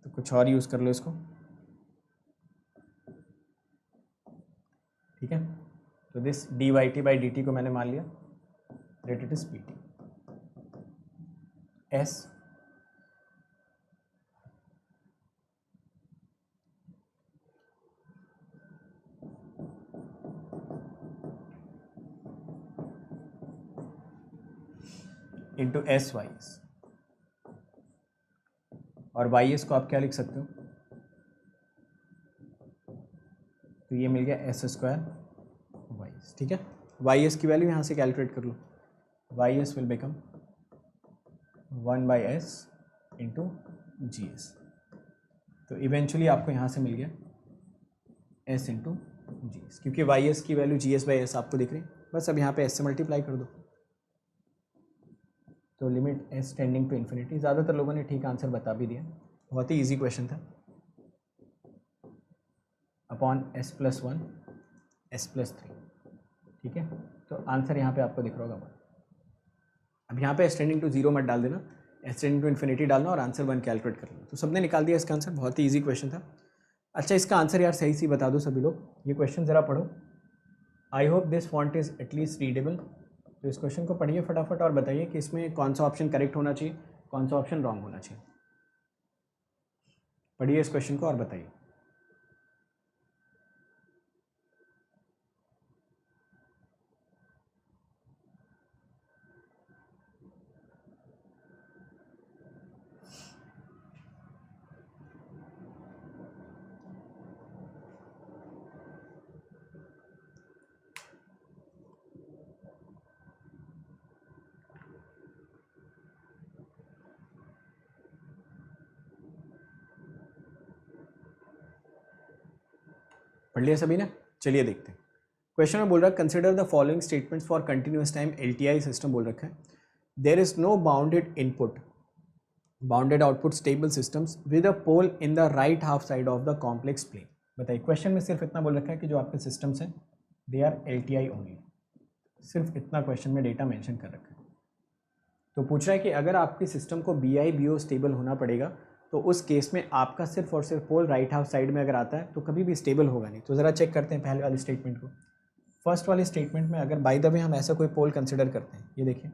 तो कुछ और यूज़ कर लो इसको। ठीक है, तो this d y t by d t को मैंने मान लिया let it is p t s into s y s. और वाई एस को आप क्या लिख सकते हो, तो ये मिल गया एस स्क्वायर वाई एस। ठीक है, वाई एस की वैल्यू यहाँ से कैलकुलेट कर लो। Y S will become 1/s into G S. तो इवेंचुअली आपको यहाँ से मिल गया s इंटू जी एस, क्योंकि वाई एस की value G S by S आपको दिख रही है। बस अब यहाँ पे s से मल्टीप्लाई कर दो तो limit s tending to infinity. ज़्यादातर लोगों ने ठीक आंसर बता भी दिया, बहुत ही ईजी क्वेश्चन था। Upon s plus 1 s plus 3। ठीक है, तो आंसर यहाँ पे आपको दिख रहा होगा। अब यहाँ पे s टेंडिंग टू जीरो मत डाल देना, s टेंडिंग टू इन्फिनिटी डालना और आंसर 1 कैलकुलेट कर लेना। तो सबने निकाल दिया इसका आंसर, बहुत ही ईजी क्वेश्चन था। अच्छा, इसका आंसर यार सही सी बता दो सभी लोग, ये क्वेश्चन ज़रा पढ़ो। I hope this font is at least readable. तो इस क्वेश्चन को पढ़िए फटाफट और बताइए कि इसमें कौन सा ऑप्शन करेक्ट होना चाहिए, कौन सा ऑप्शन रॉन्ग होना चाहिए। पढ़िए इस क्वेश्चन को और बताइए। पढ़ लिया सभी ने? चलिए देखते हैं। क्वेश्चन में बोल रहा है consider the following statements for continuous time LTI system बोल रखा है। There is no bounded input bounded output stable systems with a pole in the right half side of the complex plane. बताइए, question में सिर्फ इतना बोल रखा है कि जो आपके सिस्टम्स हैं दे आर LTI ओनली, सिर्फ इतना क्वेश्चन में डेटा मेंशन कर रखा है। तो पूछ रहा है कि अगर आपके सिस्टम को BI/BO स्टेबल होना पड़ेगा तो उस केस में आपका सिर्फ और सिर्फ पोल राइट हाफ साइड में अगर आता है तो कभी भी स्टेबल होगा नहीं। तो ज़रा चेक करते हैं पहले वाली स्टेटमेंट को। फर्स्ट वाली स्टेटमेंट में अगर बाय द वे हम ऐसा कोई पोल कंसिडर करते हैं, ये देखिए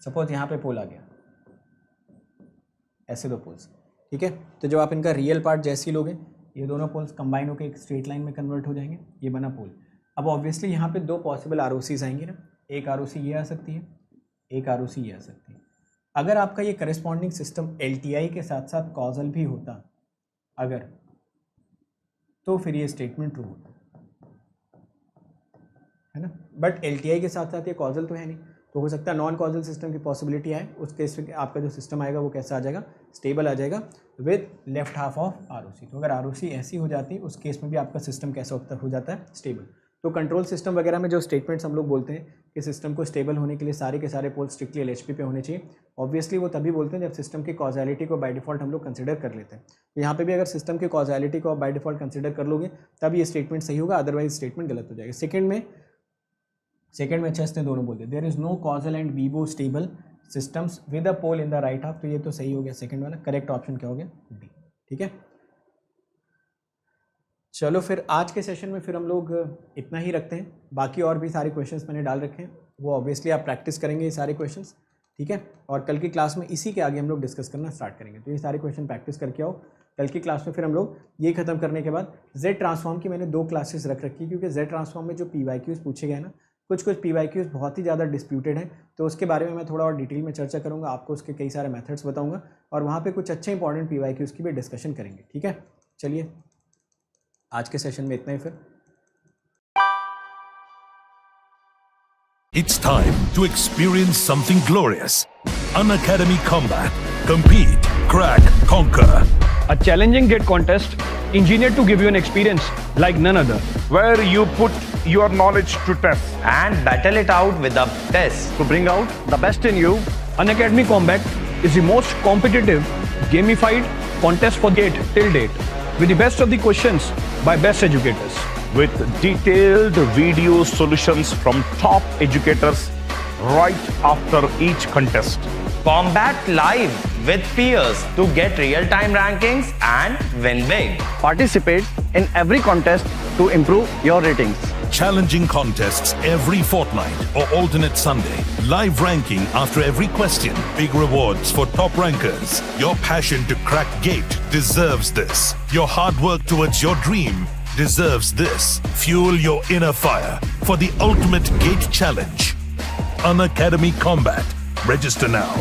सपोज यहाँ पे पोल आ गया, ऐसे दो पोल्स, ठीक है। तो जब आप इनका रियल पार्ट जैसे ही लोगे ये दोनों पोल्स कंबाइन होकर एक स्ट्रेट लाइन में कन्वर्ट हो जाएंगे, ये बना पोल। अब ऑब्वियसली यहाँ पे दो पॉसिबल ROCs आएंगे ना, एक ROC ये आ सकती है, एक ROC ये आ सकती है। अगर आपका ये करस्पॉन्डिंग सिस्टम LTI के साथ साथ कॉजल भी होता अगर, तो फिर ये स्टेटमेंट ट्रू होता है ना। बट LTI के साथ साथ ये कॉजल तो है नहीं, तो हो सकता है नॉन कॉजल सिस्टम की पॉसिबिलिटी आए। उस केस में आपका जो सिस्टम आएगा वो कैसा आ जाएगा, स्टेबल आ जाएगा with left half of ROC। तो अगर ROC ऐसी हो जाती है उस केस में भी आपका सिस्टम कैसा हो जाता है, स्टेबल। तो कंट्रोल सिस्टम वगैरह में जो स्टेटमेंट्स हम लोग बोलते हैं कि सिस्टम को स्टेबल होने के लिए सारे के सारे पोल स्ट्रिक्टली LHP पे होने चाहिए, ऑब्वियसली वो तभी बोलते हैं जब सिस्टम की कॉजैलिटी को बाय डिफॉल्ट हम लोग कंसिडर कर लेते हैं। तो यहाँ पे भी अगर सिस्टम की कॉजैलिटी को आप बाय डिफॉल्ट कंसिडर कर लोगे तब ये स्टेटमेंट सही होगा, अदरवाइज स्टेटमेंट गलत हो जाएगा। सेकंड में चेस्ट ने दोनों बोल दिया, there is no causal and BIBO stable systems with a pole in the right half. तो ये तो सही हो गया सेकंड वाला, करेक्ट ऑप्शन क्या हो गया, D, ठीक है। चलो फिर आज के सेशन में फिर हम लोग इतना ही रखते हैं। बाकी और भी सारे क्वेश्चंस मैंने डाल रखे हैं, वो ऑब्वियसली आप प्रैक्टिस करेंगे ये सारे क्वेश्चंस, ठीक है। और कल की क्लास में इसी के आगे हम लोग डिस्कस करना स्टार्ट करेंगे। तो ये सारे क्वेश्चन प्रैक्टिस करके आओ। कल की क्लास में फिर हम लोग ये खत्म करने के बाद Z ट्रांसफॉर्म की मैंने 2 क्लासेस रख रखी, क्योंकि Z ट्रांसफॉर्म में जो PYQs पूछे गए ना, कुछ PYQs बहुत ही ज़्यादा डिस्प्यूटेड हैं, तो उसके बारे में मैं थोड़ा और डिटेल में चर्चा करूँगा, आपको उसके कई सारे मेथड्स बताऊँगा और वहाँ पे कुछ अच्छे इंपॉर्टेंट PYQs की भी डिस्कशन करेंगे, ठीक है। चलिए आज के सेशन में इतना ही फिर। It's time to experience something glorious. Unacademy Combat. Compete, crack, conquer. A challenging gate contest engineered to give you an experience like none other. Where you put your knowledge to test. and battle it out with a test. To bring out the best in you, Unacademy Combat is the most competitive, gamified contest for GATE till date, with the best of the questions by best educators. With detailed video solutions from top educators right after each contest. Combat live with peers to get real-time rankings and win big. Participate in every contest to improve your ratings. Challenging contests every fortnight or alternate Sunday. Live ranking after every question. Big rewards for top rankers. Your passion to crack GATE deserves this. Your hard work towards your dream deserves this. Fuel your inner fire for the ultimate GATE challenge. Unacademy Combat. Register now.